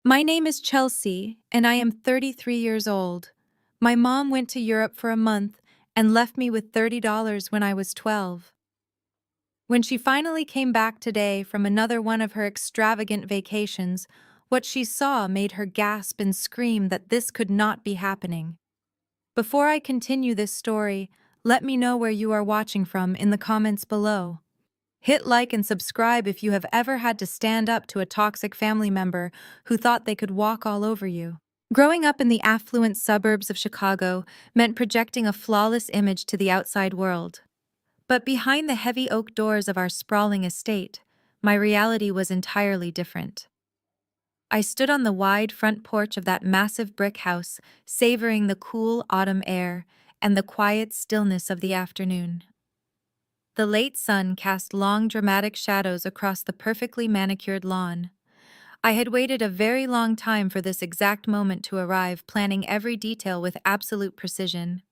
My name is Chelsea, and I am 33 years old. My mom went to Europe for a month and left me with $30 when I was 12. When she finally came back today from another one of her extravagant vacations, what she saw made her gasp and scream that this could not be happening. Before I continue this story, let me know where you are watching from in the comments below. Hit like and subscribe if you have ever had to stand up to a toxic family member who thought they could walk all over you. Growing up in the affluent suburbs of Chicago meant projecting a flawless image to the outside world. But behind the heavy oak doors of our sprawling estate, my reality was entirely different. I stood on the wide front porch of that massive brick house, savoring the cool autumn air and the quiet stillness of the afternoon. The late sun cast long, dramatic shadows across the perfectly manicured lawn. I had waited a very long time for this exact moment to arrive, planning every detail with absolute precision.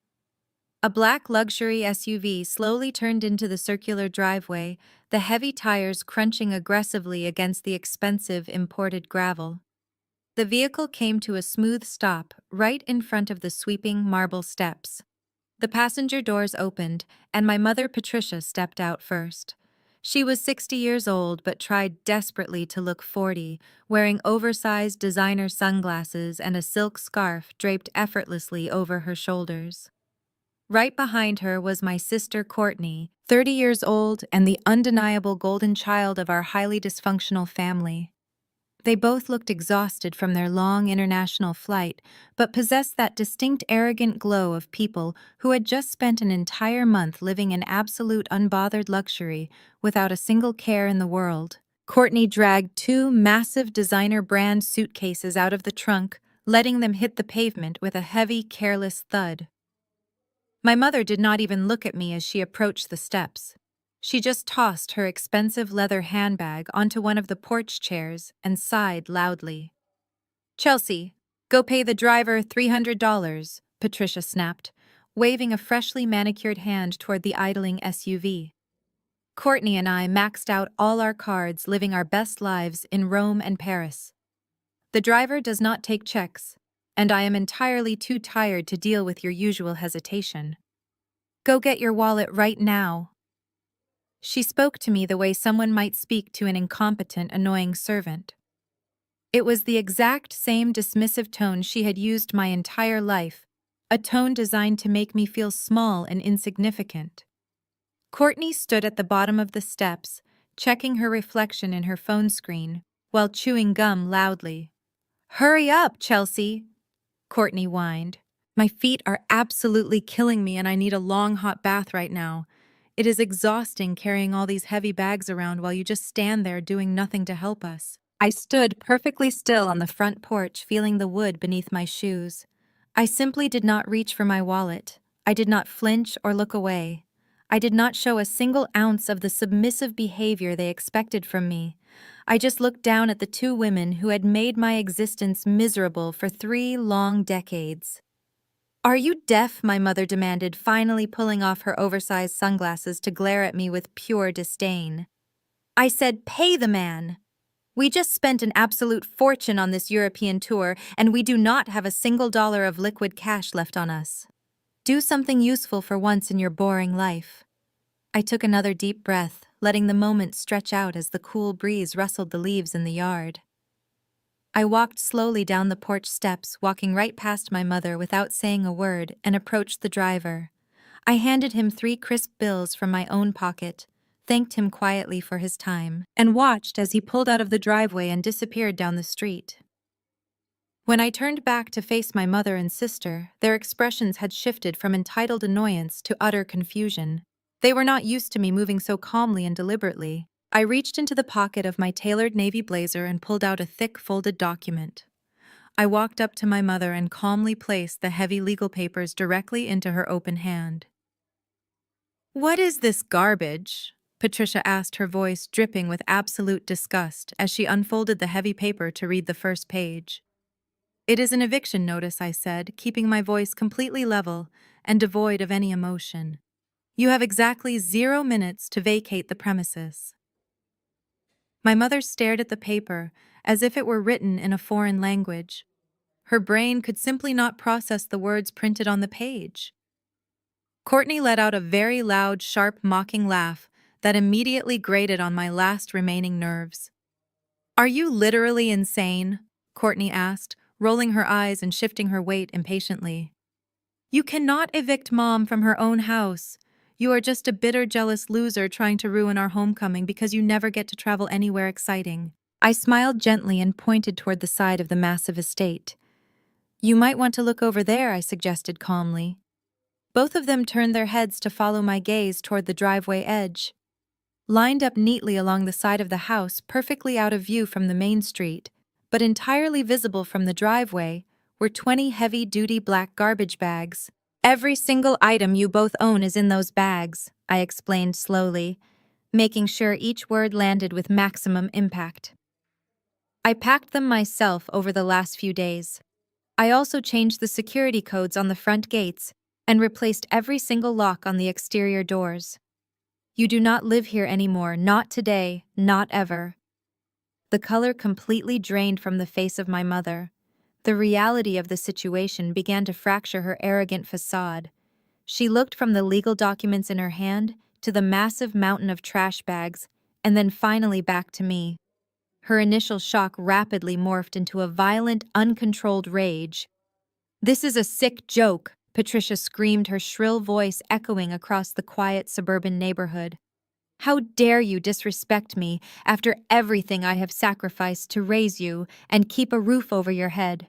A black luxury SUV slowly turned into the circular driveway, the heavy tires crunching aggressively against the expensive imported gravel. The vehicle came to a smooth stop right in front of the sweeping marble steps. The passenger doors opened, and my mother Patricia stepped out first. She was 60 years old but tried desperately to look 40, wearing oversized designer sunglasses and a silk scarf draped effortlessly over her shoulders. Right behind her was my sister Courtney, 30 years old and the undeniable golden child of our highly dysfunctional family. They both looked exhausted from their long international flight, but possessed that distinct arrogant glow of people who had just spent an entire month living in absolute unbothered luxury without a single care in the world. Courtney dragged two massive designer brand suitcases out of the trunk, letting them hit the pavement with a heavy, careless thud. My mother did not even look at me as she approached the steps. She just tossed her expensive leather handbag onto one of the porch chairs and sighed loudly. "Chelsea, go pay the driver $300, Patricia snapped, waving a freshly manicured hand toward the idling SUV. Courtney and I maxed out all our cards, living our best lives in Rome and Paris. The driver does not take checks, and I am entirely too tired to deal with your usual hesitation. Go get your wallet right now." She spoke to me the way someone might speak to an incompetent, annoying servant. It was the exact same dismissive tone she had used my entire life, a tone designed to make me feel small and insignificant. Courtney stood at the bottom of the steps, checking her reflection in her phone screen, while chewing gum loudly. "Hurry up, Chelsea," Courtney whined. "My feet are absolutely killing me and I need a long hot bath right now. It is exhausting carrying all these heavy bags around while you just stand there doing nothing to help us." I stood perfectly still on the front porch, feeling the wood beneath my shoes. I simply did not reach for my wallet. I did not flinch or look away. I did not show a single ounce of the submissive behavior they expected from me. I just looked down at the two women who had made my existence miserable for 3 long decades. "Are you deaf?" my mother demanded, finally pulling off her oversized sunglasses to glare at me with pure disdain. I said, "Pay the man. We just spent an absolute fortune on this European tour, and we do not have a single dollar of liquid cash left on us. Do something useful for once in your boring life." I took another deep breath, letting the moment stretch out as the cool breeze rustled the leaves in the yard. I walked slowly down the porch steps, walking right past my mother without saying a word, and approached the driver. I handed him 3 crisp bills from my own pocket, thanked him quietly for his time, and watched as he pulled out of the driveway and disappeared down the street. When I turned back to face my mother and sister, their expressions had shifted from entitled annoyance to utter confusion. They were not used to me moving so calmly and deliberately. I reached into the pocket of my tailored navy blazer and pulled out a thick folded document. I walked up to my mother and calmly placed the heavy legal papers directly into her open hand. "What is this garbage?" Patricia asked, her voice dripping with absolute disgust as she unfolded the heavy paper to read the first page. "It is an eviction notice," I said, keeping my voice completely level and devoid of any emotion. "You have exactly 0 minutes to vacate the premises." My mother stared at the paper, as if it were written in a foreign language. Her brain could simply not process the words printed on the page. Courtney let out a very loud, sharp, mocking laugh that immediately grated on my last remaining nerves. "Are you literally insane?" Courtney asked, rolling her eyes and shifting her weight impatiently. "You cannot evict Mom from her own house. You are just a bitter, jealous loser trying to ruin our homecoming because you never get to travel anywhere exciting." I smiled gently and pointed toward the side of the massive estate. "You might want to look over there," I suggested calmly. Both of them turned their heads to follow my gaze toward the driveway edge. Lined up neatly along the side of the house, perfectly out of view from the main street, but entirely visible from the driveway, were 20 heavy-duty black garbage bags. "Every single item you both own is in those bags," I explained slowly, making sure each word landed with maximum impact. "I packed them myself over the last few days. I also changed the security codes on the front gates and replaced every single lock on the exterior doors. You do not live here anymore, not today, not ever." The color completely drained from the face of my mother. The reality of the situation began to fracture her arrogant facade. She looked from the legal documents in her hand to the massive mountain of trash bags, and then finally back to me. Her initial shock rapidly morphed into a violent, uncontrolled rage. "This is a sick joke," Patricia screamed, her shrill voice echoing across the quiet suburban neighborhood. "How dare you disrespect me after everything I have sacrificed to raise you and keep a roof over your head?"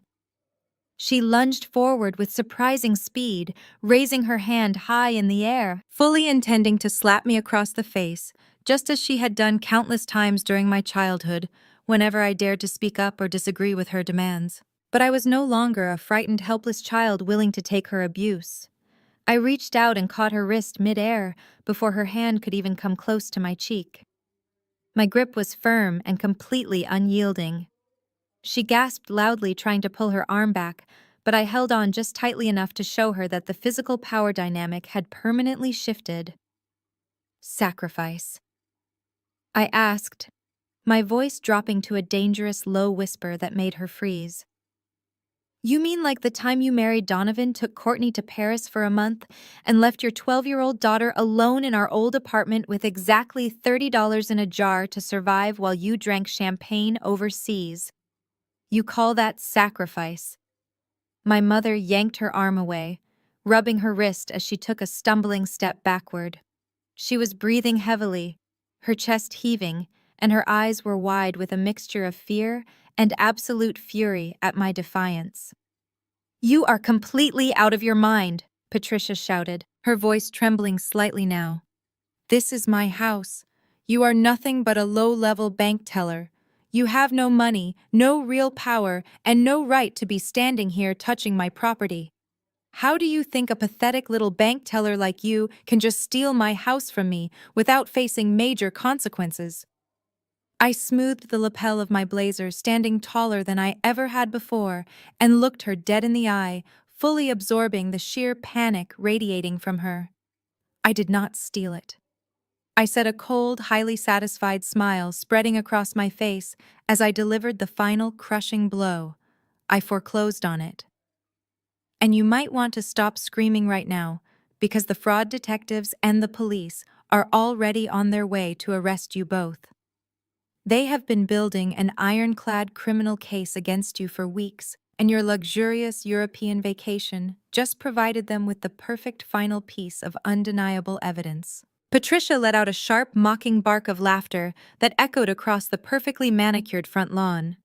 She lunged forward with surprising speed, raising her hand high in the air, fully intending to slap me across the face, just as she had done countless times during my childhood, whenever I dared to speak up or disagree with her demands. But I was no longer a frightened, helpless child willing to take her abuse. I reached out and caught her wrist mid-air before her hand could even come close to my cheek. My grip was firm and completely unyielding. She gasped loudly, trying to pull her arm back, but I held on just tightly enough to show her that the physical power dynamic had permanently shifted. "Sacrifice?" I asked, my voice dropping to a dangerous low whisper that made her freeze. "You mean like the time you married Donovan, took Courtney to Paris for a month, and left your 12-year-old daughter alone in our old apartment with exactly $30 in a jar to survive while you drank champagne overseas? You call that sacrifice?" My mother yanked her arm away, rubbing her wrist as she took a stumbling step backward. She was breathing heavily, her chest heaving, and her eyes were wide with a mixture of fear and absolute fury at my defiance. "You are completely out of your mind," Patricia shouted, her voice trembling slightly now. "This is my house. You are nothing but a low-level bank teller. You have no money, no real power, and no right to be standing here touching my property. How do you think a pathetic little bank teller like you can just steal my house from me without facing major consequences?" I smoothed the lapel of my blazer, standing taller than I ever had before, and looked her dead in the eye, fully absorbing the sheer panic radiating from her. "I did not steal it," I said, a cold, highly satisfied smile spreading across my face as I delivered the final crushing blow. "I foreclosed on it. And you might want to stop screaming right now, because the fraud detectives and the police are already on their way to arrest you both. They have been building an ironclad criminal case against you for weeks, and your luxurious European vacation just provided them with the perfect final piece of undeniable evidence." Patricia let out a sharp, mocking bark of laughter that echoed across the perfectly manicured front lawn.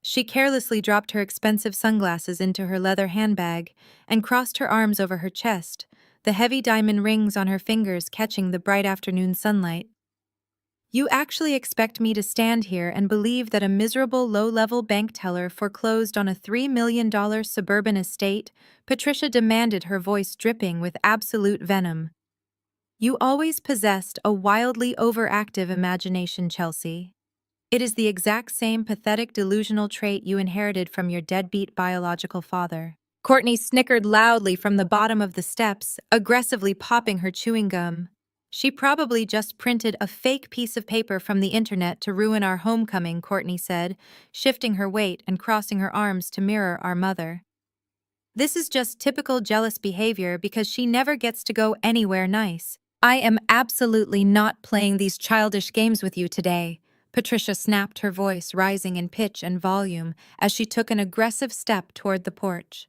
She carelessly dropped her expensive sunglasses into her leather handbag and crossed her arms over her chest, the heavy diamond rings on her fingers catching the bright afternoon sunlight. "You actually expect me to stand here and believe that a miserable low-level bank teller foreclosed on a $3 million suburban estate?" Patricia demanded, her voice dripping with absolute venom. "You always possessed a wildly overactive imagination, Chelsea. It is the exact same pathetic delusional trait you inherited from your deadbeat biological father." Courtney snickered loudly from the bottom of the steps, aggressively popping her chewing gum. She probably just printed a fake piece of paper from the internet to ruin our homecoming, Courtney said, shifting her weight and crossing her arms to mirror our mother. This is just typical jealous behavior because she never gets to go anywhere nice. I am absolutely not playing these childish games with you today. Patricia snapped, her voice rising in pitch and volume as she took an aggressive step toward the porch.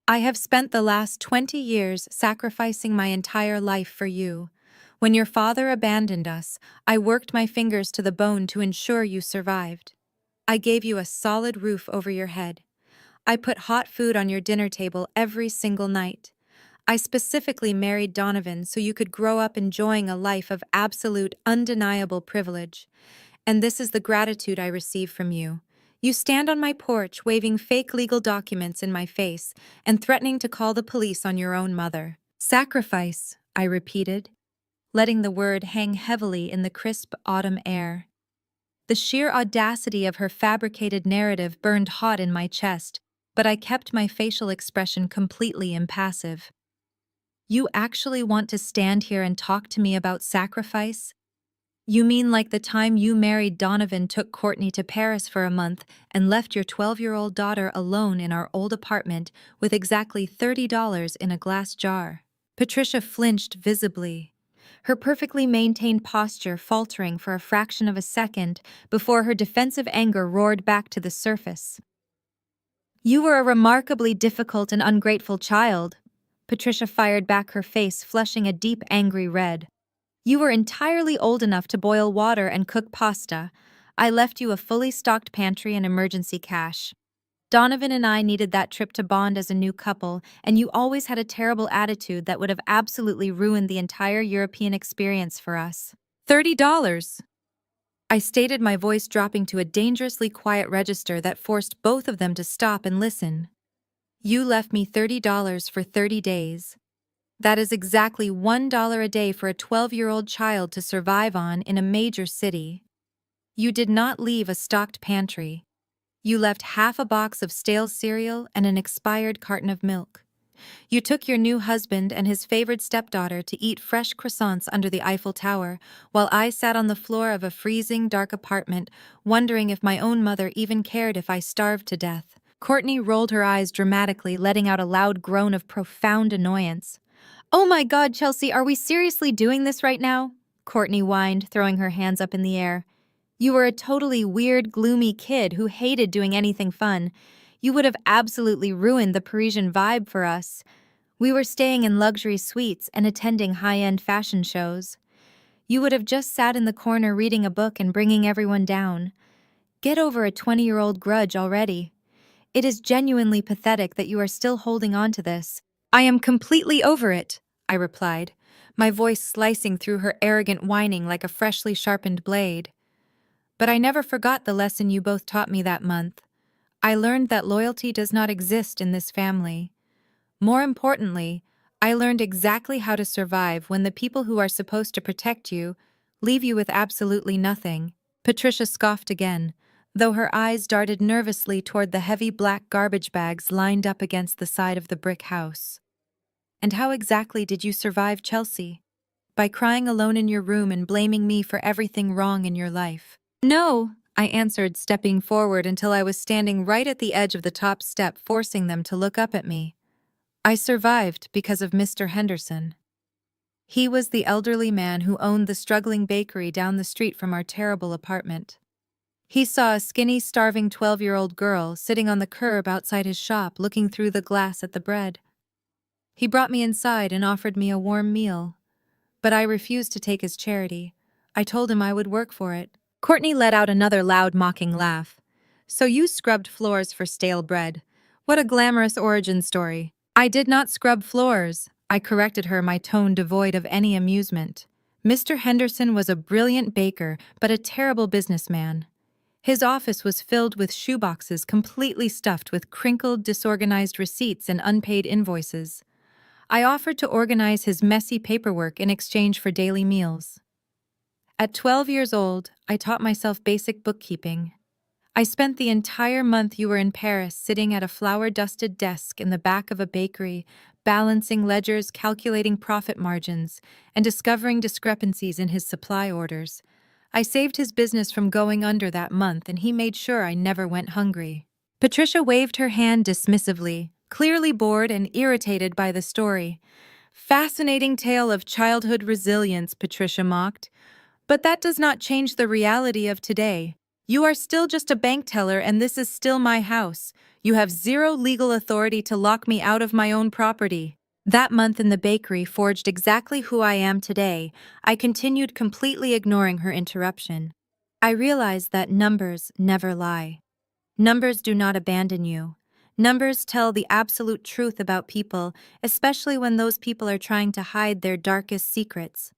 I have spent the last 20 years sacrificing my entire life for you. When your father abandoned us, I worked my fingers to the bone to ensure you survived. I gave you a solid roof over your head. I put hot food on your dinner table every single night. I specifically married Donovan so you could grow up enjoying a life of absolute, undeniable privilege. And this is the gratitude I receive from you. You stand on my porch waving fake legal documents in my face and threatening to call the police on your own mother. Sacrifice, I repeated, letting the word hang heavily in the crisp autumn air. The sheer audacity of her fabricated narrative burned hot in my chest, but I kept my facial expression completely impassive. You actually want to stand here and talk to me about sacrifice? You mean like the time you married Donovan, took Courtney to Paris for a month, and left your 12-year-old daughter alone in our old apartment with exactly $30 in a glass jar? Patricia flinched visibly, her perfectly maintained posture faltering for a fraction of a second before her defensive anger roared back to the surface. You were a remarkably difficult and ungrateful child. Patricia fired back, her face flushing a deep, angry red. You were entirely old enough to boil water and cook pasta. I left you a fully stocked pantry and emergency cash. Donovan and I needed that trip to bond as a new couple, and you always had a terrible attitude that would have absolutely ruined the entire European experience for us. $30. I stated, my voice dropping to a dangerously quiet register that forced both of them to stop and listen. You left me $30 for 30 days. That is exactly $1 a day for a 12-year-old child to survive on in a major city. You did not leave a stocked pantry. You left half a box of stale cereal and an expired carton of milk. You took your new husband and his favorite stepdaughter to eat fresh croissants under the Eiffel Tower, while I sat on the floor of a freezing, dark apartment, wondering if my own mother even cared if I starved to death. Courtney rolled her eyes dramatically, letting out a loud groan of profound annoyance. Oh my God, Chelsea, are we seriously doing this right now? Courtney whined, throwing her hands up in the air. You were a totally weird, gloomy kid who hated doing anything fun. You would have absolutely ruined the Parisian vibe for us. We were staying in luxury suites and attending high-end fashion shows. You would have just sat in the corner reading a book and bringing everyone down. Get over a 20-year-old grudge already. It is genuinely pathetic that you are still holding on to this. I am completely over it, I replied, my voice slicing through her arrogant whining like a freshly sharpened blade. But I never forgot the lesson you both taught me that month. I learned that loyalty does not exist in this family. More importantly, I learned exactly how to survive when the people who are supposed to protect you leave you with absolutely nothing. Patricia scoffed again, though her eyes darted nervously toward the heavy black garbage bags lined up against the side of the brick house. And how exactly did you survive, Chelsea? By crying alone in your room and blaming me for everything wrong in your life? No, I answered, stepping forward until I was standing right at the edge of the top step, forcing them to look up at me. I survived because of Mr. Henderson. He was the elderly man who owned the struggling bakery down the street from our terrible apartment. He saw a skinny, starving 12-year-old girl sitting on the curb outside his shop, looking through the glass at the bread. He brought me inside and offered me a warm meal. But I refused to take his charity. I told him I would work for it. Courtney let out another loud, mocking laugh. So you scrubbed floors for stale bread. What a glamorous origin story. I did not scrub floors, I corrected her, my tone devoid of any amusement. Mr. Henderson was a brilliant baker, but a terrible businessman. His office was filled with shoeboxes completely stuffed with crinkled, disorganized receipts and unpaid invoices. I offered to organize his messy paperwork in exchange for daily meals. At 12 years old, I taught myself basic bookkeeping. I spent the entire month you were in Paris sitting at a flour-dusted desk in the back of a bakery, balancing ledgers, calculating profit margins, and discovering discrepancies in his supply orders. I saved his business from going under that month, and he made sure I never went hungry. Patricia waved her hand dismissively, clearly bored and irritated by the story. Fascinating tale of childhood resilience, Patricia mocked. But that does not change the reality of today. You are still just a bank teller, and this is still my house. You have zero legal authority to lock me out of my own property. That month in the bakery forged exactly who I am today. I continued, completely ignoring her interruption. I realized that numbers never lie. Numbers do not abandon you. Numbers tell the absolute truth about people, especially when those people are trying to hide their darkest secrets.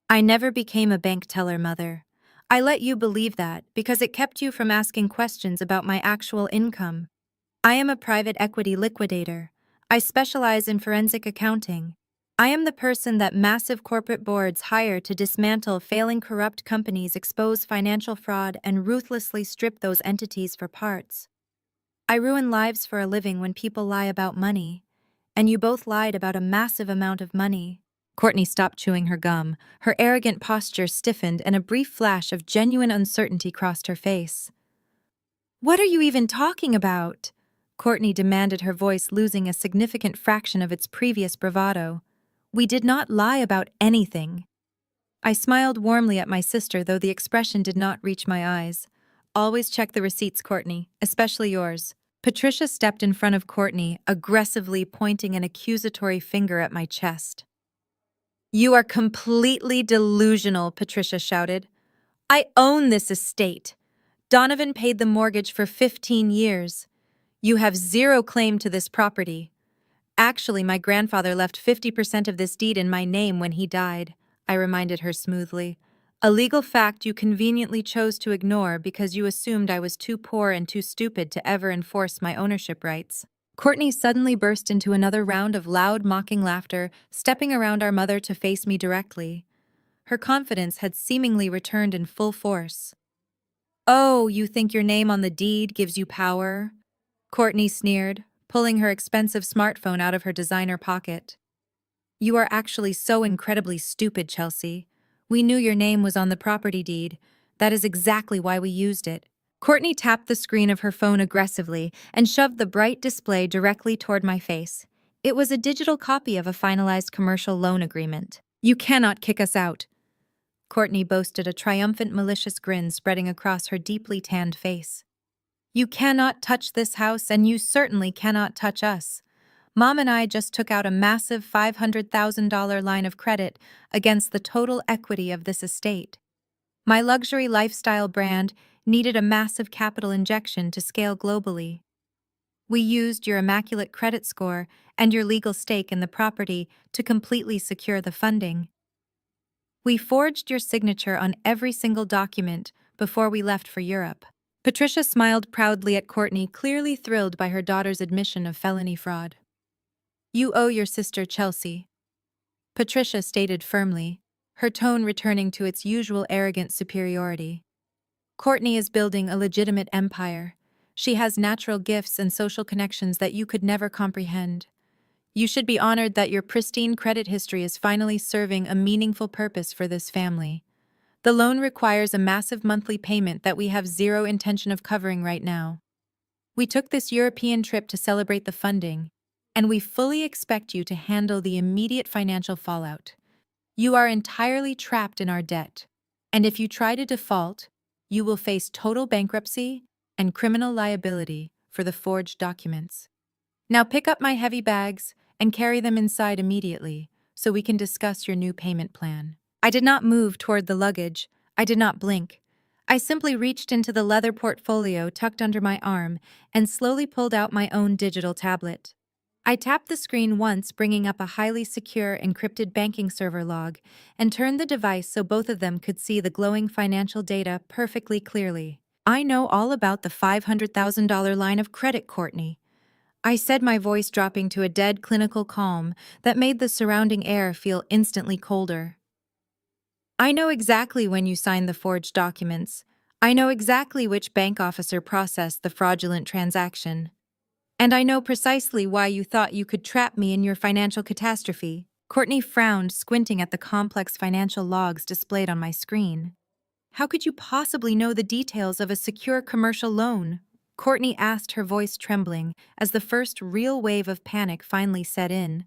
I never became a bank teller, Mother. I let you believe that because it kept you from asking questions about my actual income. I am a private equity liquidator. I specialize in forensic accounting. I am the person that massive corporate boards hire to dismantle failing corrupt companies, expose financial fraud, and ruthlessly strip those entities for parts. I ruin lives for a living when people lie about money. And you both lied about a massive amount of money. Courtney stopped chewing her gum. Her arrogant posture stiffened, and a brief flash of genuine uncertainty crossed her face. "What are you even talking about?" Courtney demanded, her voice losing a significant fraction of its previous bravado. "We did not lie about anything." I smiled warmly at my sister, though the expression did not reach my eyes. "Always check the receipts, Courtney, especially yours." Patricia stepped in front of Courtney, aggressively pointing an accusatory finger at my chest. "You are completely delusional," Patricia shouted. "I own this estate. Donovan paid the mortgage for 15 years. You have zero claim to this property. Actually, my grandfather left 50% of this deed in my name when he died," I reminded her smoothly. "A legal fact you conveniently chose to ignore because you assumed I was too poor and too stupid to ever enforce my ownership rights." Courtney suddenly burst into another round of loud, mocking laughter, stepping around our mother to face me directly. Her confidence had seemingly returned in full force. "Oh, you think your name on the deed gives you power?" Courtney sneered, pulling her expensive smartphone out of her designer pocket. "You are actually so incredibly stupid, Chelsea. We knew your name was on the property deed. That is exactly why we used it." Courtney tapped the screen of her phone aggressively and shoved the bright display directly toward my face. It was a digital copy of a finalized commercial loan agreement. "You cannot kick us out." Courtney boasted, a triumphant, malicious grin spreading across her deeply tanned face. "You cannot touch this house, and you certainly cannot touch us. Mom and I just took out a massive $500,000 line of credit against the total equity of this estate. My luxury lifestyle brand needed a massive capital injection to scale globally. We used your immaculate credit score and your legal stake in the property to completely secure the funding. We forged your signature on every single document before we left for Europe." Patricia smiled proudly at Courtney, clearly thrilled by her daughter's admission of felony fraud. "You owe your sister Chelsea," Patricia stated firmly, her tone returning to its usual arrogant superiority. "Courtney is building a legitimate empire. She has natural gifts and social connections that you could never comprehend. You should be honored that your pristine credit history is finally serving a meaningful purpose for this family. The loan requires a massive monthly payment that we have zero intention of covering right now. We took this European trip to celebrate the funding, and we fully expect you to handle the immediate financial fallout. You are entirely trapped in our debt, and if you try to default, you will face total bankruptcy and criminal liability for the forged documents. Now pick up my heavy bags and carry them inside immediately so we can discuss your new payment plan." I did not move toward the luggage. I did not blink. I simply reached into the leather portfolio tucked under my arm and slowly pulled out my own digital tablet. I tapped the screen once, bringing up a highly secure encrypted banking server log, and turned the device so both of them could see the glowing financial data perfectly clearly. "I know all about the $500,000 line of credit, Courtney," I said, my voice dropping to a dead clinical calm that made the surrounding air feel instantly colder. "I know exactly when you signed the forged documents. I know exactly which bank officer processed the fraudulent transaction. And I know precisely why you thought you could trap me in your financial catastrophe. Courtney frowned, squinting at the complex financial logs displayed on my screen. How could you possibly know the details of a secure commercial loan? Courtney asked, her voice trembling, as the first real wave of panic finally set in.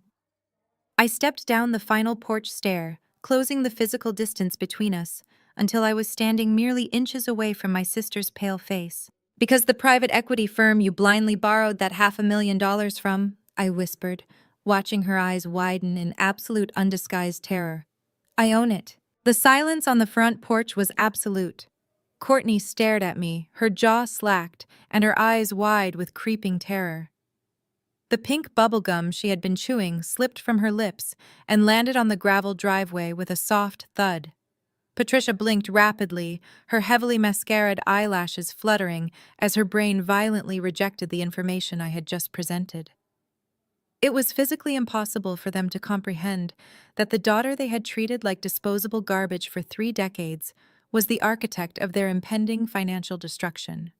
I stepped down the final porch stair, closing the physical distance between us, until I was standing merely inches away from my sister's pale face. Because the private equity firm you blindly borrowed that $500,000 from, I whispered, watching her eyes widen in absolute undisguised terror. I own it. The silence on the front porch was absolute. Courtney stared at me, her jaw slacked, and her eyes wide with creeping terror. The pink bubblegum she had been chewing slipped from her lips and landed on the gravel driveway with a soft thud. Patricia blinked rapidly, her heavily mascaraed eyelashes fluttering as her brain violently rejected the information I had just presented. It was physically impossible for them to comprehend that the daughter they had treated like disposable garbage for 3 decades was the architect of their impending financial destruction.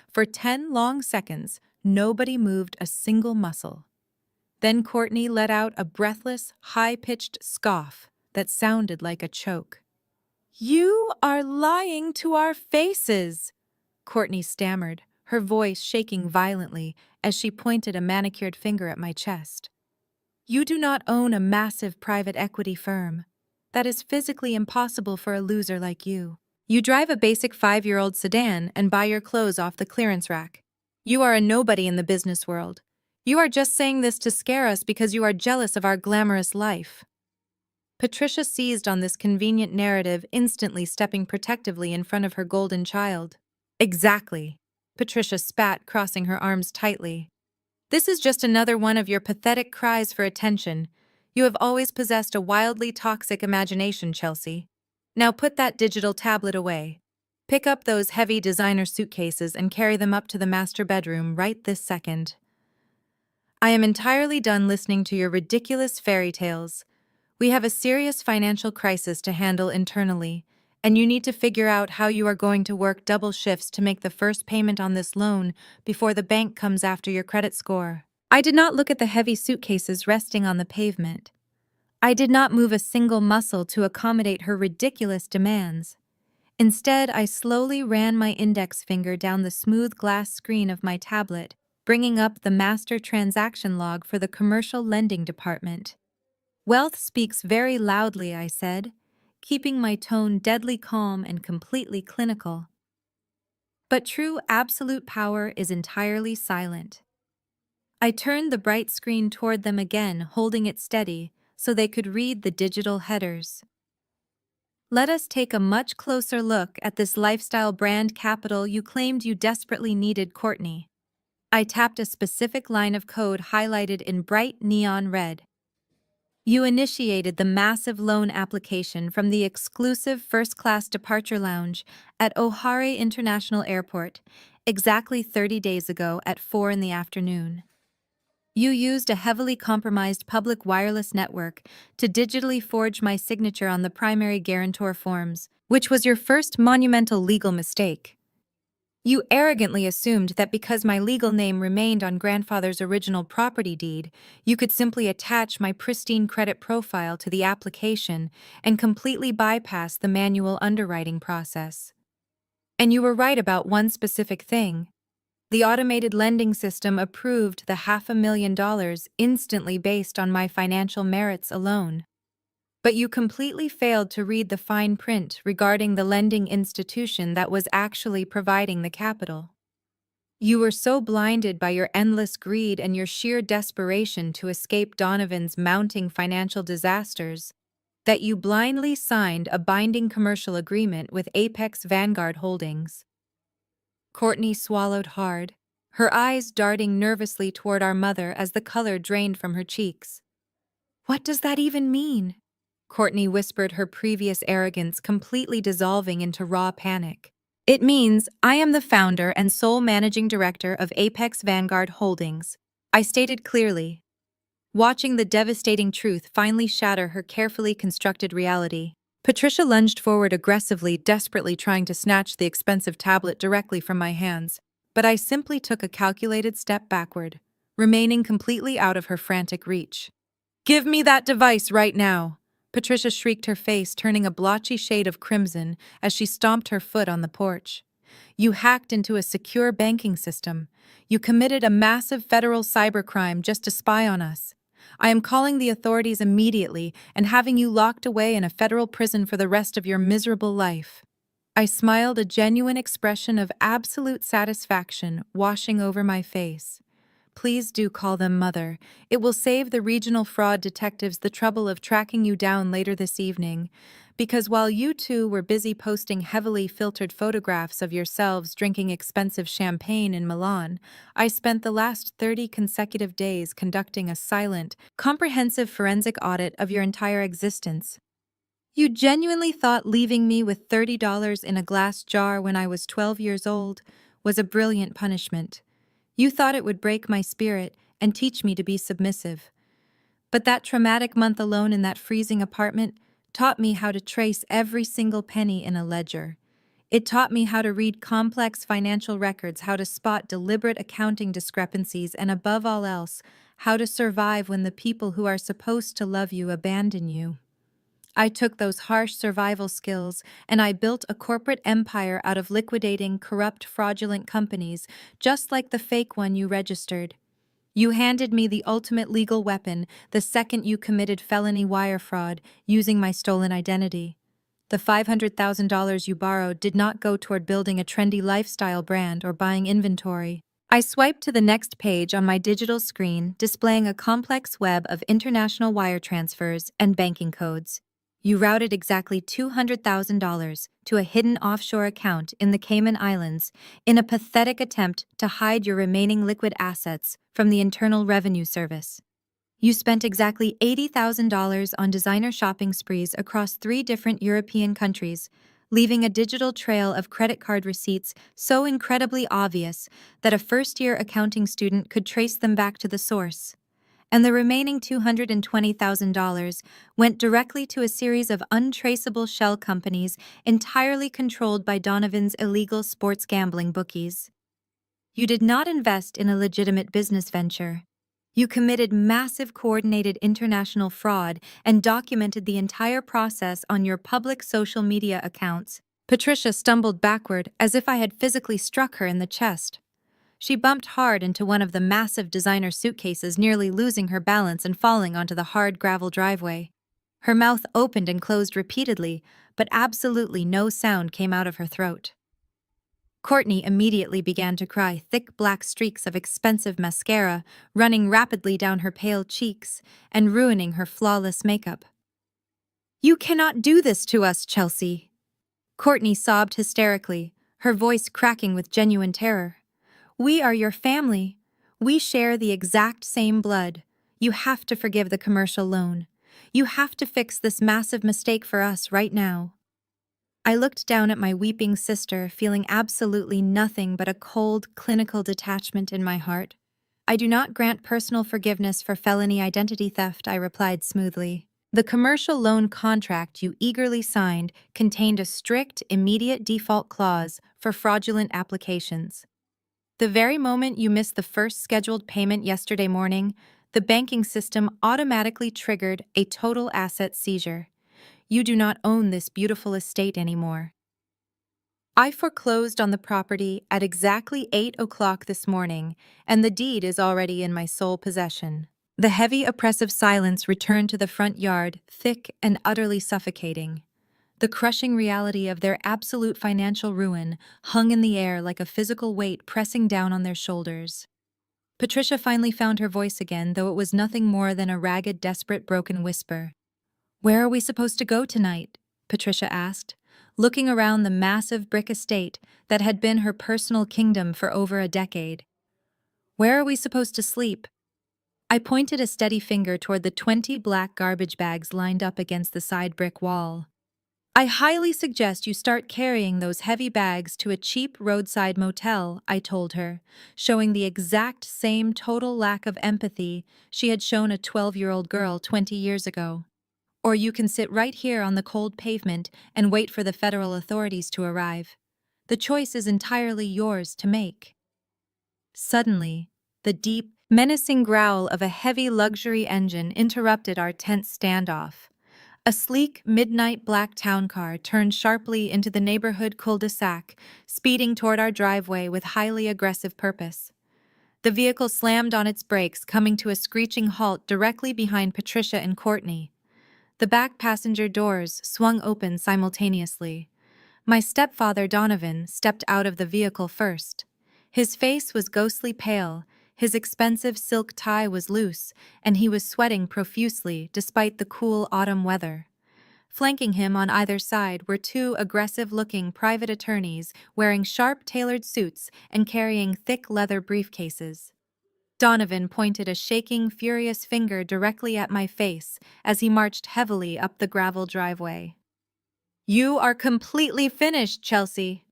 For 10 long seconds, nobody moved a single muscle. Then Courtney let out a breathless, high-pitched scoff that sounded like a choke. "You are lying to our faces," Courtney stammered, her voice shaking violently as she pointed a manicured finger at my chest. "You do not own a massive private equity firm. That is physically impossible for a loser like you. You drive a basic 5-year-old sedan and buy your clothes off the clearance rack. You are a nobody in the business world. You are just saying this to scare us because you are jealous of our glamorous life." Patricia seized on this convenient narrative, instantly stepping protectively in front of her golden child. "Exactly," Patricia spat, crossing her arms tightly. "This is just another one of your pathetic cries for attention. You have always possessed a wildly toxic imagination, Chelsea. Now put that digital tablet away. Pick up those heavy designer suitcases and carry them up to the master bedroom right this second. I am entirely done listening to your ridiculous fairy tales. We have a serious financial crisis to handle internally, and you need to figure out how you are going to work double shifts to make the first payment on this loan before the bank comes after your credit score." I did not look at the heavy suitcases resting on the pavement. I did not move a single muscle to accommodate her ridiculous demands. Instead, I slowly ran my index finger down the smooth glass screen of my tablet, bringing up the master transaction log for the commercial lending department. "Wealth speaks very loudly," I said, keeping my tone deadly calm and completely clinical. "But true absolute power is entirely silent." I turned the bright screen toward them again, holding it steady so they could read the digital headers. "Let us take a much closer look at this lifestyle brand capital you claimed you desperately needed, Courtney." I tapped a specific line of code highlighted in bright neon red. "You initiated the massive loan application from the exclusive first-class departure lounge at O'Hare International Airport exactly 30 days ago at 4 in the afternoon. You used a heavily compromised public wireless network to digitally forge my signature on the primary guarantor forms, which was your first monumental legal mistake. You arrogantly assumed that because my legal name remained on grandfather's original property deed, you could simply attach my pristine credit profile to the application and completely bypass the manual underwriting process. And you were right about one specific thing. The automated lending system approved the $500,000 instantly based on my financial merits alone. But you completely failed to read the fine print regarding the lending institution that was actually providing the capital. You were so blinded by your endless greed and your sheer desperation to escape Donovan's mounting financial disasters that you blindly signed a binding commercial agreement with Apex Vanguard Holdings. Courtney swallowed hard, her eyes darting nervously toward our mother as the color drained from her cheeks. "What does that even mean?" Courtney whispered, her previous arrogance completely dissolving into raw panic. "It means I am the founder and sole managing director of Apex Vanguard Holdings," I stated clearly, watching the devastating truth finally shatter her carefully constructed reality. Patricia lunged forward aggressively, desperately trying to snatch the expensive tablet directly from my hands, but I simply took a calculated step backward, remaining completely out of her frantic reach. "Give me that device right now!" Patricia shrieked, her face turning a blotchy shade of crimson as she stomped her foot on the porch. "You hacked into a secure banking system. You committed a massive federal cybercrime just to spy on us. I am calling the authorities immediately and having you locked away in a federal prison for the rest of your miserable life." I smiled, a genuine expression of absolute satisfaction washing over my face. "Please do call them Mother. It will save the regional fraud detectives the trouble of tracking you down later this evening. Because while you two were busy posting heavily filtered photographs of yourselves drinking expensive champagne in Milan, I spent the last 30 consecutive days conducting a silent, comprehensive forensic audit of your entire existence. You genuinely thought leaving me with $30 in a glass jar when I was 12 years old was a brilliant punishment. You thought it would break my spirit and teach me to be submissive. But that traumatic month alone in that freezing apartment taught me how to trace every single penny in a ledger. It taught me how to read complex financial records, how to spot deliberate accounting discrepancies, and above all else, how to survive when the people who are supposed to love you abandon you. I took those harsh survival skills and I built a corporate empire out of liquidating corrupt, fraudulent companies, just like the fake one you registered. You handed me the ultimate legal weapon the second you committed felony wire fraud using my stolen identity. The $500,000 you borrowed did not go toward building a trendy lifestyle brand or buying inventory. I swiped to the next page on my digital screen, displaying a complex web of international wire transfers and banking codes. You routed exactly $200,000 to a hidden offshore account in the Cayman Islands in a pathetic attempt to hide your remaining liquid assets from the Internal Revenue Service. You spent exactly $80,000 on designer shopping sprees across 3 different European countries, leaving a digital trail of credit card receipts so incredibly obvious that a first-year accounting student could trace them back to the source. And the remaining $220,000 went directly to a series of untraceable shell companies entirely controlled by Donovan's illegal sports gambling bookies. You did not invest in a legitimate business venture. You committed massive coordinated international fraud and documented the entire process on your public social media accounts. Patricia stumbled backward as if I had physically struck her in the chest. She bumped hard into one of the massive designer suitcases, nearly losing her balance and falling onto the hard gravel driveway. Her mouth opened and closed repeatedly, but absolutely no sound came out of her throat. Courtney immediately began to cry, thick black streaks of expensive mascara running rapidly down her pale cheeks and ruining her flawless makeup. "You cannot do this to us, Chelsea!" Courtney sobbed hysterically, her voice cracking with genuine terror. "We are your family. We share the exact same blood. You have to forgive the commercial loan. You have to fix this massive mistake for us right now." I looked down at my weeping sister, feeling absolutely nothing but a cold, clinical detachment in my heart. "I do not grant personal forgiveness for felony identity theft," I replied smoothly. "The commercial loan contract you eagerly signed contained a strict, immediate default clause for fraudulent applications. The very moment you missed the first scheduled payment yesterday morning, the banking system automatically triggered a total asset seizure. You do not own this beautiful estate anymore. I foreclosed on the property at exactly 8 o'clock this morning, and the deed is already in my sole possession." The heavy, oppressive silence returned to the front yard, thick and utterly suffocating. The crushing reality of their absolute financial ruin hung in the air like a physical weight pressing down on their shoulders. Patricia finally found her voice again, though it was nothing more than a ragged, desperate, broken whisper. "Where are we supposed to go tonight?" Patricia asked, looking around the massive brick estate that had been her personal kingdom for over a decade. "Where are we supposed to sleep?" I pointed a steady finger toward the 20 black garbage bags lined up against the side brick wall. "I highly suggest you start carrying those heavy bags to a cheap roadside motel," I told her, showing the exact same total lack of empathy she had shown a 12-year-old girl 20 years ago. Or you can sit right here on the cold pavement and wait for the federal authorities to arrive. The choice is entirely yours to make." Suddenly, the deep, menacing growl of a heavy luxury engine interrupted our tense standoff. A sleek, midnight black town car turned sharply into the neighborhood cul-de-sac, speeding toward our driveway with highly aggressive purpose. The vehicle slammed on its brakes, coming to a screeching halt directly behind Patricia and Courtney. The back passenger doors swung open simultaneously. My stepfather, Donovan, stepped out of the vehicle first. His face was ghostly pale, his expensive silk tie was loose, and he was sweating profusely despite the cool autumn weather. Flanking him on either side were two aggressive-looking private attorneys wearing sharp, tailored suits and carrying thick leather briefcases. Donovan pointed a shaking, furious finger directly at my face as he marched heavily up the gravel driveway. "You are completely finished, Chelsea,"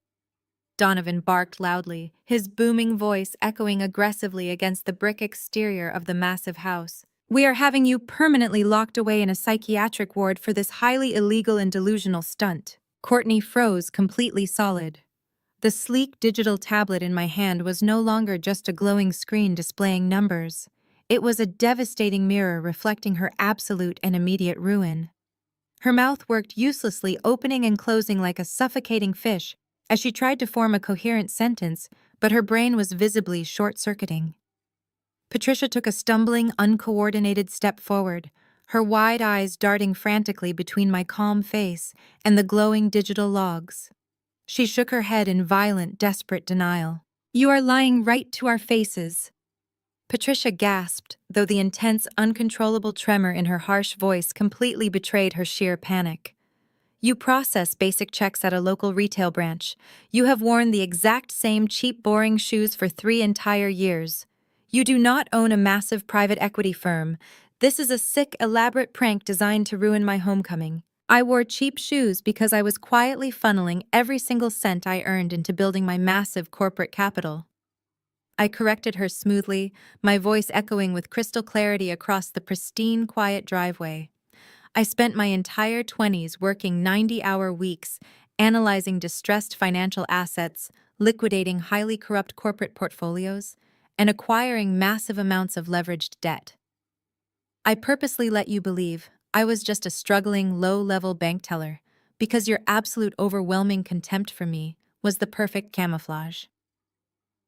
Donovan barked loudly, his booming voice echoing aggressively against the brick exterior of the massive house. "We are having you permanently locked away in a psychiatric ward for this highly illegal and delusional stunt." Courtney froze completely solid. The sleek digital tablet in my hand was no longer just a glowing screen displaying numbers. It was a devastating mirror reflecting her absolute and immediate ruin. Her mouth worked uselessly, opening and closing like a suffocating fish as she tried to form a coherent sentence, but her brain was visibly short-circuiting. Patricia took a stumbling, uncoordinated step forward, her wide eyes darting frantically between my calm face and the glowing digital logs. She shook her head in violent, desperate denial. "You are lying right to our faces." Patricia gasped, though the intense, uncontrollable tremor in her harsh voice completely betrayed her sheer panic. "You process basic checks at a local retail branch. You have worn the exact same cheap, boring shoes for 3 entire years. You do not own a massive private equity firm. This is a sick, elaborate prank designed to ruin my homecoming. I wore cheap shoes because I was quietly funneling every single cent I earned into building my massive corporate capital." I corrected her smoothly, my voice echoing with crystal clarity across the pristine, quiet driveway. "I spent my entire 20s working 90-hour weeks, analyzing distressed financial assets, liquidating highly corrupt corporate portfolios, and acquiring massive amounts of leveraged debt. I purposely let you believe I was just a struggling, low-level bank teller, because your absolute overwhelming contempt for me was the perfect camouflage.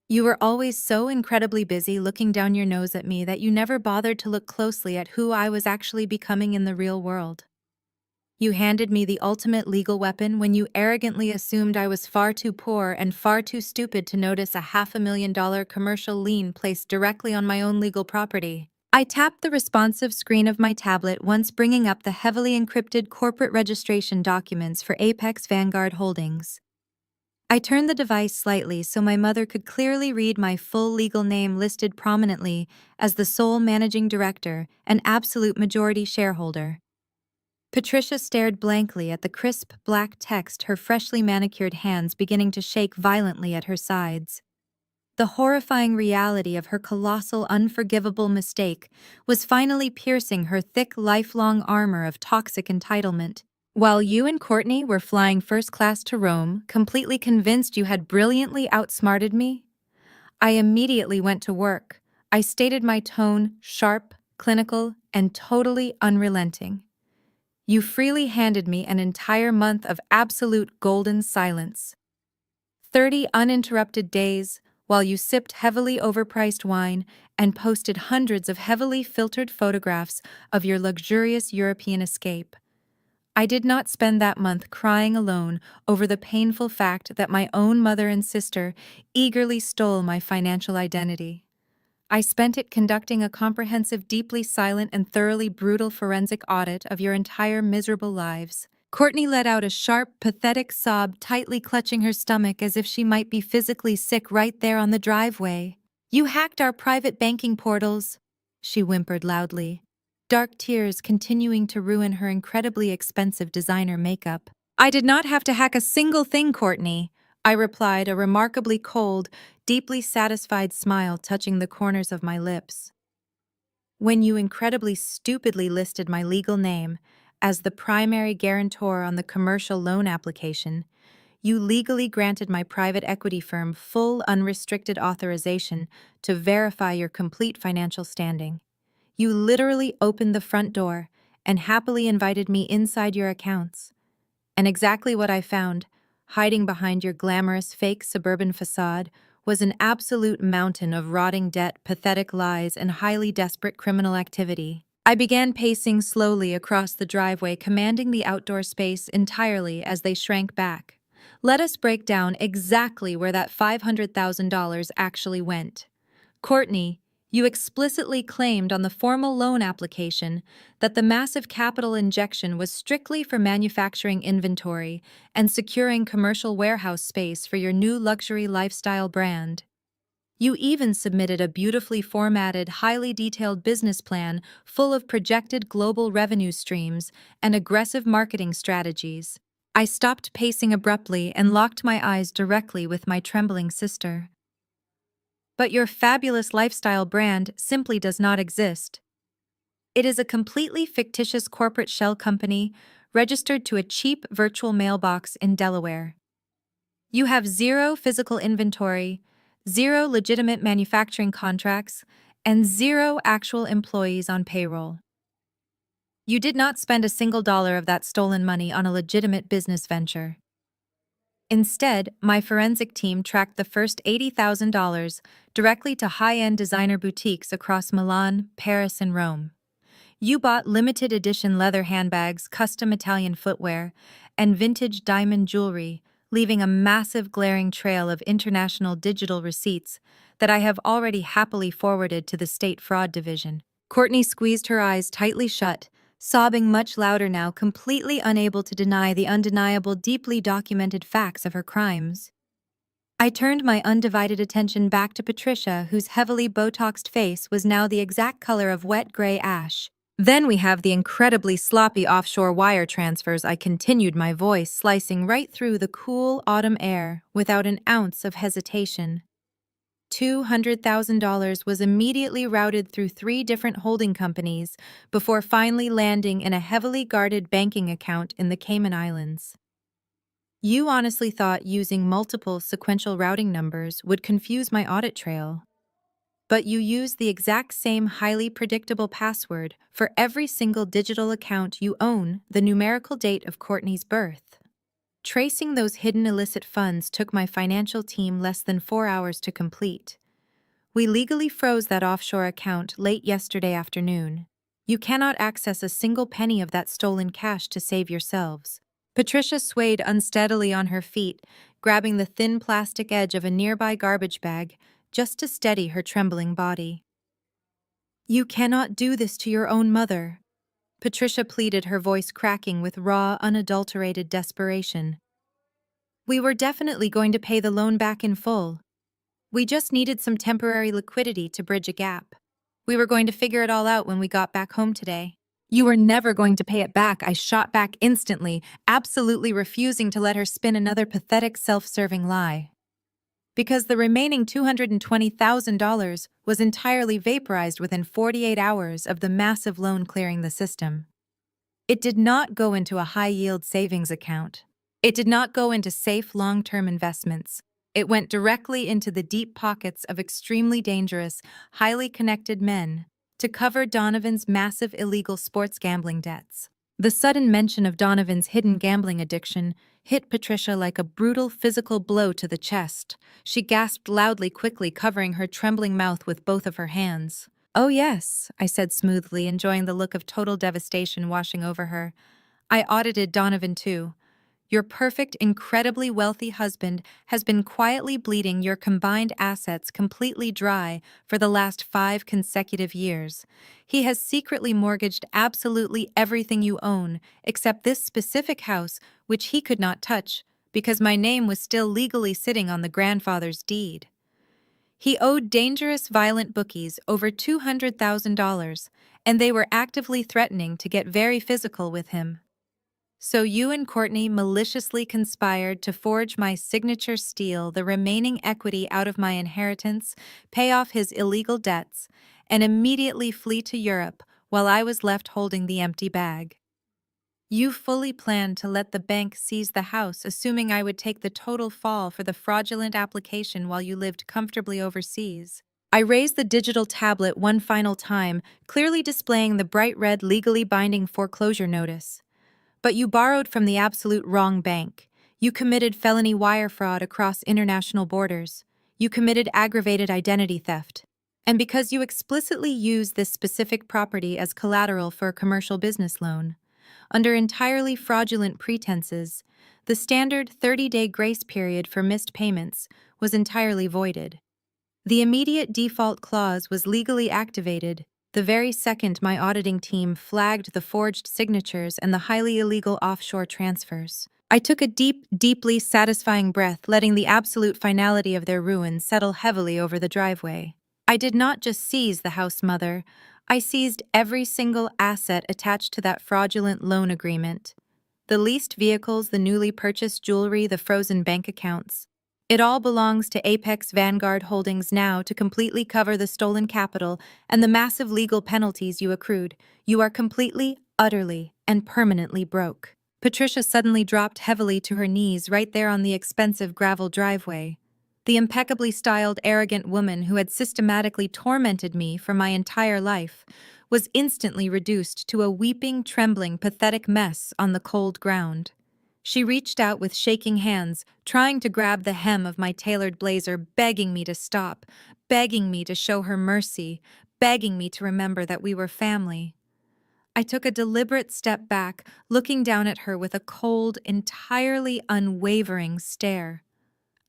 You were always so incredibly busy looking down your nose at me that you never bothered to look closely at who I was actually becoming in the real world. You handed me the ultimate legal weapon when you arrogantly assumed I was far too poor and far too stupid to notice a $500,000 commercial lien placed directly on my own legal property." I tapped the responsive screen of my tablet, once bringing up the heavily encrypted corporate registration documents for Apex Vanguard Holdings. I turned the device slightly so my mother could clearly read my full legal name listed prominently as the sole managing director and absolute majority shareholder. Patricia stared blankly at the crisp black text, her freshly manicured hands beginning to shake violently at her sides. The horrifying reality of her colossal, unforgivable mistake was finally piercing her thick, lifelong armor of toxic entitlement. "While you and Courtney were flying first class to Rome, completely convinced you had brilliantly outsmarted me, I immediately went to work. I stated my tone, sharp, clinical, and totally unrelenting. You freely handed me an entire month of absolute golden silence. 30 uninterrupted days, while you sipped heavily overpriced wine and posted hundreds of heavily filtered photographs of your luxurious European escape. I did not spend that month crying alone over the painful fact that my own mother and sister eagerly stole my financial identity. I spent it conducting a comprehensive, deeply silent, and thoroughly brutal forensic audit of your entire miserable lives." Courtney let out a sharp, pathetic sob, tightly clutching her stomach as if she might be physically sick right there on the driveway. "You hacked our private banking portals," she whimpered loudly, dark tears continuing to ruin her incredibly expensive designer makeup. "I did not have to hack a single thing, Courtney," I replied, a remarkably cold, deeply satisfied smile touching the corners of my lips. "When you incredibly stupidly listed my legal name As the primary guarantor on the commercial loan application, you legally granted my private equity firm full unrestricted authorization to verify your complete financial standing. You literally opened the front door and happily invited me inside your accounts. And exactly what I found, hiding behind your glamorous fake suburban facade, was an absolute mountain of rotting debt, pathetic lies, and highly desperate criminal activity. I began pacing slowly across the driveway, commanding the outdoor space entirely as they shrank back. Let us break down exactly where that $500,000 actually went. Courtney, you explicitly claimed on the formal loan application that the massive capital injection was strictly for manufacturing inventory and securing commercial warehouse space for your new luxury lifestyle brand. You even submitted a beautifully formatted, highly detailed business plan full of projected global revenue streams and aggressive marketing strategies. I stopped pacing abruptly and locked my eyes directly with my trembling sister. But your fabulous lifestyle brand simply does not exist. It is a completely fictitious corporate shell company registered to a cheap virtual mailbox in Delaware. You have zero physical inventory, zero legitimate manufacturing contracts, and zero actual employees on payroll. You did not spend a single dollar of that stolen money on a legitimate business venture. Instead, my forensic team tracked the first $80,000 directly to high-end designer boutiques across Milan, Paris, and Rome. You bought limited edition leather handbags, custom Italian footwear, and vintage diamond jewelry, leaving a massive glaring trail of international digital receipts that I have already happily forwarded to the State Fraud Division. Courtney squeezed her eyes tightly shut, sobbing much louder now, completely unable to deny the undeniable, deeply documented facts of her crimes. I turned my undivided attention back to Patricia, whose heavily Botoxed face was now the exact color of wet gray ash. Then we have the incredibly sloppy offshore wire transfers, I continued, my voice slicing right through the cool autumn air without an ounce of hesitation. $200,000 was immediately routed through 3 different holding companies before finally landing in a heavily guarded banking account in the Cayman Islands. You honestly thought using multiple sequential routing numbers would confuse my audit trail. But you used the exact same highly predictable password for every single digital account you own, the numerical date of Courtney's birth. Tracing those hidden illicit funds took my financial team less than 4 hours to complete. We legally froze that offshore account late yesterday afternoon. You cannot access a single penny of that stolen cash to save yourselves. Patricia swayed unsteadily on her feet, grabbing the thin plastic edge of a nearby garbage bag just to steady her trembling body. You cannot do this to your own mother, Patricia pleaded, her voice cracking with raw, unadulterated desperation. We were definitely going to pay the loan back in full. We just needed some temporary liquidity to bridge a gap. We were going to figure it all out when we got back home today. You were never going to pay it back, I shot back instantly, absolutely refusing to let her spin another pathetic, self-serving lie. Because the remaining $220,000 was entirely vaporized within 48 hours of the massive loan clearing the system. It did not go into a high-yield savings account. It did not go into safe long-term investments. It went directly into the deep pockets of extremely dangerous, highly connected men to cover Donovan's massive illegal sports gambling debts. The sudden mention of Donovan's hidden gambling addiction hit Patricia like a brutal physical blow to the chest. She gasped loudly, quickly covering her trembling mouth with both of her hands. "Oh yes," I said smoothly, enjoying the look of total devastation washing over her. "I audited Donovan too. Your perfect, incredibly wealthy husband has been quietly bleeding your combined assets completely dry for the last 5 consecutive years. He has secretly mortgaged absolutely everything you own, except this specific house, which he could not touch, because my name was still legally sitting on the grandfather's deed. He owed dangerous, violent bookies over $200,000, and they were actively threatening to get very physical with him. So you and Courtney maliciously conspired to forge my signature, steal the remaining equity out of my inheritance, pay off his illegal debts, and immediately flee to Europe while I was left holding the empty bag. You fully planned to let the bank seize the house, assuming I would take the total fall for the fraudulent application while you lived comfortably overseas. I raised the digital tablet one final time, clearly displaying the bright red legally binding foreclosure notice. But you borrowed from the absolute wrong bank. You committed felony wire fraud across international borders. You committed aggravated identity theft. And because you explicitly used this specific property as collateral for a commercial business loan, under entirely fraudulent pretenses, the standard 30-day grace period for missed payments was entirely voided. The immediate default clause was legally activated the very second my auditing team flagged the forged signatures and the highly illegal offshore transfers. I took a deep, deeply satisfying breath, letting the absolute finality of their ruin settle heavily over the driveway. I did not just seize the house, Mother. I seized every single asset attached to that fraudulent loan agreement. The leased vehicles, the newly purchased jewelry, the frozen bank accounts. It all belongs to Apex Vanguard Holdings now to completely cover the stolen capital and the massive legal penalties you accrued. You are completely, utterly, and permanently broke. Patricia suddenly dropped heavily to her knees right there on the expensive gravel driveway. The impeccably styled, arrogant woman who had systematically tormented me for my entire life was instantly reduced to a weeping, trembling, pathetic mess on the cold ground. She reached out with shaking hands, trying to grab the hem of my tailored blazer, begging me to stop, begging me to show her mercy, begging me to remember that we were family. I took a deliberate step back, looking down at her with a cold, entirely unwavering stare.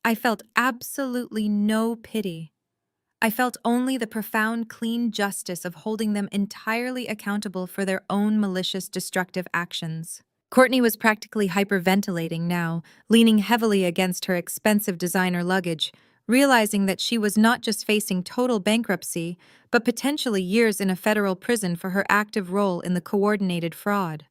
I felt absolutely no pity. I felt only the profound, clean justice of holding them entirely accountable for their own malicious, destructive actions. Courtney was practically hyperventilating now, leaning heavily against her expensive designer luggage, realizing that she was not just facing total bankruptcy, but potentially years in a federal prison for her active role in the coordinated fraud.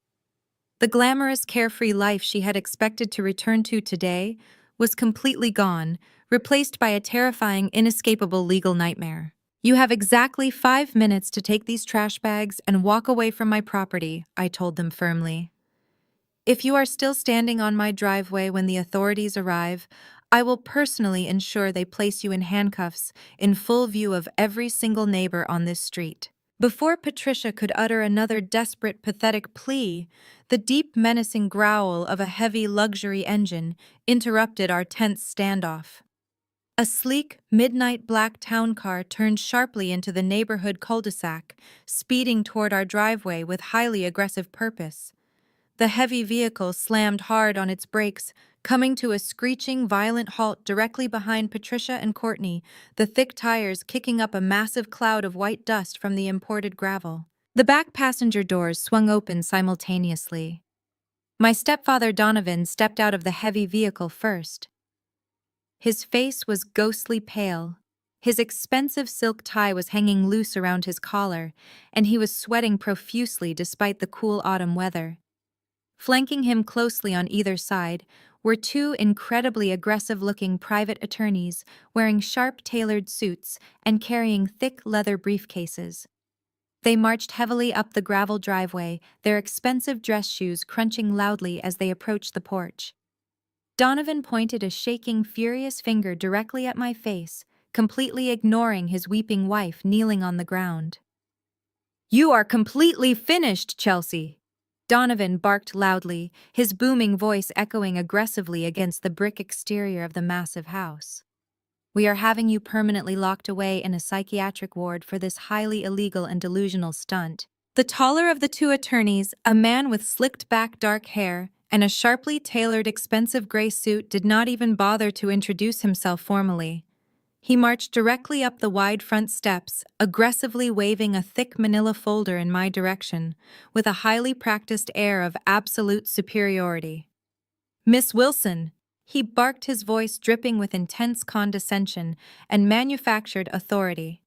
The glamorous, carefree life she had expected to return to today was completely gone, replaced by a terrifying, inescapable legal nightmare. You have exactly 5 minutes to take these trash bags and walk away from my property, I told them firmly. If you are still standing on my driveway when the authorities arrive, I will personally ensure they place you in handcuffs in full view of every single neighbor on this street. Before Patricia could utter another desperate, pathetic plea, the deep, menacing growl of a heavy luxury engine interrupted our tense standoff. A sleek, midnight black town car turned sharply into the neighborhood cul-de-sac, speeding toward our driveway with highly aggressive purpose. The heavy vehicle slammed hard on its brakes, coming to a screeching, violent halt directly behind Patricia and Courtney, the thick tires kicking up a massive cloud of white dust from the imported gravel. The back passenger doors swung open simultaneously. My stepfather Donovan stepped out of the heavy vehicle first. His face was ghostly pale. His expensive silk tie was hanging loose around his collar, and he was sweating profusely despite the cool autumn weather. Flanking him closely on either side were two incredibly aggressive-looking private attorneys wearing sharp, tailored suits and carrying thick leather briefcases. They marched heavily up the gravel driveway, their expensive dress shoes crunching loudly as they approached the porch. Donovan pointed a shaking, furious finger directly at my face, completely ignoring his weeping wife kneeling on the ground. "You are completely finished, Chelsea!" Donovan barked loudly, his booming voice echoing aggressively against the brick exterior of the massive house. "We are having you permanently locked away in a psychiatric ward for this highly illegal and delusional stunt." The taller of the two attorneys, a man with slicked-back dark hair and a sharply tailored expensive gray suit, did not even bother to introduce himself formally. He marched directly up the wide front steps, aggressively waving a thick manila folder in my direction, with a highly practiced air of absolute superiority. "Miss Wilson," he barked, his voice dripping with intense condescension and manufactured authority.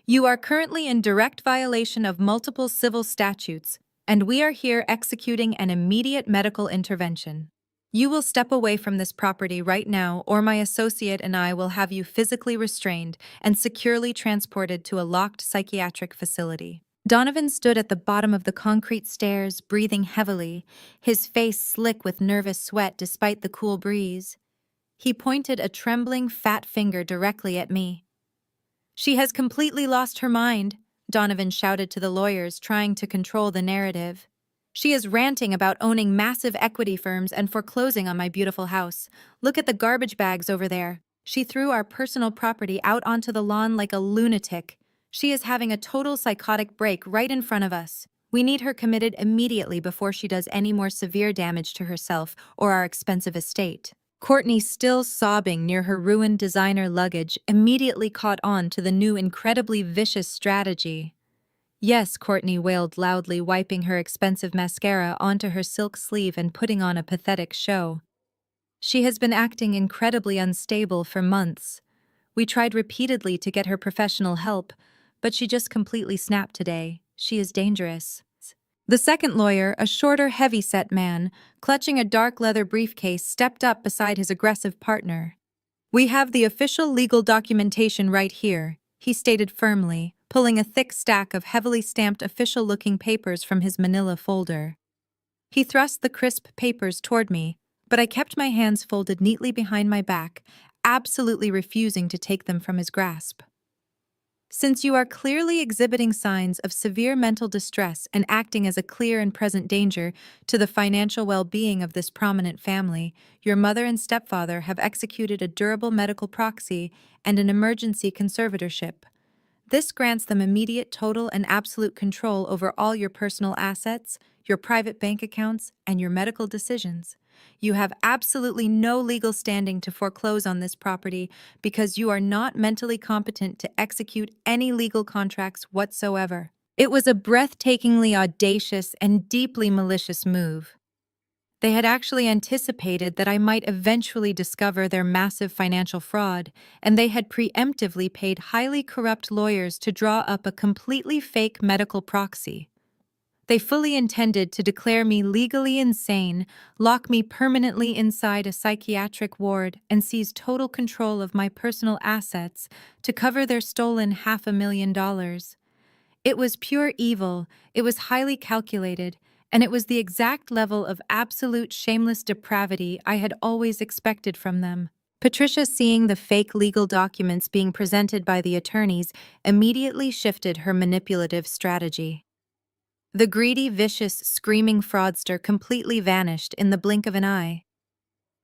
"You are currently in direct violation of multiple civil statutes, and we are here executing an immediate medical intervention. You will step away from this property right now, or my associate and I will have you physically restrained and securely transported to a locked psychiatric facility." Donovan stood at the bottom of the concrete stairs, breathing heavily, his face slick with nervous sweat despite the cool breeze. He pointed a trembling, fat finger directly at me. "She has completely lost her mind," Donovan shouted to the lawyers, trying to control the narrative. "She is ranting about owning massive equity firms and foreclosing on my beautiful house. Look at the garbage bags over there. She threw our personal property out onto the lawn like a lunatic. She is having a total psychotic break right in front of us. We need her committed immediately before she does any more severe damage to herself or our expensive estate." Courtney, still sobbing near her ruined designer luggage, immediately caught on to the new incredibly vicious strategy. "Yes," Courtney wailed loudly, wiping her expensive mascara onto her silk sleeve and putting on a pathetic show. "She has been acting incredibly unstable for months. We tried repeatedly to get her professional help, but she just completely snapped today. She is dangerous." The second lawyer, a shorter, heavy-set man, clutching a dark leather briefcase, stepped up beside his aggressive partner. "We have the official legal documentation right here," he stated firmly, pulling a thick stack of heavily stamped official-looking papers from his manila folder. He thrust the crisp papers toward me, but I kept my hands folded neatly behind my back, absolutely refusing to take them from his grasp. "Since you are clearly exhibiting signs of severe mental distress and acting as a clear and present danger to the financial well-being of this prominent family, your mother and stepfather have executed a durable medical proxy and an emergency conservatorship. This grants them immediate, total, and absolute control over all your personal assets, your private bank accounts, and your medical decisions. You have absolutely no legal standing to foreclose on this property because you are not mentally competent to execute any legal contracts whatsoever." It was a breathtakingly audacious and deeply malicious move. They had actually anticipated that I might eventually discover their massive financial fraud, and they had preemptively paid highly corrupt lawyers to draw up a completely fake medical proxy. They fully intended to declare me legally insane, lock me permanently inside a psychiatric ward, and seize total control of my personal assets to cover their stolen $500,000. It was pure evil, it was highly calculated, and it was the exact level of absolute shameless depravity I had always expected from them. Patricia, seeing the fake legal documents being presented by the attorneys, immediately shifted her manipulative strategy. The greedy, vicious, screaming fraudster completely vanished in the blink of an eye.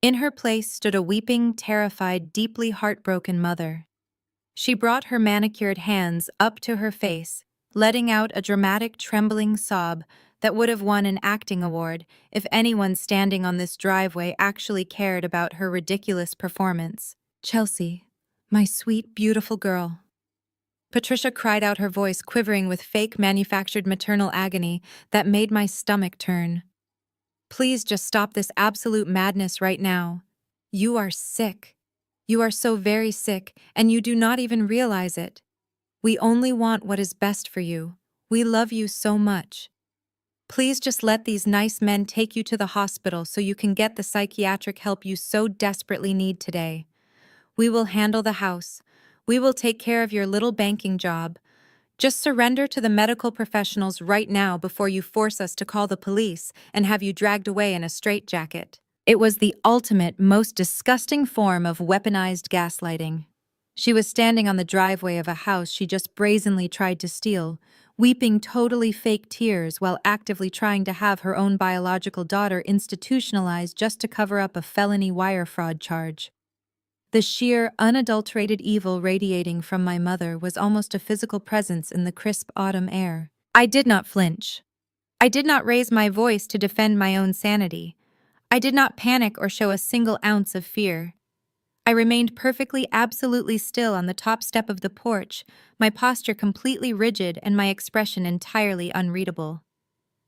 In her place stood a weeping, terrified, deeply heartbroken mother. She brought her manicured hands up to her face, letting out a dramatic, trembling sob that would have won an acting award if anyone standing on this driveway actually cared about her ridiculous performance. "Chelsea, my sweet, beautiful girl." Patricia cried out, her voice quivering with fake manufactured maternal agony that made my stomach turn. "Please just stop this absolute madness right now. You are sick. You are so very sick, and you do not even realize it. We only want what is best for you. We love you so much. Please just let these nice men take you to the hospital so you can get the psychiatric help you so desperately need today. We will handle the house. We will take care of your little banking job. Just surrender to the medical professionals right now before you force us to call the police and have you dragged away in a straitjacket." It was the ultimate, most disgusting form of weaponized gaslighting. She was standing on the driveway of a house she just brazenly tried to steal, weeping totally fake tears while actively trying to have her own biological daughter institutionalized just to cover up a felony wire fraud charge. The sheer, unadulterated evil radiating from my mother was almost a physical presence in the crisp autumn air. I did not flinch. I did not raise my voice to defend my own sanity. I did not panic or show a single ounce of fear. I remained perfectly, absolutely still on the top step of the porch, my posture completely rigid and my expression entirely unreadable.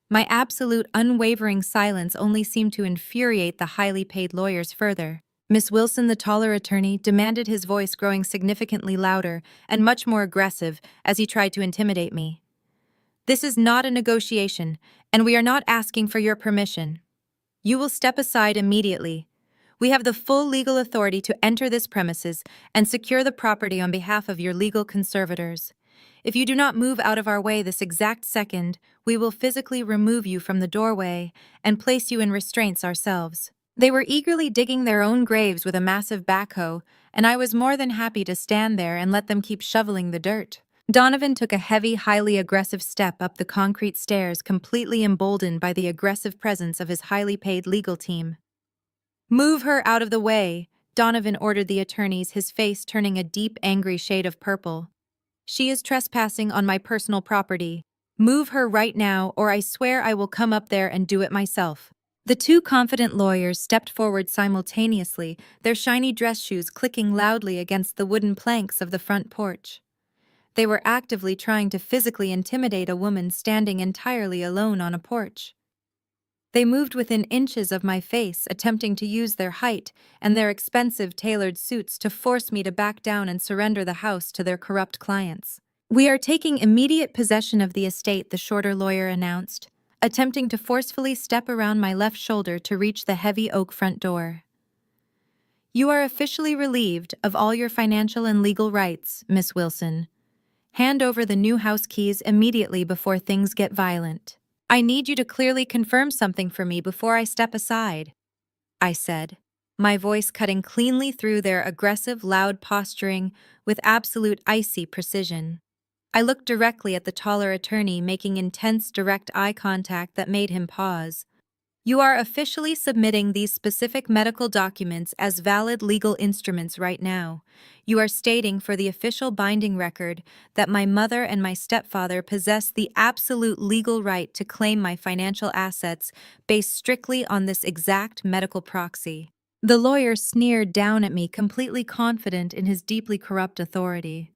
My absolute, unwavering silence only seemed to infuriate the highly paid lawyers further. Miss Wilson, the taller attorney, demanded, his voice growing significantly louder and much more aggressive as he tried to intimidate me. "This is not a negotiation, and we are not asking for your permission. You will step aside immediately. We have the full legal authority to enter this premises and secure the property on behalf of your legal conservators. If you do not move out of our way this exact second, we will physically remove you from the doorway and place you in restraints ourselves." They were eagerly digging their own graves with a massive backhoe, and I was more than happy to stand there and let them keep shoveling the dirt. Donovan took a heavy, highly aggressive step up the concrete stairs, completely emboldened by the aggressive presence of his highly paid legal team. "Move her out of the way," Donovan ordered the attorneys, his face turning a deep, angry shade of purple. "She is trespassing on my personal property. Move her right now, or I swear I will come up there and do it myself." The two confident lawyers stepped forward simultaneously, their shiny dress shoes clicking loudly against the wooden planks of the front porch. They were actively trying to physically intimidate a woman standing entirely alone on a porch. They moved within inches of my face, attempting to use their height and their expensive tailored suits to force me to back down and surrender the house to their corrupt clients. "We are taking immediate possession of the estate," the shorter lawyer announced, attempting to forcefully step around my left shoulder to reach the heavy oak front door. "You are officially relieved of all your financial and legal rights, Miss Wilson. Hand over the new house keys immediately before things get violent. I need you to clearly confirm something for me before I step aside," I said, my voice cutting cleanly through their aggressive, loud posturing with absolute icy precision. I looked directly at the taller attorney, making intense, direct eye contact that made him pause. "You are officially submitting these specific medical documents as valid legal instruments right now. You are stating for the official binding record that my mother and my stepfather possess the absolute legal right to claim my financial assets based strictly on this exact medical proxy." The lawyer sneered down at me, completely confident in his deeply corrupt authority.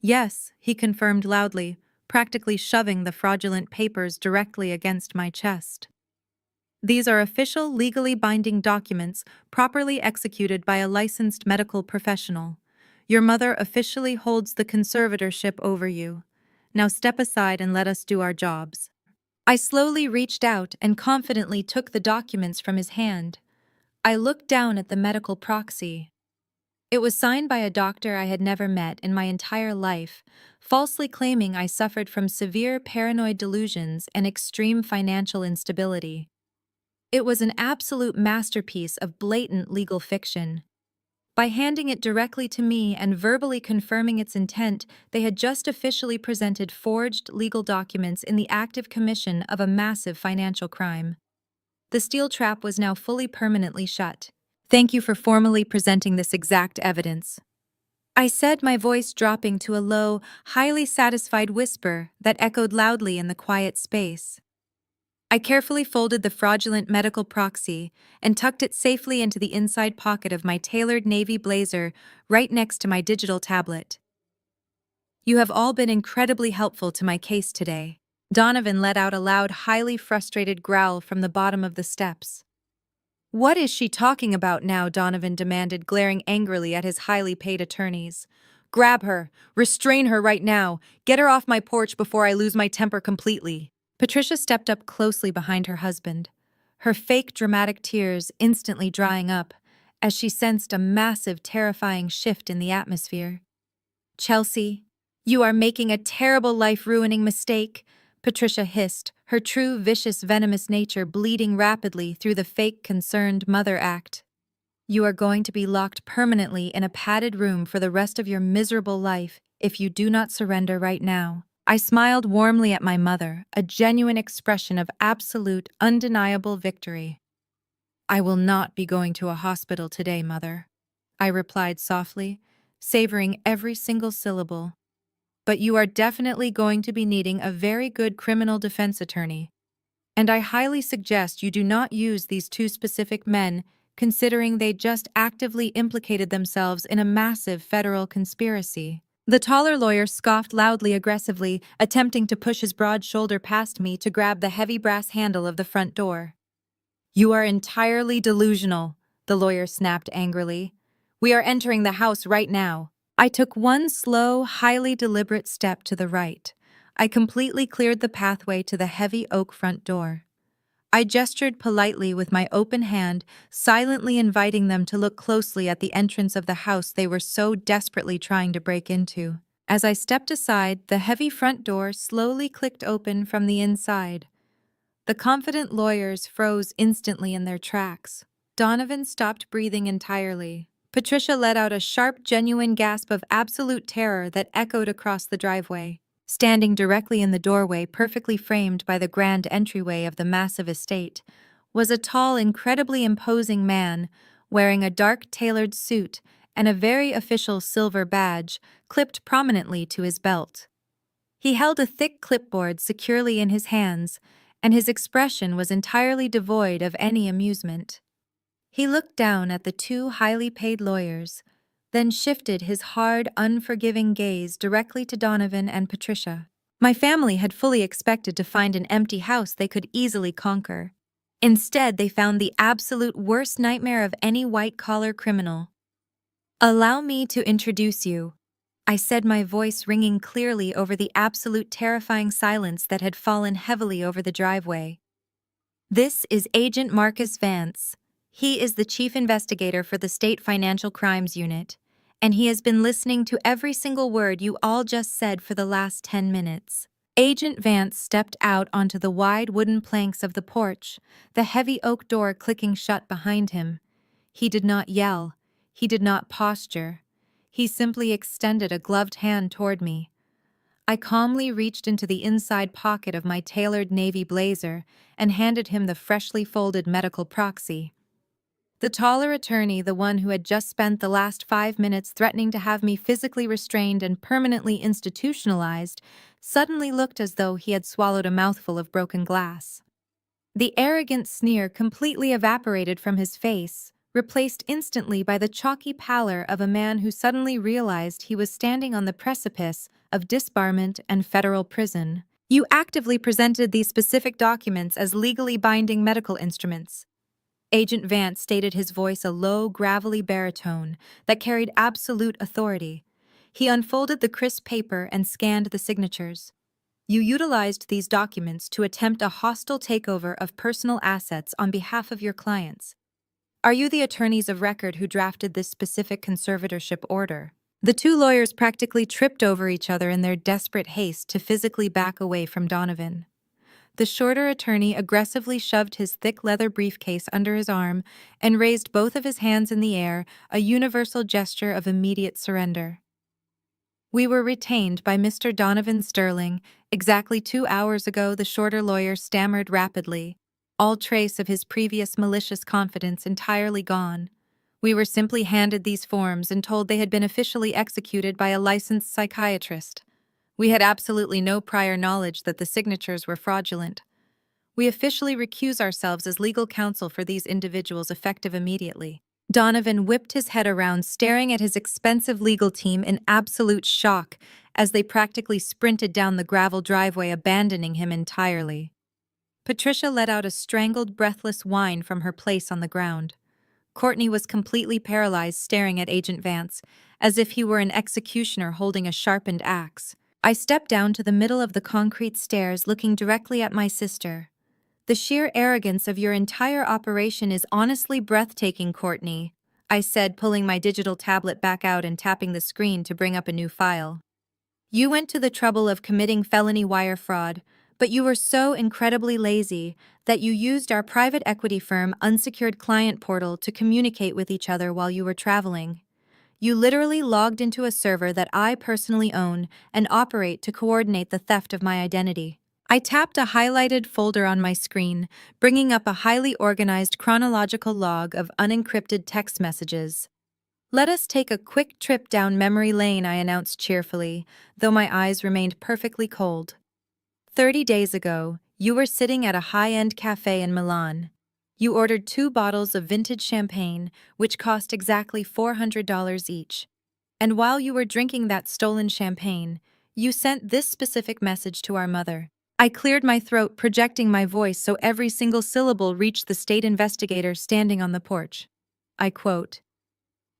"Yes," he confirmed loudly, practically shoving the fraudulent papers directly against my chest. "These are official, legally binding documents properly executed by a licensed medical professional. Your mother officially holds the conservatorship over you. Now step aside and let us do our jobs." I slowly reached out and confidently took the documents from his hand. I looked down at the medical proxy. It was signed by a doctor I had never met in my entire life, falsely claiming I suffered from severe paranoid delusions and extreme financial instability. It was an absolute masterpiece of blatant legal fiction. By handing it directly to me and verbally confirming its intent, they had just officially presented forged legal documents in the active commission of a massive financial crime. The steel trap was now fully permanently shut. "Thank you for formally presenting this exact evidence," I said, my voice dropping to a low, highly satisfied whisper that echoed loudly in the quiet space. I carefully folded the fraudulent medical proxy and tucked it safely into the inside pocket of my tailored navy blazer right next to my digital tablet. "You have all been incredibly helpful to my case today." Donovan let out a loud, highly frustrated growl from the bottom of the steps. "What is she talking about now?" Donovan demanded, glaring angrily at his highly paid attorneys. "Grab her! Restrain her right now! Get her off my porch before I lose my temper completely!" Patricia stepped up closely behind her husband, her fake dramatic tears instantly drying up as she sensed a massive, terrifying shift in the atmosphere. "Chelsea, you are making a terrible, life-ruining mistake," Patricia hissed, her true, vicious, venomous nature bleeding rapidly through the fake, concerned mother act. "You are going to be locked permanently in a padded room for the rest of your miserable life if you do not surrender right now." I smiled warmly at my mother, a genuine expression of absolute, undeniable victory. "I will not be going to a hospital today, Mother," I replied softly, savoring every single syllable. "But you are definitely going to be needing a very good criminal defense attorney. And I highly suggest you do not use these two specific men, considering they just actively implicated themselves in a massive federal conspiracy." The taller lawyer scoffed loudly, aggressively, attempting to push his broad shoulder past me to grab the heavy brass handle of the front door. "You are entirely delusional," the lawyer snapped angrily. "We are entering the house right now." I took one slow, highly deliberate step to the right. I completely cleared the pathway to the heavy oak front door. I gestured politely with my open hand, silently inviting them to look closely at the entrance of the house they were so desperately trying to break into. As I stepped aside, the heavy front door slowly clicked open from the inside. The confident lawyers froze instantly in their tracks. Donovan stopped breathing entirely. Patricia let out a sharp, genuine gasp of absolute terror that echoed across the driveway. Standing directly in the doorway, perfectly framed by the grand entryway of the massive estate, was a tall, incredibly imposing man, wearing a dark tailored suit and a very official silver badge clipped prominently to his belt. He held a thick clipboard securely in his hands, and his expression was entirely devoid of any amusement. He looked down at the two highly paid lawyers, then shifted his hard, unforgiving gaze directly to Donovan and Patricia. My family had fully expected to find an empty house they could easily conquer. Instead, they found the absolute worst nightmare of any white-collar criminal. "Allow me to introduce you," I said, my voice ringing clearly over the absolute terrifying silence that had fallen heavily over the driveway. "This is Agent Marcus Vance. He is the chief investigator for the State Financial Crimes Unit, and he has been listening to every single word you all just said for the last 10 minutes. Agent Vance stepped out onto the wide wooden planks of the porch, the heavy oak door clicking shut behind him. He did not yell. He did not posture. He simply extended a gloved hand toward me. I calmly reached into the inside pocket of my tailored navy blazer and handed him the freshly folded medical proxy. The taller attorney, the one who had just spent the last 5 minutes threatening to have me physically restrained and permanently institutionalized, suddenly looked as though he had swallowed a mouthful of broken glass. The arrogant sneer completely evaporated from his face, replaced instantly by the chalky pallor of a man who suddenly realized he was standing on the precipice of disbarment and federal prison. "You actively presented these specific documents as legally binding medical instruments." Agent Vance stated, his voice a low, gravelly baritone that carried absolute authority. He unfolded the crisp paper and scanned the signatures. "You utilized these documents to attempt a hostile takeover of personal assets on behalf of your clients. Are you the attorneys of record who drafted this specific conservatorship order?" The two lawyers practically tripped over each other in their desperate haste to physically back away from Donovan. The shorter attorney aggressively shoved his thick leather briefcase under his arm and raised both of his hands in the air, a universal gesture of immediate surrender. "We were retained by Mr. Donovan Sterling. Exactly 2 hours ago," the shorter lawyer stammered rapidly, all trace of his previous malicious confidence entirely gone. "We were simply handed these forms and told they had been officially executed by a licensed psychiatrist. We had absolutely no prior knowledge that the signatures were fraudulent. We officially recuse ourselves as legal counsel for these individuals effective immediately." Donovan whipped his head around, staring at his expensive legal team in absolute shock as they practically sprinted down the gravel driveway, abandoning him entirely. Patricia let out a strangled, breathless whine from her place on the ground. Courtney was completely paralyzed, staring at Agent Vance, as if he were an executioner holding a sharpened axe. I stepped down to the middle of the concrete stairs, looking directly at my sister. "The sheer arrogance of your entire operation is honestly breathtaking, Courtney," I said, pulling my digital tablet back out and tapping the screen to bring up a new file. "You went to the trouble of committing felony wire fraud, but you were so incredibly lazy that you used our private equity firm unsecured client portal to communicate with each other while you were traveling. You literally logged into a server that I personally own and operate to coordinate the theft of my identity." I tapped a highlighted folder on my screen, bringing up a highly organized chronological log of unencrypted text messages. "Let us take a quick trip down memory lane," I announced cheerfully, though my eyes remained perfectly cold. 30 days ago, you were sitting at a high-end cafe in Milan. You ordered 2 bottles of vintage champagne, which cost exactly $400 each. And while you were drinking that stolen champagne, you sent this specific message to our mother. I cleared my throat, projecting my voice so every single syllable reached the state investigator standing on the porch. I quote,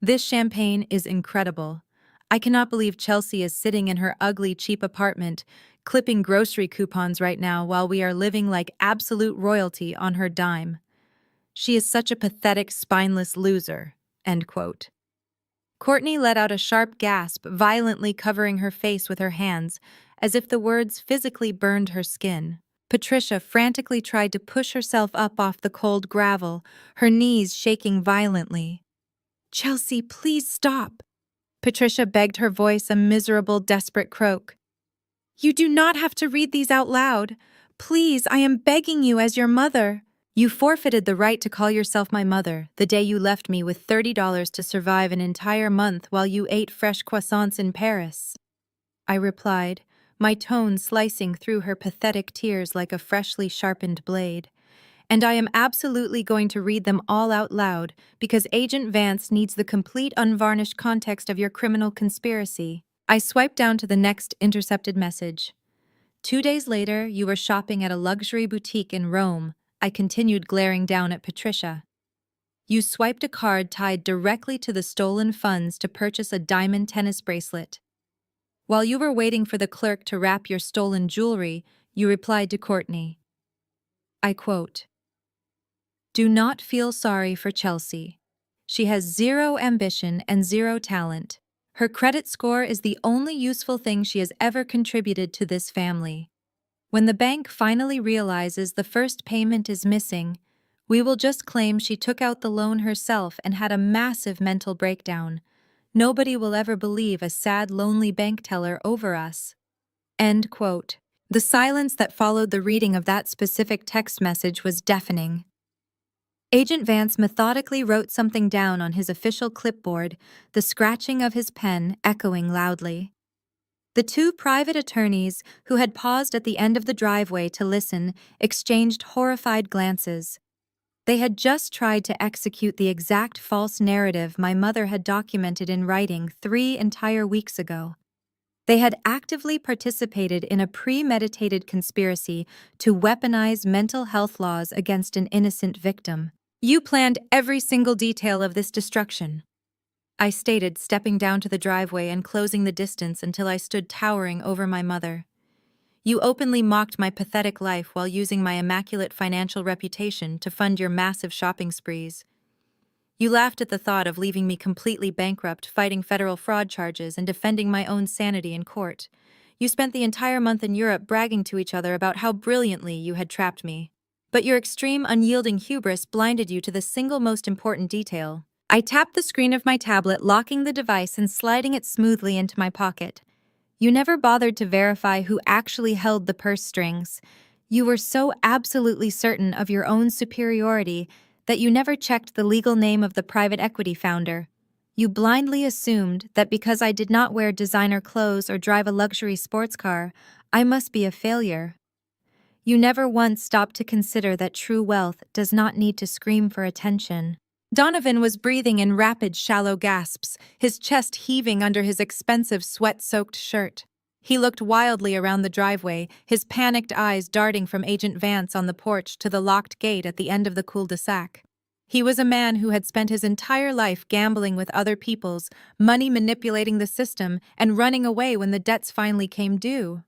"This champagne is incredible. I cannot believe Chelsea is sitting in her ugly, cheap apartment, clipping grocery coupons right now while we are living like absolute royalty on her dime. She is such a pathetic, spineless loser." End quote. Courtney let out a sharp gasp, violently covering her face with her hands, as if the words physically burned her skin. Patricia frantically tried to push herself up off the cold gravel, her knees shaking violently. "Chelsea, please stop," Patricia begged, her voice a miserable, desperate croak. "You do not have to read these out loud. Please, I am begging you as your mother." "You forfeited the right to call yourself my mother the day you left me with $30 to survive an entire month while you ate fresh croissants in Paris," I replied, my tone slicing through her pathetic tears like a freshly sharpened blade. "And I am absolutely going to read them all out loud because Agent Vance needs the complete unvarnished context of your criminal conspiracy." I swiped down to the next intercepted message. "2 days later, you were shopping at a luxury boutique in Rome," I continued, glaring down at Patricia. "You swiped a card tied directly to the stolen funds to purchase a diamond tennis bracelet. While you were waiting for the clerk to wrap your stolen jewelry, you replied to Courtney." I quote, "Do not feel sorry for Chelsea. She has zero ambition and zero talent. Her credit score is the only useful thing she has ever contributed to this family. When the bank finally realizes the first payment is missing, we will just claim she took out the loan herself and had a massive mental breakdown. Nobody will ever believe a sad, lonely bank teller over us." End quote. The silence that followed the reading of that specific text message was deafening. Agent Vance methodically wrote something down on his official clipboard, the scratching of his pen echoing loudly. The two private attorneys, who had paused at the end of the driveway to listen, exchanged horrified glances. They had just tried to execute the exact false narrative my mother had documented in writing 3 entire weeks ago. They had actively participated in a premeditated conspiracy to weaponize mental health laws against an innocent victim. "You planned every single detail of this destruction," I stated, stepping down to the driveway and closing the distance until I stood towering over my mother. "You openly mocked my pathetic life while using my immaculate financial reputation to fund your massive shopping sprees. You laughed at the thought of leaving me completely bankrupt, fighting federal fraud charges and defending my own sanity in court. You spent the entire month in Europe bragging to each other about how brilliantly you had trapped me. But your extreme, unyielding hubris blinded you to the single most important detail." I tapped the screen of my tablet, locking the device and sliding it smoothly into my pocket. "You never bothered to verify who actually held the purse strings. You were so absolutely certain of your own superiority that you never checked the legal name of the private equity founder. You blindly assumed that because I did not wear designer clothes or drive a luxury sports car, I must be a failure. You never once stopped to consider that true wealth does not need to scream for attention." Donovan was breathing in rapid, shallow gasps, his chest heaving under his expensive, sweat-soaked shirt. He looked wildly around the driveway, his panicked eyes darting from Agent Vance on the porch to the locked gate at the end of the cul-de-sac. He was a man who had spent his entire life gambling with other people's money, manipulating the system, and running away when the debts finally came due.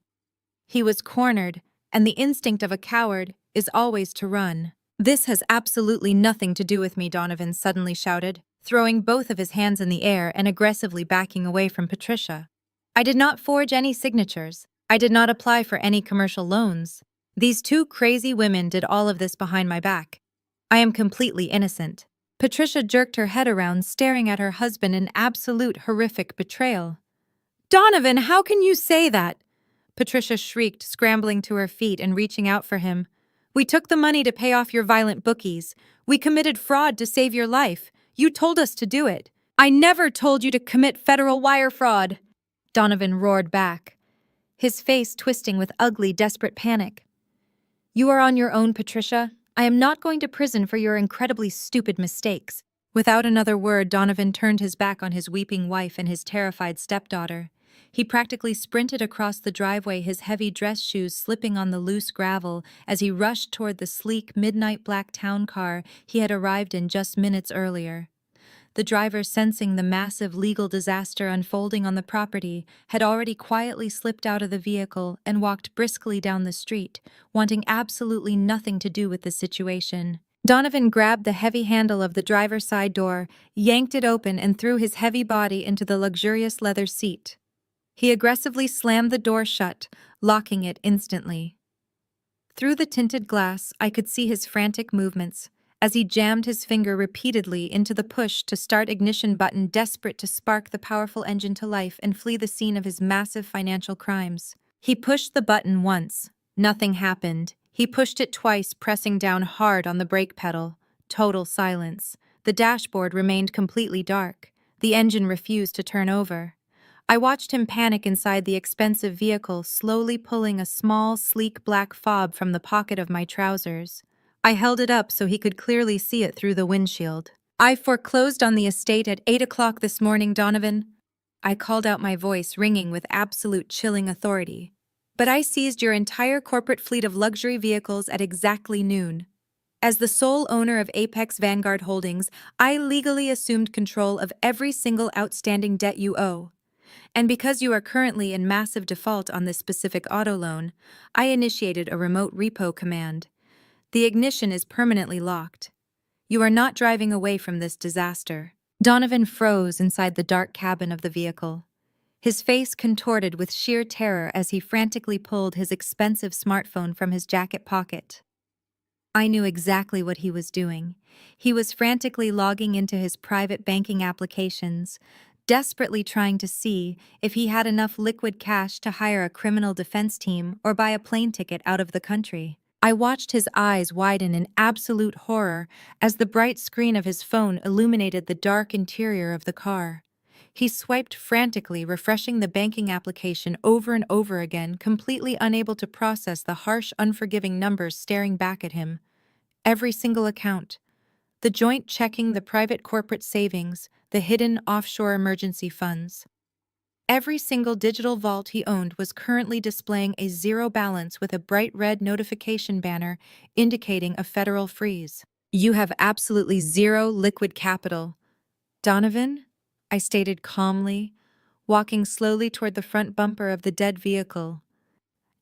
He was cornered, and the instinct of a coward is always to run. "This has absolutely nothing to do with me," Donovan suddenly shouted, throwing both of his hands in the air and aggressively backing away from Patricia. "I did not forge any signatures. I did not apply for any commercial loans. These two crazy women did all of this behind my back. I am completely innocent." Patricia jerked her head around, staring at her husband in absolute horrific betrayal. "Donovan, how can you say that?" Patricia shrieked, scrambling to her feet and reaching out for him. "We took the money to pay off your violent bookies. We committed fraud to save your life. You told us to do it." "I never told you to commit federal wire fraud," Donovan roared back, his face twisting with ugly, desperate panic. "You are on your own, Patricia. I am not going to prison for your incredibly stupid mistakes." Without another word, Donovan turned his back on his weeping wife and his terrified stepdaughter. He practically sprinted across the driveway, his heavy dress shoes slipping on the loose gravel as he rushed toward the sleek, midnight black town car he had arrived in just minutes earlier. The driver, sensing the massive legal disaster unfolding on the property, had already quietly slipped out of the vehicle and walked briskly down the street, wanting absolutely nothing to do with the situation. Donovan grabbed the heavy handle of the driver's side door, yanked it open, and threw his heavy body into the luxurious leather seat. He aggressively slammed the door shut, locking it instantly. Through the tinted glass, I could see his frantic movements as he jammed his finger repeatedly into the push to start ignition button, desperate to spark the powerful engine to life and flee the scene of his massive financial crimes. He pushed the button once. Nothing happened. He pushed it twice, pressing down hard on the brake pedal. Total silence. The dashboard remained completely dark. The engine refused to turn over. I watched him panic inside the expensive vehicle, slowly pulling a small, sleek black fob from the pocket of my trousers. I held it up so he could clearly see it through the windshield. "I foreclosed on the estate at 8 o'clock this morning, Donovan." I called out, my voice ringing with absolute chilling authority. "But I seized your entire corporate fleet of luxury vehicles at exactly noon. As the sole owner of Apex Vanguard Holdings, I legally assumed control of every single outstanding debt you owe. And because you are currently in massive default on this specific auto loan, I initiated a remote repo command. The ignition is permanently locked. You are not driving away from this disaster." Donovan froze inside the dark cabin of the vehicle. His face contorted with sheer terror as he frantically pulled his expensive smartphone from his jacket pocket. I knew exactly what he was doing. He was frantically logging into his private banking applications, desperately trying to see if he had enough liquid cash to hire a criminal defense team or buy a plane ticket out of the country. I watched his eyes widen in absolute horror as the bright screen of his phone illuminated the dark interior of the car. He swiped frantically, refreshing the banking application over and over again, completely unable to process the harsh, unforgiving numbers staring back at him. Every single account. The joint checking, the private corporate savings, the hidden offshore emergency funds. Every single digital vault he owned was currently displaying a zero balance with a bright red notification banner indicating a federal freeze. "You have absolutely zero liquid capital, Donovan," I stated calmly, walking slowly toward the front bumper of the dead vehicle.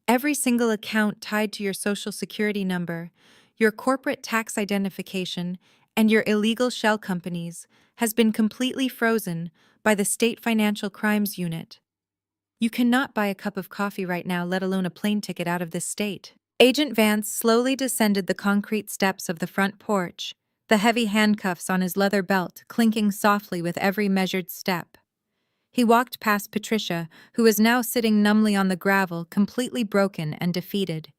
"Every single account tied to your social security number, your corporate tax identification, and your illegal shell companies has been completely frozen by the State Financial Crimes Unit. You cannot buy a cup of coffee right now, let alone a plane ticket out of this state." Agent Vance slowly descended the concrete steps of the front porch, the heavy handcuffs on his leather belt clinking softly with every measured step. He walked past Patricia, who was now sitting numbly on the gravel, completely broken and defeated.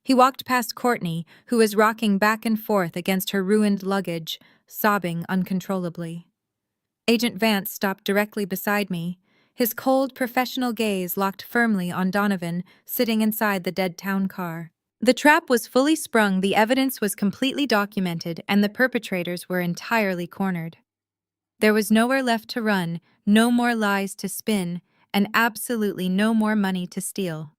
He walked past Courtney, who was rocking back and forth against her ruined luggage, sobbing uncontrollably. Agent Vance stopped directly beside me, his cold, professional gaze locked firmly on Donovan, sitting inside the dead town car. The trap was fully sprung, the evidence was completely documented, and the perpetrators were entirely cornered. There was nowhere left to run, no more lies to spin, and absolutely no more money to steal.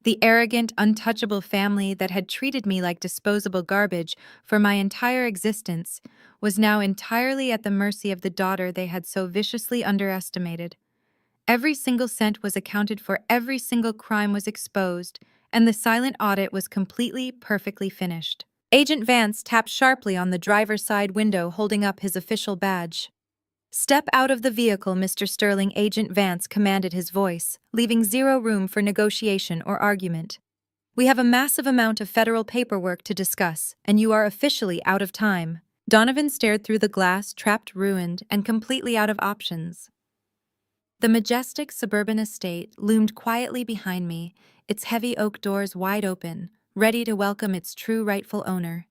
The arrogant, untouchable family that had treated me like disposable garbage for my entire existence was now entirely at the mercy of the daughter they had so viciously underestimated. Every single cent was accounted for, every single crime was exposed, and the silent audit was completely, perfectly finished. Agent Vance tapped sharply on the driver's side window, holding up his official badge. "Step out of the vehicle, Mr. Sterling," Agent Vance commanded, his voice, leaving zero room for negotiation or argument. "We have a massive amount of federal paperwork to discuss, and you are officially out of time." Donovan stared through the glass, trapped, ruined, and completely out of options. The majestic suburban estate loomed quietly behind me, its heavy oak doors wide open, ready to welcome its true rightful owner.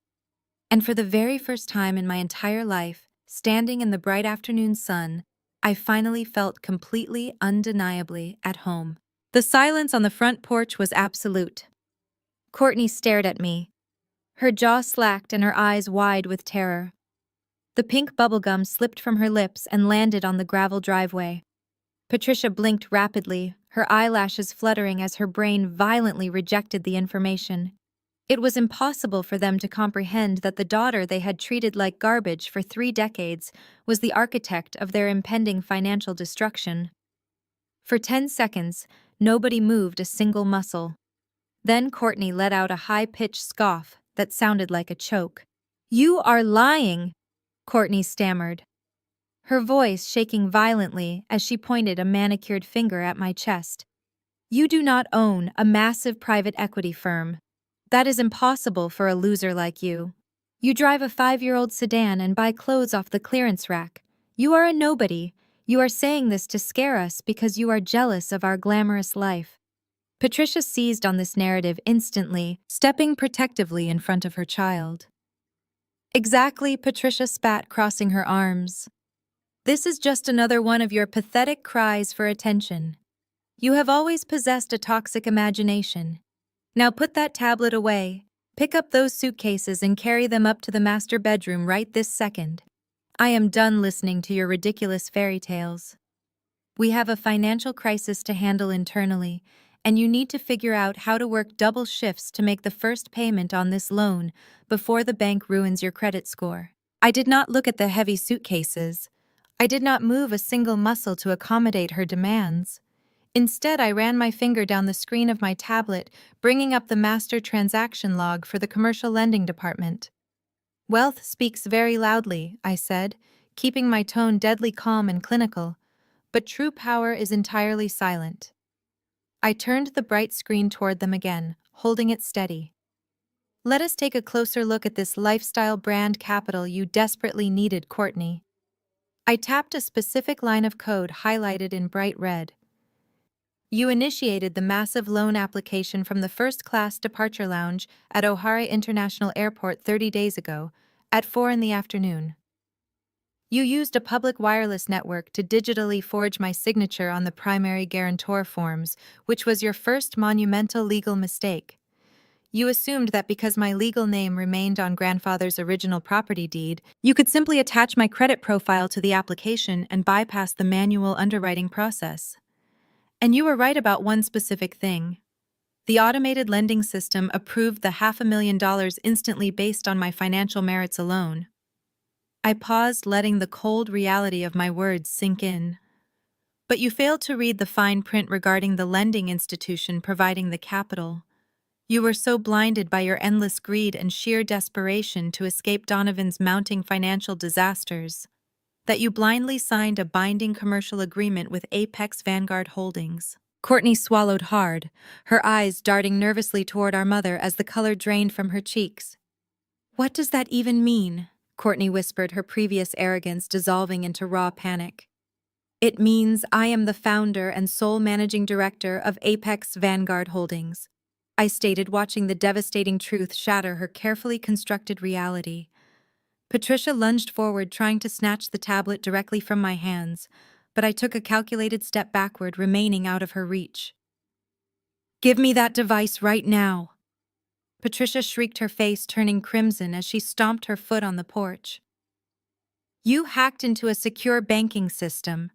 And for the very first time in my entire life, standing in the bright afternoon sun, I finally felt completely, undeniably at home. The silence on the front porch was absolute. Courtney stared at me, her jaw slacked and her eyes wide with terror. The pink bubblegum slipped from her lips and landed on the gravel driveway. Patricia blinked rapidly, her eyelashes fluttering as her brain violently rejected the information. It was impossible for them to comprehend that the daughter they had treated like garbage for 3 decades was the architect of their impending financial destruction. For 10 seconds, nobody moved a single muscle. Then Courtney let out a high-pitched scoff that sounded like a choke. You are lying, Courtney stammered, her voice shaking violently as she pointed a manicured finger at my chest. You do not own a massive private equity firm. That is impossible for a loser like you. You drive a 5-year-old sedan and buy clothes off the clearance rack. You are a nobody. You are saying this to scare us because you are jealous of our glamorous life. Patricia seized on this narrative instantly, stepping protectively in front of her child. Exactly, Patricia spat, crossing her arms. This is just another one of your pathetic cries for attention. You have always possessed a toxic imagination. Now put that tablet away, pick up those suitcases and carry them up to the master bedroom right this second. I am done listening to your ridiculous fairy tales. We have a financial crisis to handle internally, and you need to figure out how to work double shifts to make the first payment on this loan before the bank ruins your credit score. I did not look at the heavy suitcases. I did not move a single muscle to accommodate her demands. Instead, I ran my finger down the screen of my tablet, bringing up the master transaction log for the commercial lending department. Wealth speaks very loudly, I said, keeping my tone deadly calm and clinical, but true power is entirely silent. I turned the bright screen toward them again, holding it steady. Let us take a closer look at this lifestyle brand capital you desperately needed, Courtney. I tapped a specific line of code highlighted in bright red. You initiated the massive loan application from the first-class departure lounge at O'Hare International Airport 30 days ago, at 4 in the afternoon. You used a public wireless network to digitally forge my signature on the primary guarantor forms, which was your first monumental legal mistake. You assumed that because my legal name remained on grandfather's original property deed, you could simply attach my credit profile to the application and bypass the manual underwriting process. And you were right about one specific thing. The automated lending system approved the $500,000 instantly based on my financial merits alone. I paused, letting the cold reality of my words sink in. But you failed to read the fine print regarding the lending institution providing the capital. You were so blinded by your endless greed and sheer desperation to escape Donovan's mounting financial disasters that you blindly signed a binding commercial agreement with Apex Vanguard Holdings. Courtney swallowed hard, her eyes darting nervously toward our mother as the color drained from her cheeks. What does that even mean? Courtney whispered, her previous arrogance dissolving into raw panic. It means I am the founder and sole managing director of Apex Vanguard Holdings, I stated, watching the devastating truth shatter her carefully constructed reality. Patricia lunged forward, trying to snatch the tablet directly from my hands, but I took a calculated step backward, remaining out of her reach. Give me that device right now! Patricia shrieked, her face turning crimson as she stomped her foot on the porch. You hacked into a secure banking system.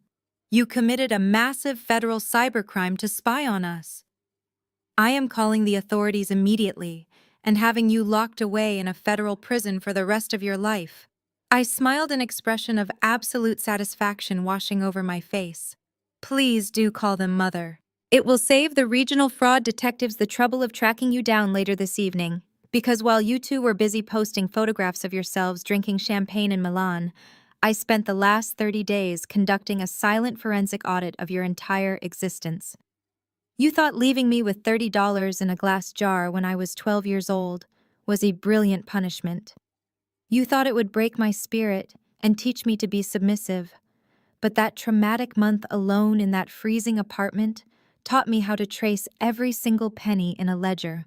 You committed a massive federal cybercrime to spy on us. I am calling the authorities immediately and having you locked away in a federal prison for the rest of your life. I smiled, an expression of absolute satisfaction washing over my face. Please do call them Mother. It will save the regional fraud detectives the trouble of tracking you down later this evening, because while you two were busy posting photographs of yourselves drinking champagne in Milan, I spent the last 30 days conducting a silent forensic audit of your entire existence. You thought leaving me with $30 in a glass jar when I was 12 years old was a brilliant punishment. You thought it would break my spirit and teach me to be submissive. But that traumatic month alone in that freezing apartment taught me how to trace every single penny in a ledger.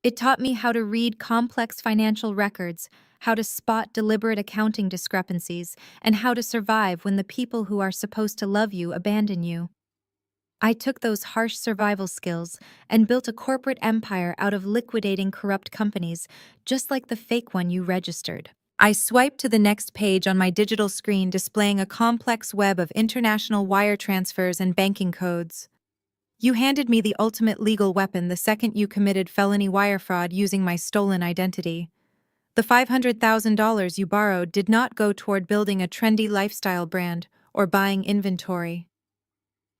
It taught me how to read complex financial records, how to spot deliberate accounting discrepancies, and how to survive when the people who are supposed to love you abandon you. I took those harsh survival skills and built a corporate empire out of liquidating corrupt companies, just like the fake one you registered. I swiped to the next page on my digital screen, displaying a complex web of international wire transfers and banking codes. You handed me the ultimate legal weapon the second you committed felony wire fraud using my stolen identity. The $500,000 you borrowed did not go toward building a trendy lifestyle brand or buying inventory.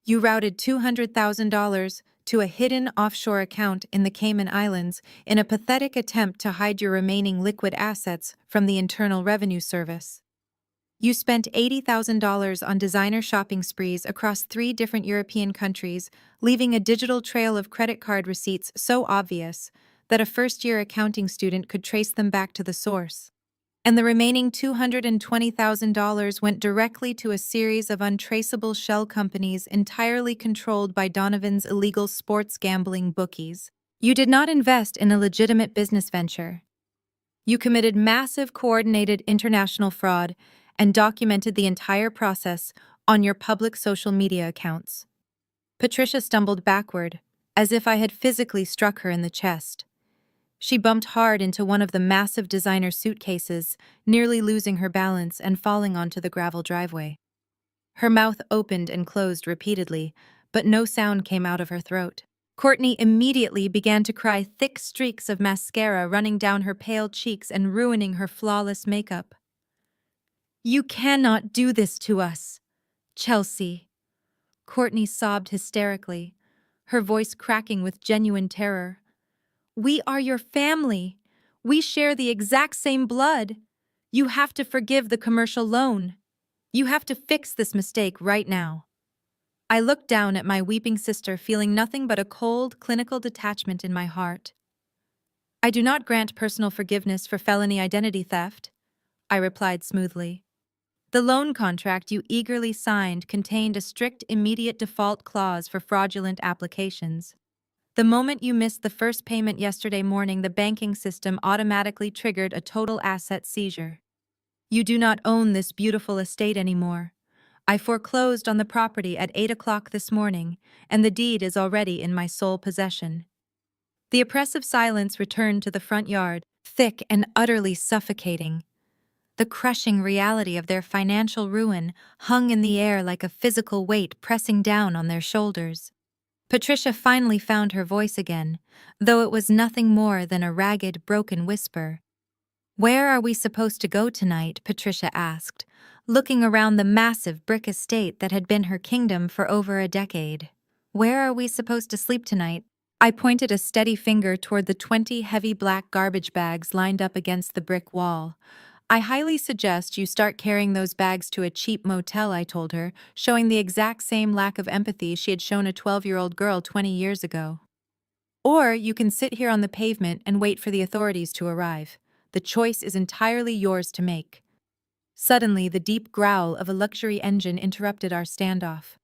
You routed $200,000 to a hidden offshore account in the Cayman Islands in a pathetic attempt to hide your remaining liquid assets from the Internal Revenue Service. You spent $80,000 on designer shopping sprees across 3 different European countries, leaving a digital trail of credit card receipts so obvious that a first-year accounting student could trace them back to the source. And the remaining $220,000 went directly to a series of untraceable shell companies entirely controlled by Donovan's illegal sports gambling bookies. You did not invest in a legitimate business venture. You committed massive coordinated international fraud and documented the entire process on your public social media accounts. Patricia stumbled backward, as if I had physically struck her in the chest. She bumped hard into one of the massive designer suitcases, nearly losing her balance and falling onto the gravel driveway. Her mouth opened and closed repeatedly, but no sound came out of her throat. Courtney immediately began to cry, thick streaks of mascara running down her pale cheeks and ruining her flawless makeup. "You cannot do this to us, Chelsea." Courtney sobbed hysterically, her voice cracking with genuine terror. "We are your family. We share the exact same blood. You have to forgive the commercial loan. You have to fix this mistake right now." I looked down at my weeping sister, feeling nothing but a cold, clinical detachment in my heart. "I do not grant personal forgiveness for felony identity theft," I replied smoothly. "The loan contract you eagerly signed contained a strict immediate default clause for fraudulent applications. The moment you missed the first payment yesterday morning, the banking system automatically triggered a total asset seizure. You do not own this beautiful estate anymore. I foreclosed on the property at 8 o'clock this morning, and the deed is already in my sole possession." The oppressive silence returned to the front yard, thick and utterly suffocating. The crushing reality of their financial ruin hung in the air like a physical weight pressing down on their shoulders. Patricia finally found her voice again, though it was nothing more than a ragged, broken whisper. "Where are we supposed to go tonight?" Patricia asked, looking around the massive brick estate that had been her kingdom for over a decade. "Where are we supposed to sleep tonight?" I pointed a steady finger toward the 20 heavy black garbage bags lined up against the brick wall. "I highly suggest you start carrying those bags to a cheap motel," I told her, showing the exact same lack of empathy she had shown a 12-year-old girl 20 years ago. "Or you can sit here on the pavement and wait for the authorities to arrive. The choice is entirely yours to make." Suddenly, the deep growl of a luxury engine interrupted our standoff.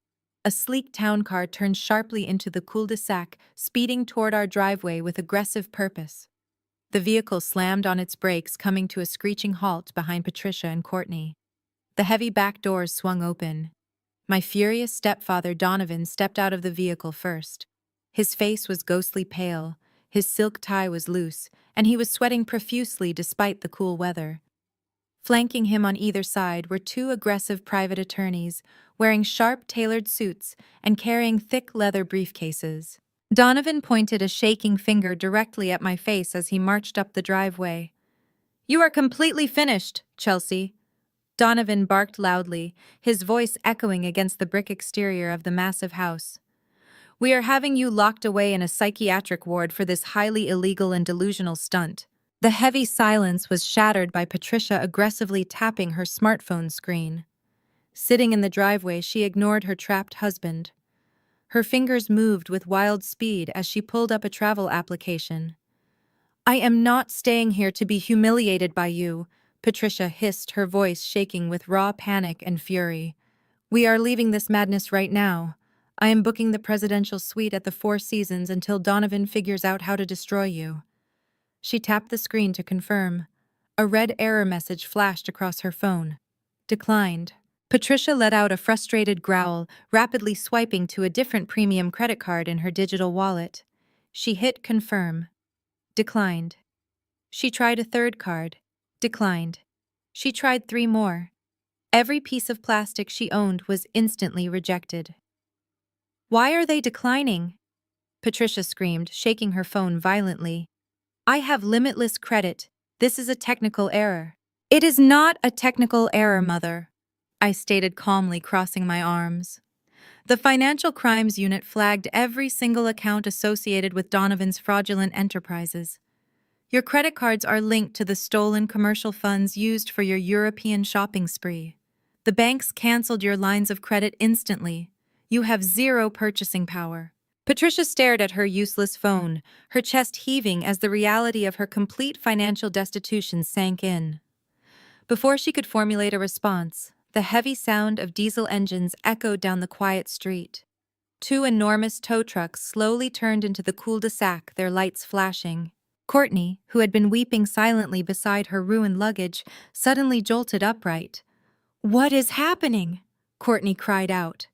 A sleek town car turned sharply into the cul-de-sac, speeding toward our driveway with aggressive purpose. The vehicle slammed on its brakes, coming to a screeching halt behind Patricia and Courtney. The heavy back doors swung open. My furious stepfather Donovan stepped out of the vehicle first. His face was ghostly pale, his silk tie was loose, and he was sweating profusely despite the cool weather. Flanking him on either side were 2 aggressive private attorneys, wearing sharp, tailored suits and carrying thick leather briefcases. Donovan pointed a shaking finger directly at my face as he marched up the driveway. "You are completely finished, Chelsea." Donovan barked loudly, his voice echoing against the brick exterior of the massive house. "We are having you locked away in a psychiatric ward for this highly illegal and delusional stunt." The heavy silence was shattered by Patricia aggressively tapping her smartphone screen. Sitting in the driveway, she ignored her trapped husband. Her fingers moved with wild speed as she pulled up a travel application. "I am not staying here to be humiliated by you," Patricia hissed, her voice shaking with raw panic and fury. "We are leaving this madness right now. I am booking the presidential suite at the Four Seasons until Donovan figures out how to destroy you." She tapped the screen to confirm. A red error message flashed across her phone. "Declined." Patricia let out a frustrated growl, rapidly swiping to a different premium credit card in her digital wallet. She hit confirm. Declined. She tried a third card. Declined. She tried 3 more. Every piece of plastic she owned was instantly rejected. "Why are they declining?" Patricia screamed, shaking her phone violently. "I have limitless credit. This is a technical error." "It is not a technical error, Mother," I stated calmly, crossing my arms. The Financial Crimes Unit flagged every single account associated with Donovan's fraudulent enterprises. Your credit cards are linked to the stolen commercial funds used for your European shopping spree. The banks canceled your lines of credit instantly. You have zero purchasing power. Patricia stared at her useless phone, her chest heaving as the reality of her complete financial destitution sank in. Before she could formulate a response, the heavy sound of diesel engines echoed down the quiet street. Two enormous tow trucks slowly turned into the cul-de-sac, their lights flashing. Courtney, who had been weeping silently beside her ruined luggage, suddenly jolted upright. "What is happening?" Courtney cried out,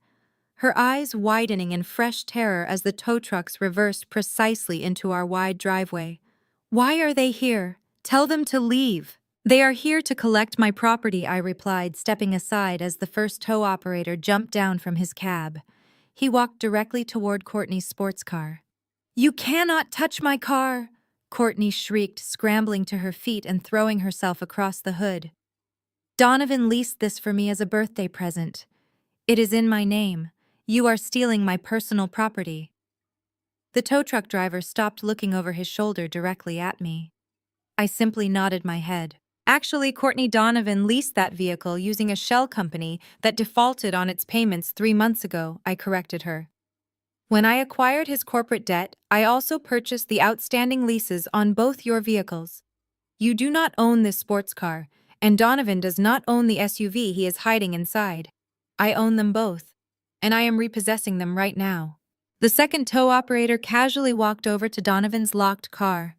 her eyes widening in fresh terror as the tow trucks reversed precisely into our wide driveway. "Why are they here? Tell them to leave." "They are here to collect my property," I replied, stepping aside as the first tow operator jumped down from his cab. He walked directly toward Courtney's sports car. "You cannot touch my car!" Courtney shrieked, scrambling to her feet and throwing herself across the hood. "Donovan leased this for me as a birthday present. It is in my name. You are stealing my personal property." The tow truck driver stopped looking over his shoulder directly at me. I simply nodded my head. "Actually, Courtney Donovan leased that vehicle using a shell company that defaulted on its payments 3 months ago," I corrected her. "When I acquired his corporate debt, I also purchased the outstanding leases on both your vehicles. You do not own this sports car, and Donovan does not own the SUV he is hiding inside. I own them both, and I am repossessing them right now." The second tow operator casually walked over to Donovan's locked car.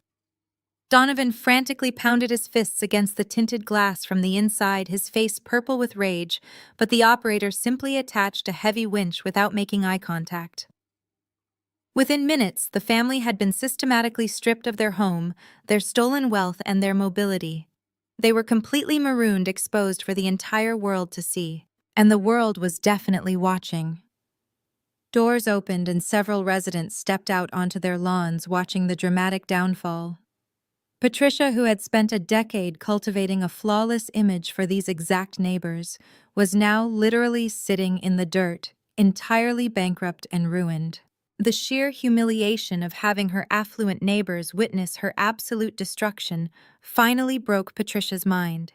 Donovan frantically pounded his fists against the tinted glass from the inside, his face purple with rage, but the operator simply attached a heavy winch without making eye contact. Within minutes, the family had been systematically stripped of their home, their stolen wealth, and their mobility. They were completely marooned, exposed for the entire world to see. And the world was definitely watching. Doors opened and several residents stepped out onto their lawns, watching the dramatic downfall. Patricia, who had spent a decade cultivating a flawless image for these exact neighbors, was now literally sitting in the dirt, entirely bankrupt and ruined. The sheer humiliation of having her affluent neighbors witness her absolute destruction finally broke Patricia's mind.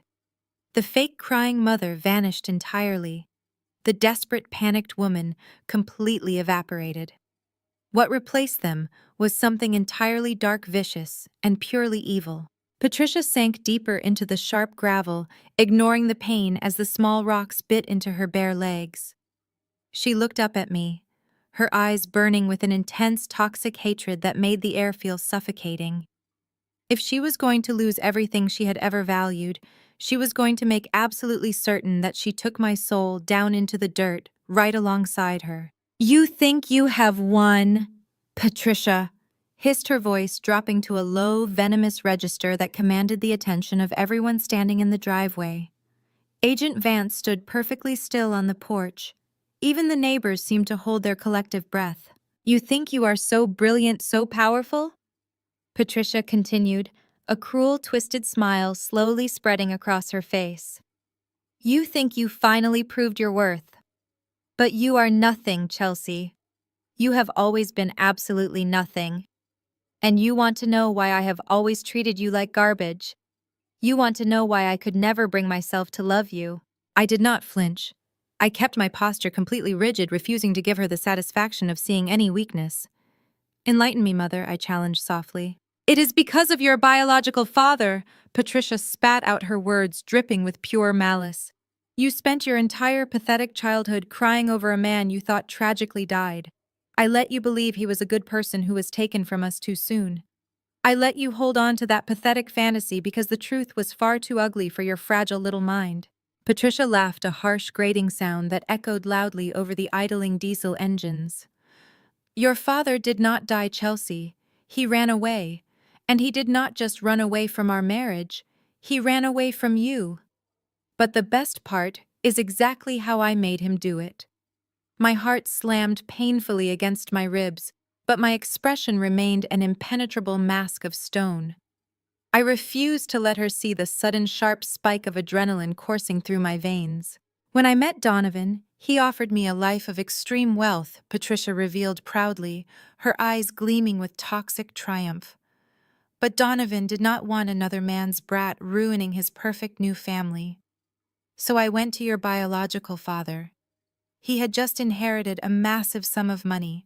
The fake crying mother vanished entirely. The desperate, panicked woman completely evaporated. What replaced them was something entirely dark, vicious, and purely evil. Patricia sank deeper into the sharp gravel, ignoring the pain as the small rocks bit into her bare legs. She looked up at me, her eyes burning with an intense, toxic hatred that made the air feel suffocating. If she was going to lose everything she had ever valued, she was going to make absolutely certain that she took my soul down into the dirt, right alongside her. "You think you have won, Patricia," hissed her voice, dropping to a low, venomous register that commanded the attention of everyone standing in the driveway. Agent Vance stood perfectly still on the porch. Even the neighbors seemed to hold their collective breath. "You think you are so brilliant, so powerful?" Patricia continued, a cruel, twisted smile slowly spreading across her face. "You think you finally proved your worth. But you are nothing, Chelsea. You have always been absolutely nothing. And you want to know why I have always treated you like garbage. You want to know why I could never bring myself to love you." I did not flinch. I kept my posture completely rigid, refusing to give her the satisfaction of seeing any weakness. "Enlighten me, Mother," I challenged softly. "It is because of your biological father," Patricia spat out her words, dripping with pure malice. "You spent your entire pathetic childhood crying over a man you thought tragically died. I let you believe he was a good person who was taken from us too soon. I let you hold on to that pathetic fantasy because the truth was far too ugly for your fragile little mind." Patricia laughed, a harsh, grating sound that echoed loudly over the idling diesel engines. "Your father did not die, Chelsea. He ran away. And he did not just run away from our marriage. He ran away from you. But the best part is exactly how I made him do it." My heart slammed painfully against my ribs, but my expression remained an impenetrable mask of stone. I refused to let her see the sudden sharp spike of adrenaline coursing through my veins. "When I met Donovan, He offered me a life of extreme wealth, Patricia revealed proudly, her eyes gleaming with toxic triumph. But Donovan did not want another man's brat ruining his perfect new family. So I went to your biological father. He had just inherited a massive sum of money.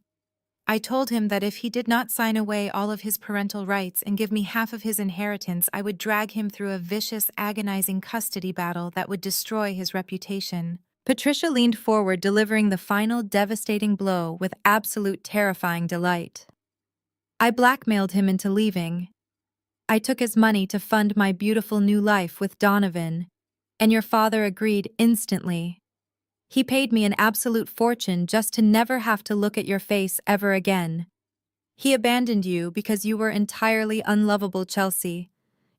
I told him that if he did not sign away all of his parental rights and give me half of his inheritance, I would drag him through a vicious, agonizing custody battle that would destroy his reputation. Patricia leaned forward, delivering the final devastating blow with absolute terrifying delight. I blackmailed him into leaving. I took his money to fund my beautiful new life with Donovan, and your father agreed instantly. He paid me an absolute fortune just to never have to look at your face ever again. He abandoned you because you were entirely unlovable, Chelsea.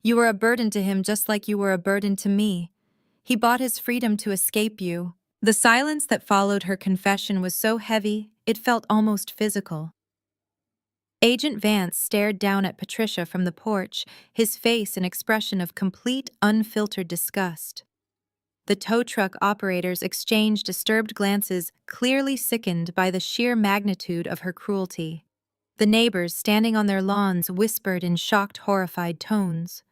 You were a burden to him just like you were a burden to me. He bought his freedom to escape you. The silence that followed her confession was so heavy, it felt almost physical. Agent Vance stared down at Patricia from the porch, his face an expression of complete, unfiltered disgust. The tow truck operators exchanged disturbed glances, clearly sickened by the sheer magnitude of her cruelty. The neighbors standing on their lawns whispered in shocked, horrified tones.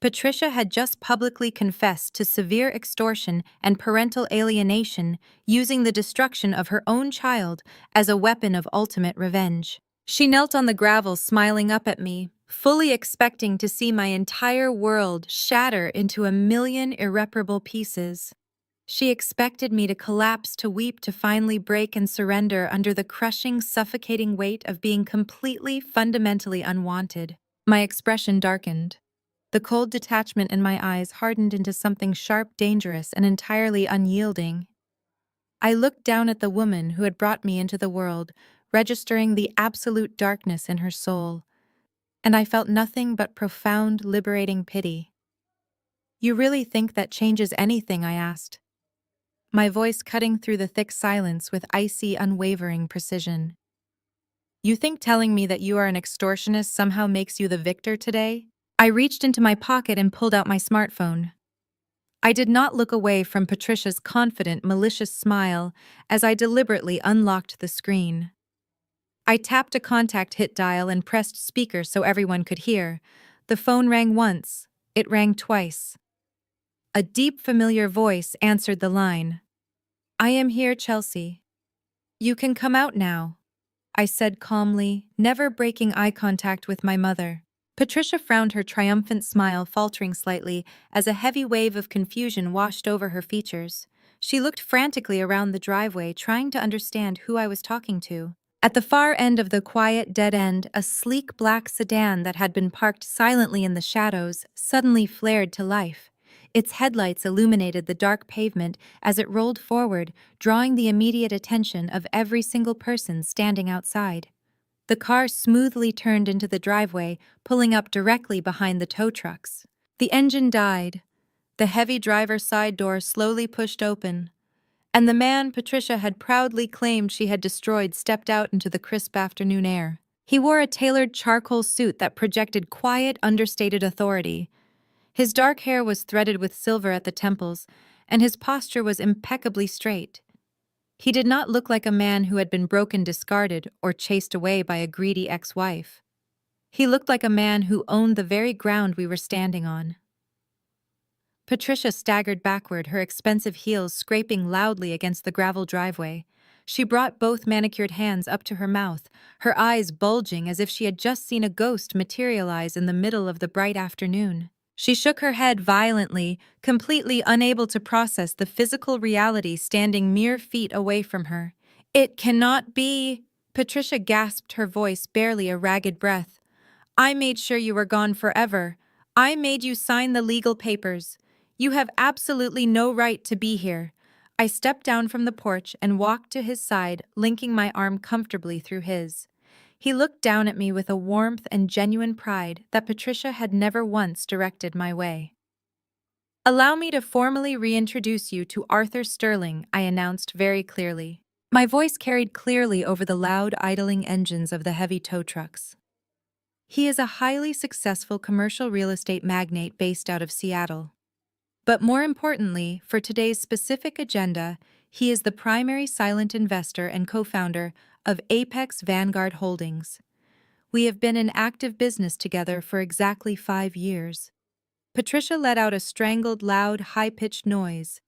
Patricia had just publicly confessed to severe extortion and parental alienation, using the destruction of her own child as a weapon of ultimate revenge. She knelt on the gravel, smiling up at me, fully expecting to see my entire world shatter into a million irreparable pieces. She expected me to collapse, to weep, to finally break and surrender under the crushing, suffocating weight of being completely, fundamentally unwanted. My expression darkened. The cold detachment in my eyes hardened into something sharp, dangerous, and entirely unyielding. I looked down at the woman who had brought me into the world, registering the absolute darkness in her soul, and I felt nothing but profound, liberating pity. "You really think that changes anything?" I asked, my voice cutting through the thick silence with icy, unwavering precision. "You think telling me that you are an extortionist somehow makes you the victor today?" I reached into my pocket and pulled out my smartphone. I did not look away from Patricia's confident, malicious smile as I deliberately unlocked the screen. I tapped a contact hit dial and pressed speaker so everyone could hear. The phone rang once. It rang twice. A deep, familiar voice answered the line. "I am here, Chelsea. You can come out now," I said calmly, never breaking eye contact with my mother. Patricia frowned, her triumphant smile faltering slightly as a heavy wave of confusion washed over her features. She looked frantically around the driveway, trying to understand who I was talking to. At the far end of the quiet dead end, a sleek black sedan that had been parked silently in the shadows suddenly flared to life. Its headlights illuminated the dark pavement as it rolled forward, drawing the immediate attention of every single person standing outside. The car smoothly turned into the driveway, pulling up directly behind the tow trucks. The engine died. The heavy driver's side door slowly pushed open, and the man Patricia had proudly claimed she had destroyed stepped out into the crisp afternoon air. He wore a tailored charcoal suit that projected quiet, understated authority. His dark hair was threaded with silver at the temples, and his posture was impeccably straight. He did not look like a man who had been broken, discarded, or chased away by a greedy ex-wife. He looked like a man who owned the very ground we were standing on. Patricia staggered backward, her expensive heels scraping loudly against the gravel driveway. She brought both manicured hands up to her mouth, her eyes bulging as if she had just seen a ghost materialize in the middle of the bright afternoon. She shook her head violently, completely unable to process the physical reality standing mere feet away from her. "It cannot be!" Patricia gasped, her voice barely a ragged breath. "I made sure you were gone forever. I made you sign the legal papers. You have absolutely no right to be here." I stepped down from the porch and walked to his side, linking my arm comfortably through his. He looked down at me with a warmth and genuine pride that Patricia had never once directed my way. "Allow me to formally reintroduce you to Arthur Sterling," I announced very clearly. My voice carried clearly over the loud, idling engines of the heavy tow trucks. "He is a highly successful commercial real estate magnate based out of Seattle. But more importantly, for today's specific agenda, He is the primary silent investor and co-founder of Apex Vanguard Holdings. We have been in active business together for exactly 5 years. Patricia let out a strangled, loud, high-pitched noise.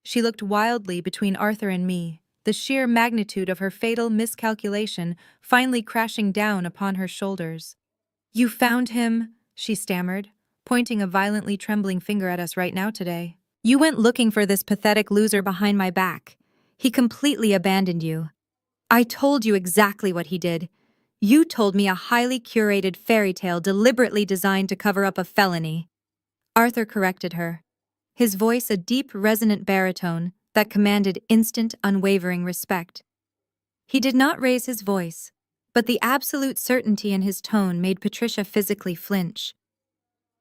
She looked wildly between Arthur and me, the sheer magnitude of her fatal miscalculation finally crashing down upon her shoulders. "You found him," she stammered, pointing a violently trembling finger at us right now today. "You went looking for this pathetic loser behind my back. He completely abandoned you. I told you exactly what he did. You told me a highly curated fairy tale deliberately designed to cover up a felony." Arthur corrected her, his voice a deep, resonant baritone that commanded instant, unwavering respect. He did not raise his voice, but the absolute certainty in his tone made Patricia physically flinch.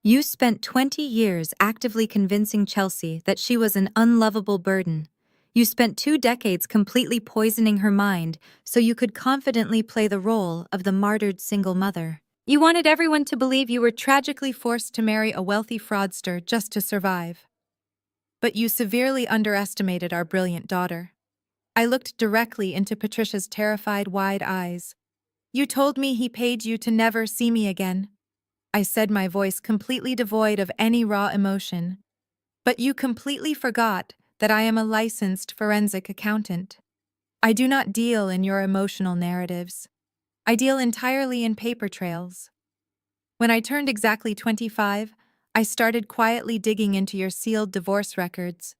"You spent 20 years actively convincing Chelsea that she was an unlovable burden. You spent 2 decades completely poisoning her mind so you could confidently play the role of the martyred single mother. You wanted everyone to believe you were tragically forced to marry a wealthy fraudster just to survive. But you severely underestimated our brilliant daughter." I looked directly into Patricia's terrified, wide eyes. "You told me he paid you to never see me again," I said, my voice completely devoid of any raw emotion. "But you completely forgot that I am a licensed forensic accountant. I do not deal in your emotional narratives. I deal entirely in paper trails. When I turned exactly 25, I started quietly digging into your sealed divorce records.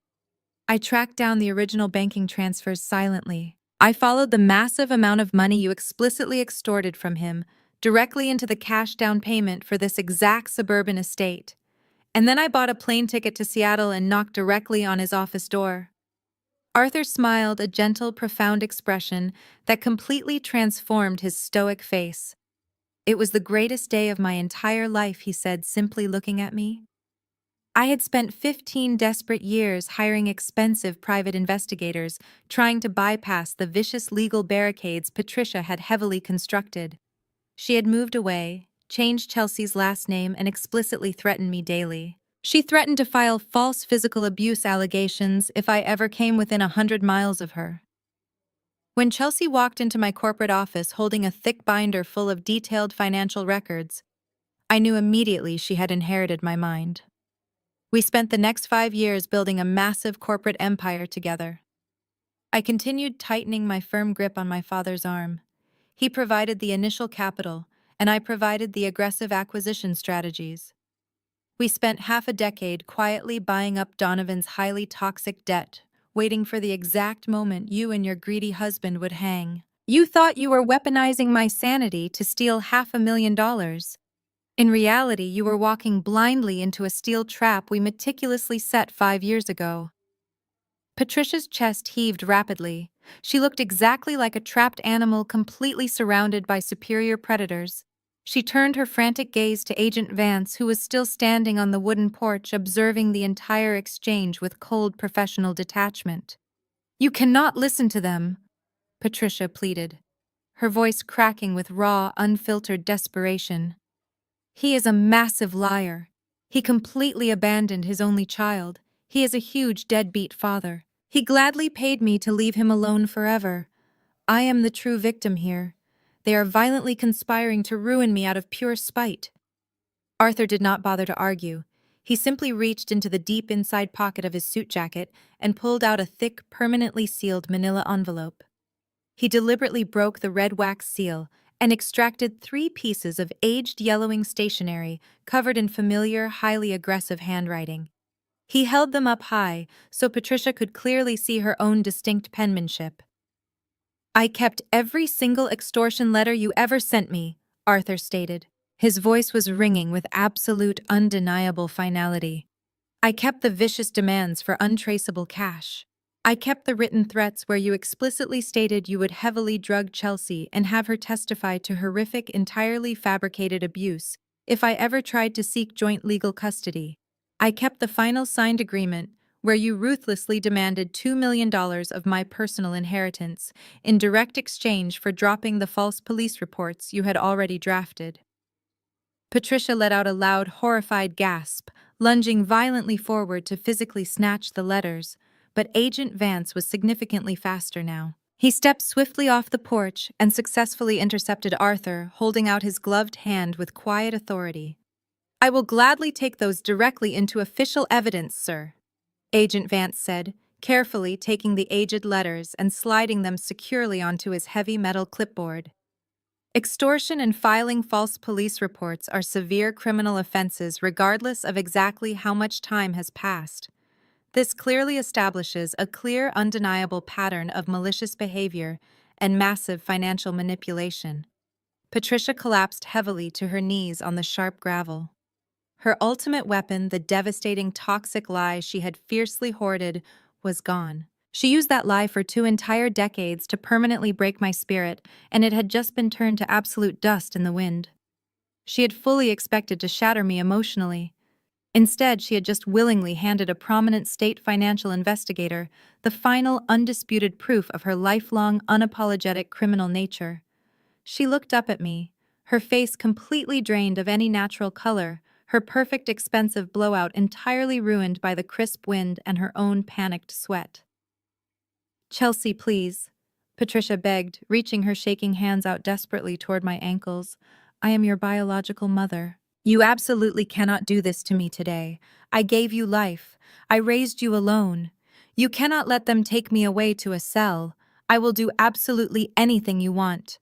I tracked down the original banking transfers silently. I followed the massive amount of money you explicitly extorted from him directly into the cash down payment for this exact suburban estate. And then I bought a plane ticket to Seattle and knocked directly on his office door." Arthur smiled, a gentle, profound expression that completely transformed his stoic face. "It was the greatest day of my entire life," he said, simply looking at me. I had spent 15 desperate years hiring expensive private investigators, trying to bypass the vicious legal barricades Patricia had heavily constructed. She had moved away, changed Chelsea's last name, and explicitly threatened me daily. She threatened to file false physical abuse allegations if I ever came within 100 miles of her. When Chelsea walked into my corporate office holding a thick binder full of detailed financial records, I knew immediately she had inherited my mind. We spent the next 5 years building a massive corporate empire together. I continued tightening my firm grip on my father's arm. He provided the initial capital, and I provided the aggressive acquisition strategies. We spent half a decade quietly buying up Donovan's highly toxic debt, waiting for the exact moment you and your greedy husband would hang. You thought you were weaponizing my sanity to steal $500,000. In reality, you were walking blindly into a steel trap we meticulously set 5 years ago. Patricia's chest heaved rapidly. She looked exactly like a trapped animal completely surrounded by superior predators. She turned her frantic gaze to Agent Vance, who was still standing on the wooden porch observing the entire exchange with cold professional detachment. "You cannot listen to them," Patricia pleaded, her voice cracking with raw, unfiltered desperation. "He is a massive liar. He completely abandoned his only child. He is a huge deadbeat father. He gladly paid me to leave him alone forever. I am the true victim here. They are violently conspiring to ruin me out of pure spite." Arthur did not bother to argue. He simply reached into the deep inside pocket of his suit jacket and pulled out a thick, permanently sealed manila envelope. He deliberately broke the red wax seal and extracted 3 pieces of aged yellowing stationery covered in familiar, highly aggressive handwriting. He held them up high so Patricia could clearly see her own distinct penmanship. "I kept every single extortion letter you ever sent me," Arthur stated. His voice was ringing with absolute, undeniable finality. "I kept the vicious demands for untraceable cash. I kept the written threats where you explicitly stated you would heavily drug Chelsea and have her testify to horrific, entirely fabricated abuse if I ever tried to seek joint legal custody. I kept the final signed agreement where you ruthlessly demanded $2 million of my personal inheritance in direct exchange for dropping the false police reports you had already drafted." Patricia let out a loud, horrified gasp, lunging violently forward to physically snatch the letters, but Agent Vance was significantly faster now. He stepped swiftly off the porch and successfully intercepted Arthur, holding out his gloved hand with quiet authority. "I will gladly take those directly into official evidence, sir," Agent Vance said, carefully taking the aged letters and sliding them securely onto his heavy metal clipboard. Extortion and filing false police reports are severe criminal offenses regardless of exactly how much time has passed. This clearly establishes a clear, undeniable pattern of malicious behavior and massive financial manipulation. Patricia collapsed heavily to her knees on the sharp gravel. Her ultimate weapon, the devastating toxic lie she had fiercely hoarded, was gone. She used that lie for 2 entire decades to permanently break my spirit, and it had just been turned to absolute dust in the wind. She had fully expected to shatter me emotionally. Instead, she had just willingly handed a prominent state financial investigator the final, undisputed proof of her lifelong, unapologetic criminal nature. She looked up at me, her face completely drained of any natural color, her perfect expensive blowout entirely ruined by the crisp wind and her own panicked sweat. "Chelsea, please," Patricia begged, reaching her shaking hands out desperately toward my ankles. "I am your biological mother. You absolutely cannot do this to me today. I gave you life. I raised you alone. You cannot let them take me away to a cell. I will do absolutely anything you want.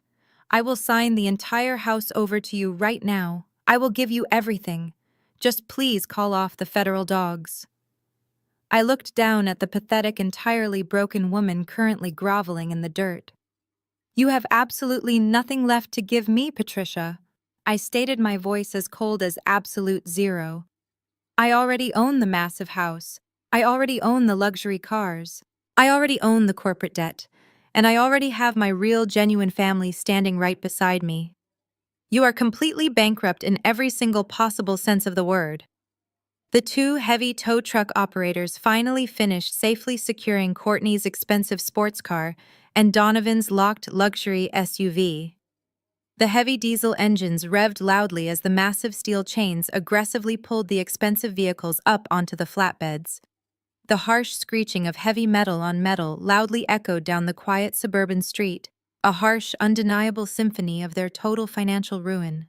I will sign the entire house over to you right now. I will give you everything. Just please call off the federal dogs." I looked down at the pathetic, entirely broken woman currently groveling in the dirt. "You have absolutely nothing left to give me, Patricia," I stated, my voice as cold as absolute zero. "I already own the massive house. I already own the luxury cars. I already own the corporate debt. And I already have my real, genuine family standing right beside me. You are completely bankrupt in every single possible sense of the word." The 2 heavy tow truck operators finally finished safely securing Courtney's expensive sports car and Donovan's locked luxury SUV. The heavy diesel engines revved loudly as the massive steel chains aggressively pulled the expensive vehicles up onto the flatbeds. The harsh screeching of heavy metal on metal loudly echoed down the quiet suburban street, a harsh, undeniable symphony of their total financial ruin.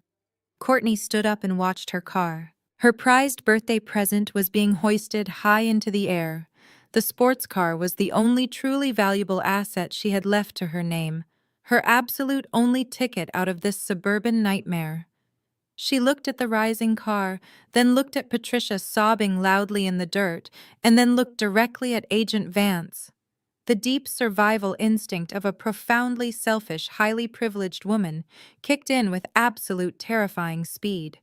Courtney stood up and watched her car. Her prized birthday present was being hoisted high into the air. The sports car was the only truly valuable asset she had left to her name, her absolute only ticket out of this suburban nightmare. She looked at the rising car, then looked at Patricia sobbing loudly in the dirt, and then looked directly at Agent Vance. The deep survival instinct of a profoundly selfish, highly privileged woman kicked in with absolute terrifying speed.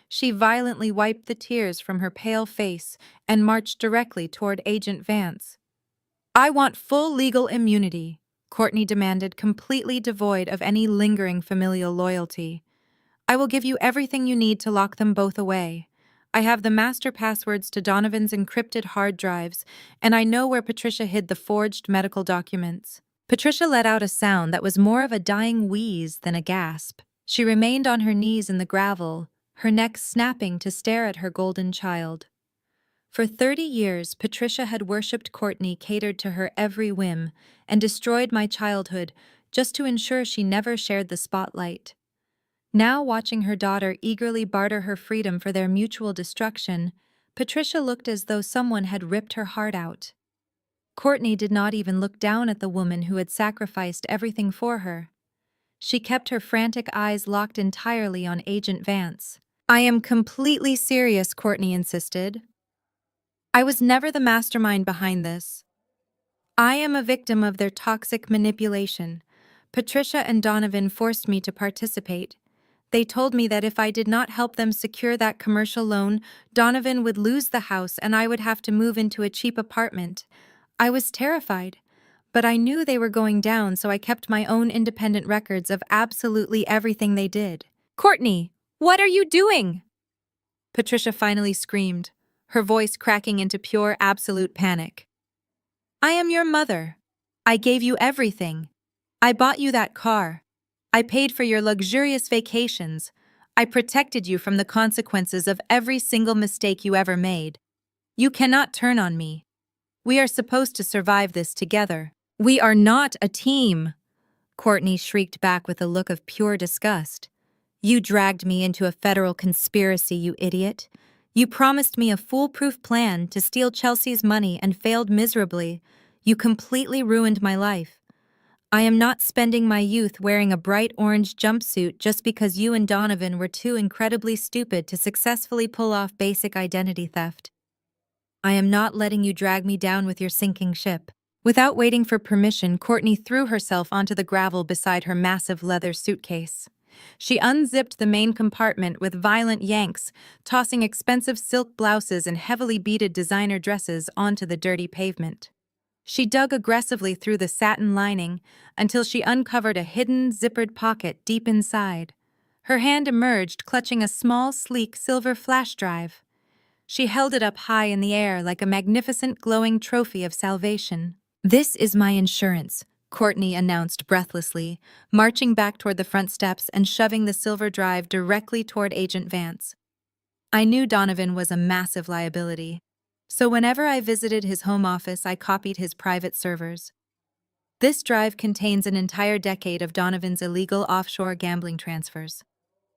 She violently wiped the tears from her pale face and marched directly toward Agent Vance. "I want full legal immunity," Courtney demanded, completely devoid of any lingering familial loyalty. "I will give you everything you need to lock them both away. I have the master passwords to Donovan's encrypted hard drives, and I know where Patricia hid the forged medical documents." Patricia let out a sound that was more of a dying wheeze than a gasp. She remained on her knees in the gravel, her neck snapping to stare at her golden child. For 30 years, Patricia had worshipped Courtney, catered to her every whim, and destroyed my childhood just to ensure she never shared the spotlight. Now, watching her daughter eagerly barter her freedom for their mutual destruction, Patricia looked as though someone had ripped her heart out. Courtney did not even look down at the woman who had sacrificed everything for her. She kept her frantic eyes locked entirely on Agent Vance. "I am completely serious," Courtney insisted. "I was never the mastermind behind this. I am a victim of their toxic manipulation. Patricia and Donovan forced me to participate. They told me that if I did not help them secure that commercial loan, Donovan would lose the house and I would have to move into a cheap apartment. I was terrified, but I knew they were going down, so I kept my own independent records of absolutely everything they did." "Courtney, what are you doing?" Patricia finally screamed, her voice cracking into pure, absolute panic. "I am your mother. I gave you everything. I bought you that car. I paid for your luxurious vacations. I protected you from the consequences of every single mistake you ever made. You cannot turn on me." We are supposed to survive this together. We are not a team, Courtney shrieked back with a look of pure disgust. You dragged me into a federal conspiracy, you idiot. You promised me a foolproof plan to steal Chelsea's money and failed miserably. You completely ruined my life. I am not spending my youth wearing a bright orange jumpsuit just because you and Donovan were too incredibly stupid to successfully pull off basic identity theft. I am not letting you drag me down with your sinking ship. Without waiting for permission, Courtney threw herself onto the gravel beside her massive leather suitcase. She unzipped the main compartment with violent yanks, tossing expensive silk blouses and heavily beaded designer dresses onto the dirty pavement. She dug aggressively through the satin lining until she uncovered a hidden, zippered pocket deep inside. Her hand emerged, clutching a small, sleek silver flash drive. She held it up high in the air like a magnificent glowing trophy of salvation. This is my insurance, Courtney announced breathlessly, marching back toward the front steps and shoving the silver drive directly toward Agent Vance. I knew Donovan was a massive liability, so whenever I visited his home office, I copied his private servers. This drive contains an entire decade of Donovan's illegal offshore gambling transfers.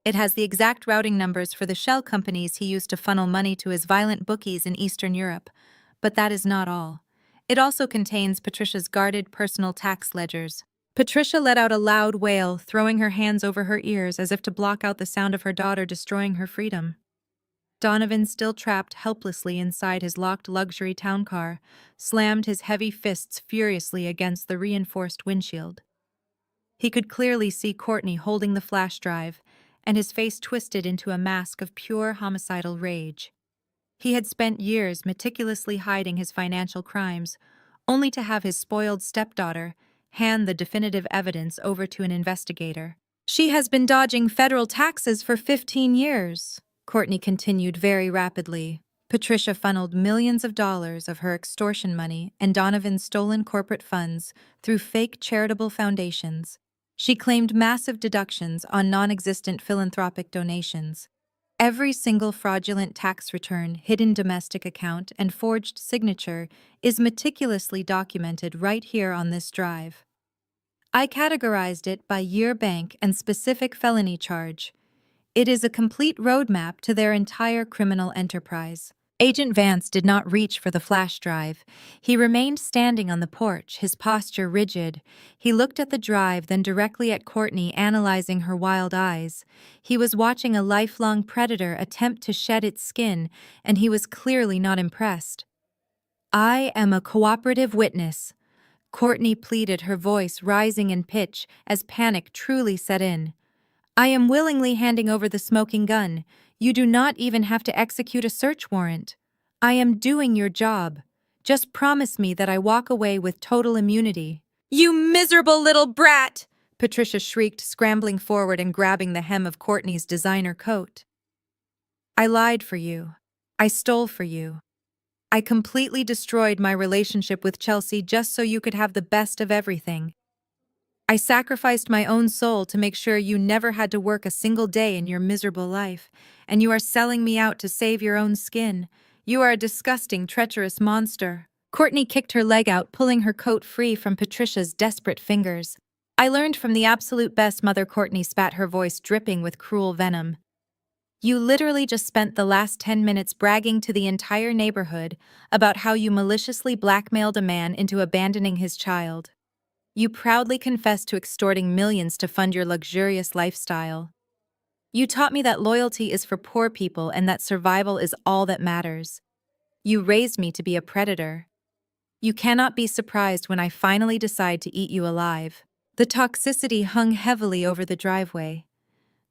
It has the exact routing numbers for the shell companies he used to funnel money to his violent bookies in Eastern Europe. But that is not all. It also contains Patricia's guarded personal tax ledgers. Patricia let out a loud wail, throwing her hands over her ears as if to block out the sound of her daughter destroying her freedom. Donovan, still trapped helplessly inside his locked luxury town car, slammed his heavy fists furiously against the reinforced windshield. He could clearly see Courtney holding the flash drive, and his face twisted into a mask of pure homicidal rage. He had spent years meticulously hiding his financial crimes, only to have his spoiled stepdaughter hand the definitive evidence over to an investigator. She has been dodging federal taxes for 15 years, Courtney continued very rapidly. Patricia funneled millions of dollars of her extortion money and Donovan's stolen corporate funds through fake charitable foundations. She claimed massive deductions on non-existent philanthropic donations. Every single fraudulent tax return, hidden domestic account, and forged signature is meticulously documented right here on this drive. I categorized it by year, bank, and specific felony charge. It is a complete roadmap to their entire criminal enterprise. Agent Vance did not reach for the flash drive. He remained standing on the porch, his posture rigid. He looked at the drive, then directly at Courtney, analyzing her wild eyes. He was watching a lifelong predator attempt to shed its skin, and he was clearly not impressed. I am a cooperative witness, Courtney pleaded, her voice rising in pitch as panic truly set in. I am willingly handing over the smoking gun. You do not even have to execute a search warrant. I am doing your job. Just promise me that I walk away with total immunity. You miserable little brat! Patricia shrieked, scrambling forward and grabbing the hem of Courtney's designer coat. I lied for you. I stole for you. I completely destroyed my relationship with Chelsea just so you could have the best of everything. I sacrificed my own soul to make sure you never had to work a single day in your miserable life, and you are selling me out to save your own skin. You are a disgusting, treacherous monster. Courtney kicked her leg out, pulling her coat free from Patricia's desperate fingers. I learned from the absolute best, Mother. Courtney spat, her voice dripping with cruel venom. You literally just spent the last 10 minutes bragging to the entire neighborhood about how you maliciously blackmailed a man into abandoning his child. You proudly confessed to extorting millions to fund your luxurious lifestyle. You taught me that loyalty is for poor people and that survival is all that matters. You raised me to be a predator. You cannot be surprised when I finally decide to eat you alive. The toxicity hung heavily over the driveway.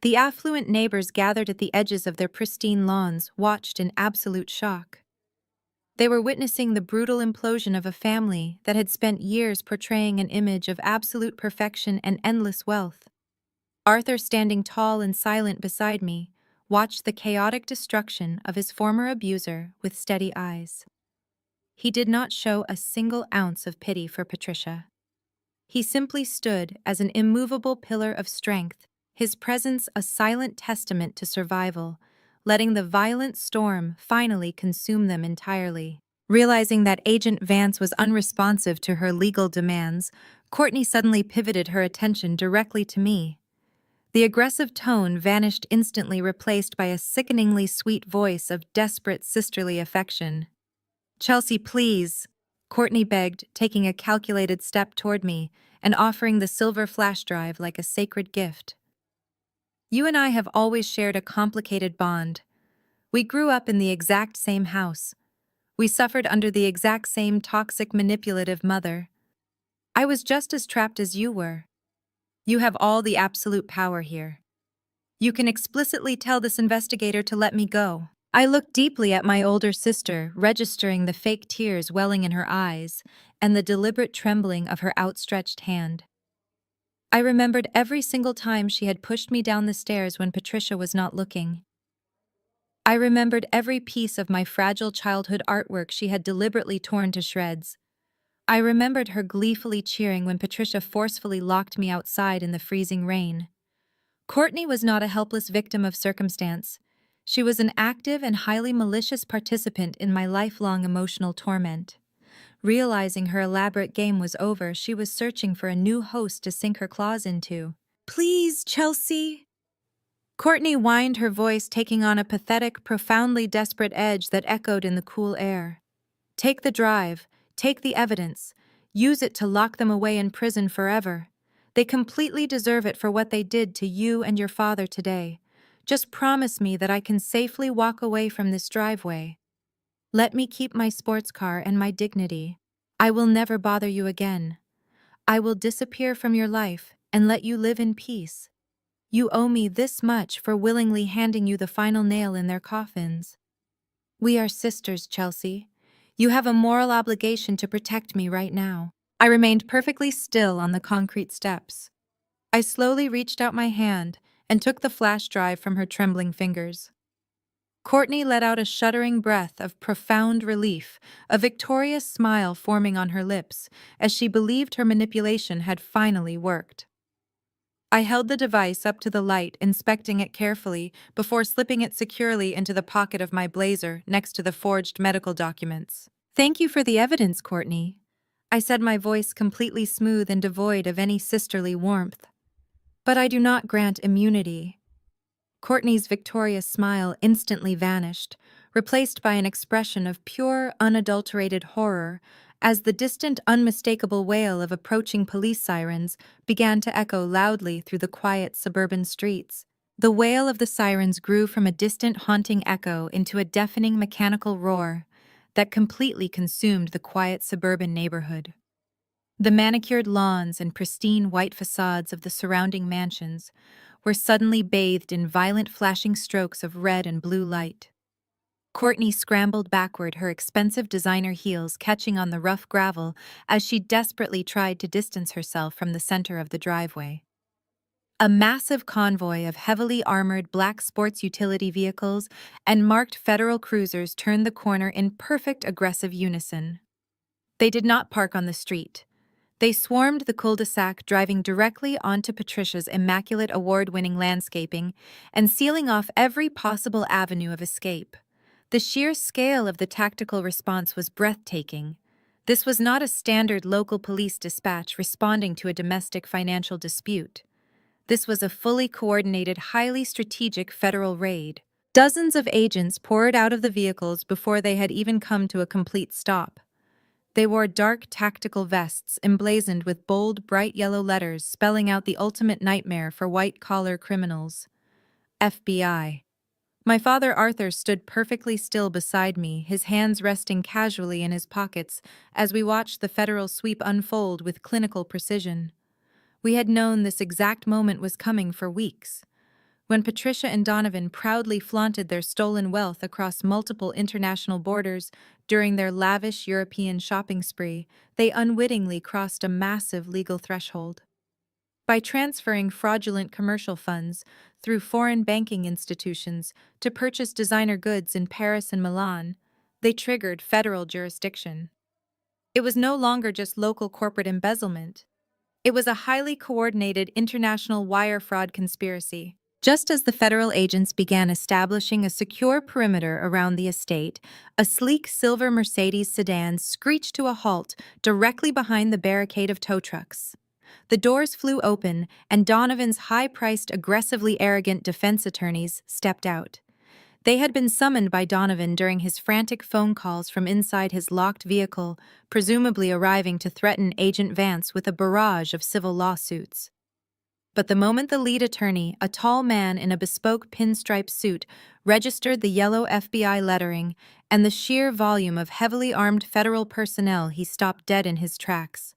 The affluent neighbors gathered at the edges of their pristine lawns watched in absolute shock. They were witnessing the brutal implosion of a family that had spent years portraying an image of absolute perfection and endless wealth. Arthur, standing tall and silent beside me, watched the chaotic destruction of his former abuser with steady eyes. He did not show a single ounce of pity for Patricia. He simply stood as an immovable pillar of strength, his presence a silent testament to survival, letting the violent storm finally consume them entirely. Realizing that Agent Vance was unresponsive to her legal demands, Courtney suddenly pivoted her attention directly to me. The aggressive tone vanished instantly, replaced by a sickeningly sweet voice of desperate sisterly affection. "Chelsea, please," Courtney begged, taking a calculated step toward me and offering the silver flash drive like a sacred gift. "You and I have always shared a complicated bond. We grew up in the exact same house. We suffered under the exact same toxic, manipulative mother. I was just as trapped as you were. You have all the absolute power here. You can explicitly tell this investigator to let me go." I looked deeply at my older sister, registering the fake tears welling in her eyes and the deliberate trembling of her outstretched hand. I remembered every single time she had pushed me down the stairs when Patricia was not looking. I remembered every piece of my fragile childhood artwork she had deliberately torn to shreds. I remembered her gleefully cheering when Patricia forcefully locked me outside in the freezing rain. Courtney was not a helpless victim of circumstance. She was an active and highly malicious participant in my lifelong emotional torment. Realizing her elaborate game was over, she was searching for a new host to sink her claws into. "Please, Chelsea." Courtney whined, her voice taking on a pathetic, profoundly desperate edge that echoed in the cool air. "Take the drive, take the evidence, use it to lock them away in prison forever. They completely deserve it for what they did to you and your father today. Just promise me that I can safely walk away from this driveway. Let me keep my sports car and my dignity. I will never bother you again. I will disappear from your life and let you live in peace. You owe me this much for willingly handing you the final nail in their coffins. We are sisters, Chelsea. You have a moral obligation to protect me right now." I remained perfectly still on the concrete steps. I slowly reached out my hand and took the flash drive from her trembling fingers. Courtney let out a shuddering breath of profound relief, a victorious smile forming on her lips as she believed her manipulation had finally worked. I held the device up to the light, inspecting it carefully before slipping it securely into the pocket of my blazer next to the forged medical documents. "Thank you for the evidence, Courtney," I said, my voice completely smooth and devoid of any sisterly warmth. "But I do not grant immunity." Courtney's victorious smile instantly vanished, replaced by an expression of pure, unadulterated horror as the distant, unmistakable wail of approaching police sirens began to echo loudly through the quiet suburban streets. The wail of the sirens grew from a distant, haunting echo into a deafening mechanical roar that completely consumed the quiet suburban neighborhood. The manicured lawns and pristine white facades of the surrounding mansions were suddenly bathed in violent flashing strokes of red and blue light. Courtney scrambled backward, her expensive designer heels catching on the rough gravel as she desperately tried to distance herself from the center of the driveway. A massive convoy of heavily armored black sports utility vehicles and marked federal cruisers turned the corner in perfect aggressive unison. They did not park on the street. They swarmed the cul-de-sac, driving directly onto Patricia's immaculate award-winning landscaping and sealing off every possible avenue of escape. The sheer scale of the tactical response was breathtaking. This was not a standard local police dispatch responding to a domestic financial dispute. This was a fully coordinated, highly strategic federal raid. Dozens of agents poured out of the vehicles before they had even come to a complete stop. They wore dark tactical vests emblazoned with bold, bright yellow letters spelling out the ultimate nightmare for white-collar criminals: FBI. My father Arthur stood perfectly still beside me, his hands resting casually in his pockets as we watched the federal sweep unfold with clinical precision. We had known this exact moment was coming for weeks. When Patricia and Donovan proudly flaunted their stolen wealth across multiple international borders during their lavish European shopping spree, they unwittingly crossed a massive legal threshold. By transferring fraudulent commercial funds through foreign banking institutions to purchase designer goods in Paris and Milan, they triggered federal jurisdiction. It was no longer just local corporate embezzlement. It was a highly coordinated international wire fraud conspiracy. Just as the federal agents began establishing a secure perimeter around the estate, a sleek silver Mercedes sedan screeched to a halt directly behind the barricade of tow trucks. The doors flew open, and Donovan's high-priced, aggressively arrogant defense attorneys stepped out. They had been summoned by Donovan during his frantic phone calls from inside his locked vehicle, presumably arriving to threaten Agent Vance with a barrage of civil lawsuits. But the moment the lead attorney, a tall man in a bespoke pinstripe suit, registered the yellow FBI lettering and the sheer volume of heavily armed federal personnel, he stopped dead in his tracks.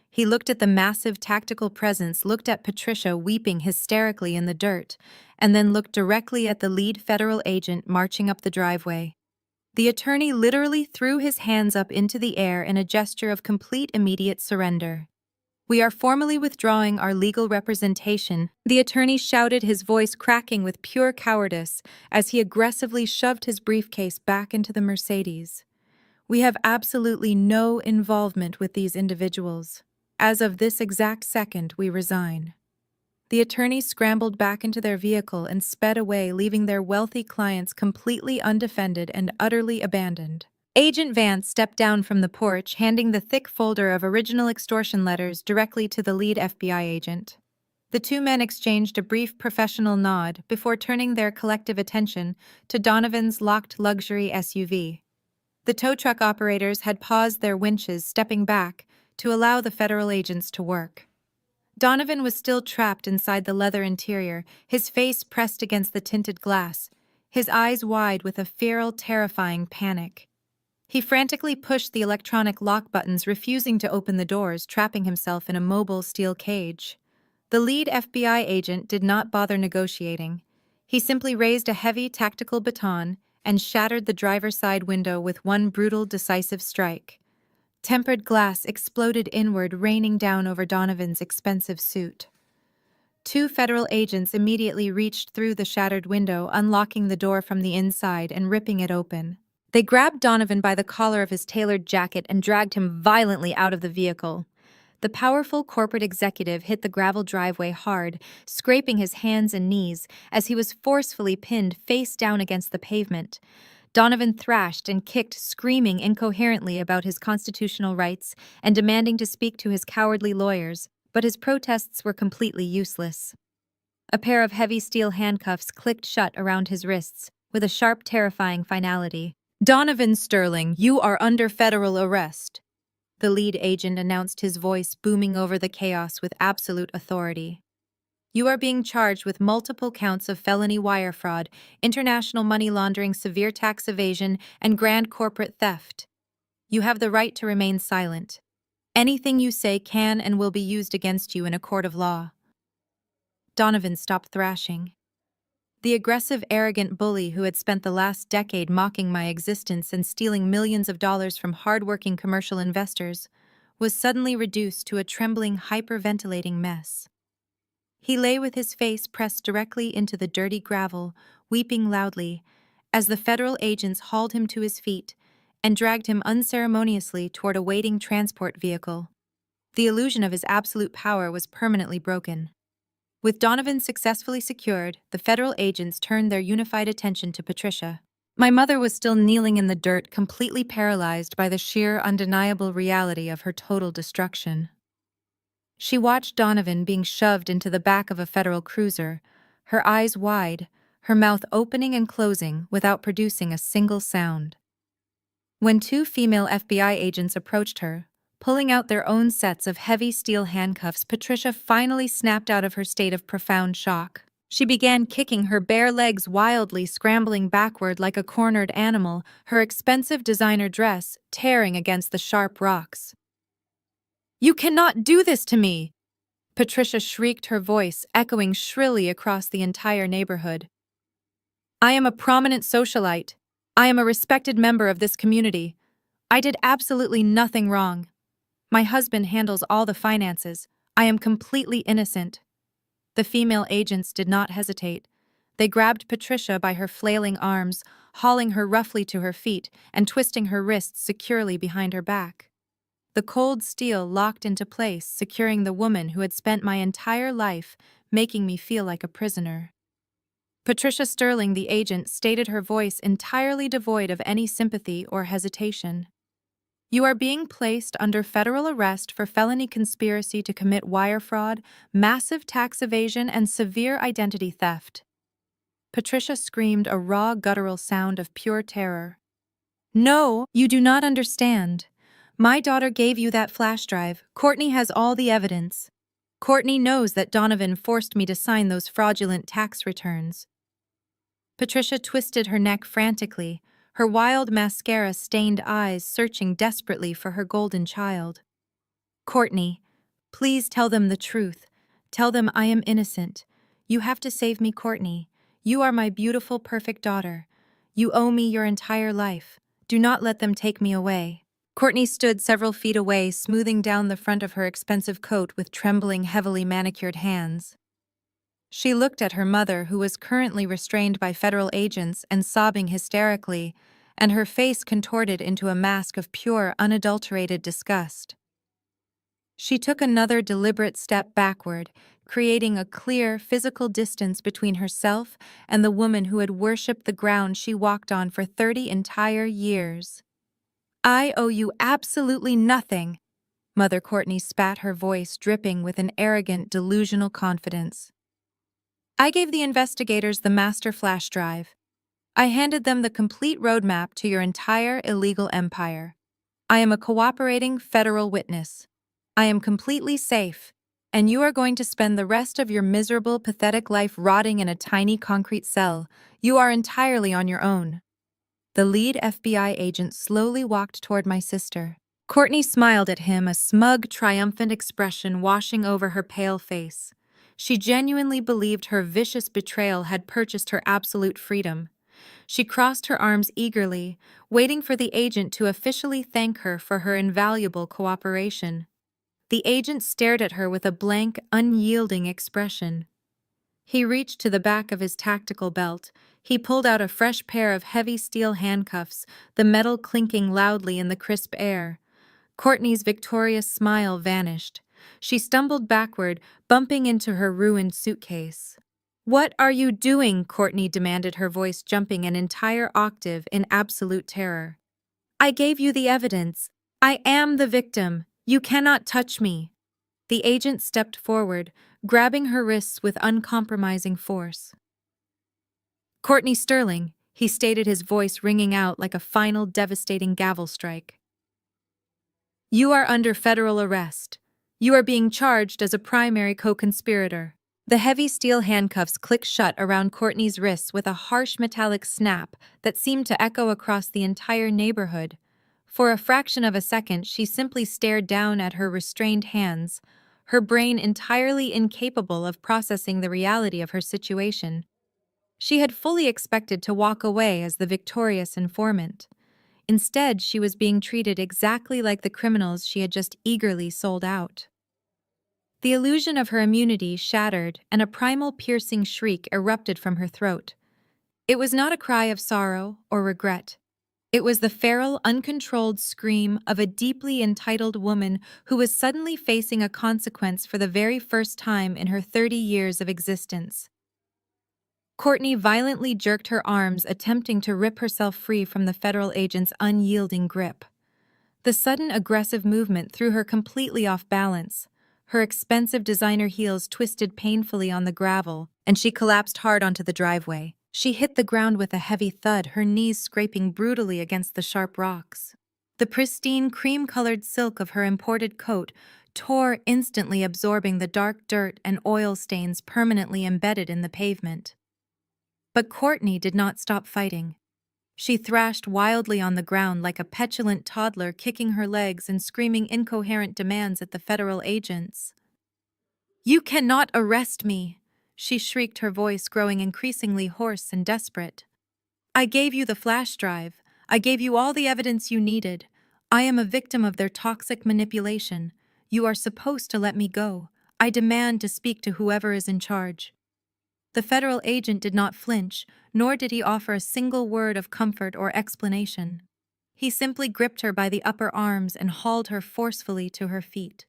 He looked at the massive tactical presence, looked at Patricia weeping hysterically in the dirt, and then looked directly at the lead federal agent marching up the driveway. The attorney literally threw his hands up into the air in a gesture of complete immediate surrender. "We are formally withdrawing our legal representation," the attorney shouted, his voice cracking with pure cowardice as he aggressively shoved his briefcase back into the Mercedes. "We have absolutely no involvement with these individuals. As of this exact second, we resign." The attorneys scrambled back into their vehicle and sped away, leaving their wealthy clients completely undefended and utterly abandoned. Agent Vance stepped down from the porch, handing the thick folder of original extortion letters directly to the lead FBI agent. The two men exchanged a brief professional nod before turning their collective attention to Donovan's locked luxury SUV. The tow truck operators had paused their winches, stepping back to allow the federal agents to work. Donovan was still trapped inside the leather interior, his face pressed against the tinted glass, his eyes wide with a feral, terrifying panic. He frantically pushed the electronic lock buttons, refusing to open the doors, trapping himself in a mobile steel cage. The lead FBI agent did not bother negotiating. He simply raised a heavy tactical baton and shattered the driver's side window with one brutal, decisive strike. Tempered glass exploded inward, raining down over Donovan's expensive suit. Two federal agents immediately reached through the shattered window, unlocking the door from the inside and ripping it open. They grabbed Donovan by the collar of his tailored jacket and dragged him violently out of the vehicle. The powerful corporate executive hit the gravel driveway hard, scraping his hands and knees as he was forcefully pinned face down against the pavement. Donovan thrashed and kicked, screaming incoherently about his constitutional rights and demanding to speak to his cowardly lawyers, but his protests were completely useless. A pair of heavy steel handcuffs clicked shut around his wrists, with a sharp, terrifying finality. "Donovan Sterling, you are under federal arrest," the lead agent announced, his voice booming over the chaos with absolute authority. "You are being charged with multiple counts of felony wire fraud, international money laundering, severe tax evasion, and grand corporate theft. You have the right to remain silent. Anything you say can and will be used against you in a court of law." Donovan stopped thrashing. The aggressive, arrogant bully who had spent the last decade mocking my existence and stealing millions of dollars from hard-working commercial investors was suddenly reduced to a trembling, hyperventilating mess. He lay with his face pressed directly into the dirty gravel, weeping loudly, as the federal agents hauled him to his feet and dragged him unceremoniously toward a waiting transport vehicle. The illusion of his absolute power was permanently broken. With Donovan successfully secured, the federal agents turned their unified attention to Patricia. My mother was still kneeling in the dirt, completely paralyzed by the sheer, undeniable reality of her total destruction. She watched Donovan being shoved into the back of a federal cruiser, her eyes wide, her mouth opening and closing without producing a single sound. When two female FBI agents approached her, pulling out their own sets of heavy steel handcuffs, Patricia finally snapped out of her state of profound shock. She began kicking her bare legs wildly, scrambling backward like a cornered animal, her expensive designer dress tearing against the sharp rocks. "You cannot do this to me!" Patricia shrieked, her voice echoing shrilly across the entire neighborhood. "I am a prominent socialite. I am a respected member of this community. I did absolutely nothing wrong. My husband handles all the finances. I am completely innocent." The female agents did not hesitate. They grabbed Patricia by her flailing arms, hauling her roughly to her feet and twisting her wrists securely behind her back. The cold steel locked into place, securing the woman who had spent my entire life making me feel like a prisoner. Patricia Sterling, the agent, stated, her voice entirely devoid of any sympathy or hesitation. You are being placed under federal arrest for felony conspiracy to commit wire fraud, massive tax evasion, and severe identity theft. Patricia screamed a raw, guttural sound of pure terror. No, you do not understand. My daughter gave you that flash drive. Courtney has all the evidence. Courtney knows that Donovan forced me to sign those fraudulent tax returns. Patricia twisted her neck frantically, her wild mascara-stained eyes searching desperately for her golden child. Courtney, please tell them the truth. Tell them I am innocent. You have to save me, Courtney. You are my beautiful, perfect daughter. You owe me your entire life. Do not let them take me away. Courtney stood several feet away, smoothing down the front of her expensive coat with trembling, heavily manicured hands. She looked at her mother, who was currently restrained by federal agents and sobbing hysterically, and her face contorted into a mask of pure, unadulterated disgust. She took another deliberate step backward, creating a clear, physical distance between herself and the woman who had worshipped the ground she walked on for 30 entire years. I owe you absolutely nothing, Mother Courtney spat, her voice dripping with an arrogant, delusional confidence. I gave the investigators the master flash drive. I handed them the complete roadmap to your entire illegal empire. I am a cooperating federal witness. I am completely safe, and you are going to spend the rest of your miserable, pathetic life rotting in a tiny concrete cell. You are entirely on your own. The lead FBI agent slowly walked toward my sister. Courtney smiled at him, a smug, triumphant expression washing over her pale face. She genuinely believed her vicious betrayal had purchased her absolute freedom. She crossed her arms eagerly, waiting for the agent to officially thank her for her invaluable cooperation. The agent stared at her with a blank, unyielding expression. He reached to the back of his tactical belt. He pulled out a fresh pair of heavy steel handcuffs, the metal clinking loudly in the crisp air. Courtney's victorious smile vanished. She stumbled backward, bumping into her ruined suitcase. What are you doing? Courtney demanded, her voice jumping an entire octave in absolute terror. I gave you the evidence. I am the victim. You cannot touch me. The agent stepped forward, grabbing her wrists with uncompromising force. Courtney Sterling, he stated, his voice ringing out like a final devastating gavel strike. You are under federal arrest. You are being charged as a primary co-conspirator. The heavy steel handcuffs clicked shut around Courtney's wrists with a harsh metallic snap that seemed to echo across the entire neighborhood. For a fraction of a second, she simply stared down at her restrained hands, her brain entirely incapable of processing the reality of her situation. She had fully expected to walk away as the victorious informant. Instead, she was being treated exactly like the criminals she had just eagerly sold out. The illusion of her immunity shattered, and a primal, piercing shriek erupted from her throat. It was not a cry of sorrow or regret. It was the feral, uncontrolled scream of a deeply entitled woman who was suddenly facing a consequence for the very first time in her 30 years of existence. Courtney violently jerked her arms, attempting to rip herself free from the federal agent's unyielding grip. The sudden aggressive movement threw her completely off balance. Her expensive designer heels twisted painfully on the gravel, and she collapsed hard onto the driveway. She hit the ground with a heavy thud, her knees scraping brutally against the sharp rocks. The pristine, cream-colored silk of her imported coat tore, instantly absorbing the dark dirt and oil stains permanently embedded in the pavement. But Courtney did not stop fighting. She thrashed wildly on the ground like a petulant toddler, kicking her legs and screaming incoherent demands at the federal agents. "You cannot arrest me!" she shrieked, her voice growing increasingly hoarse and desperate. "I gave you the flash drive. I gave you all the evidence you needed. I am a victim of their toxic manipulation. You are supposed to let me go. I demand to speak to whoever is in charge." The federal agent did not flinch, nor did he offer a single word of comfort or explanation. He simply gripped her by the upper arms and hauled her forcefully to her feet.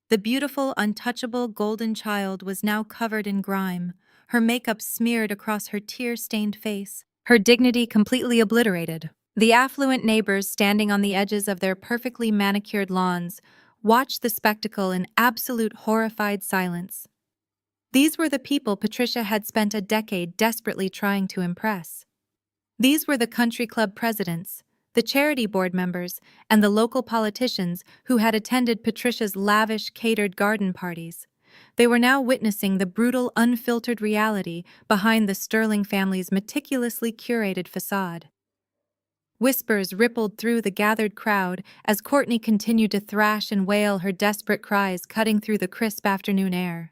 The beautiful, untouchable golden child was now covered in grime, her makeup smeared across her tear-stained face, her dignity completely obliterated. The affluent neighbors standing on the edges of their perfectly manicured lawns watched the spectacle in absolute horrified silence. These were the people Patricia had spent a decade desperately trying to impress. These were the country club presidents, the charity board members, and the local politicians who had attended Patricia's lavish, catered garden parties. They were now witnessing the brutal, unfiltered reality behind the Sterling family's meticulously curated facade. Whispers rippled through the gathered crowd as Courtney continued to thrash and wail, her desperate cries cutting through the crisp afternoon air.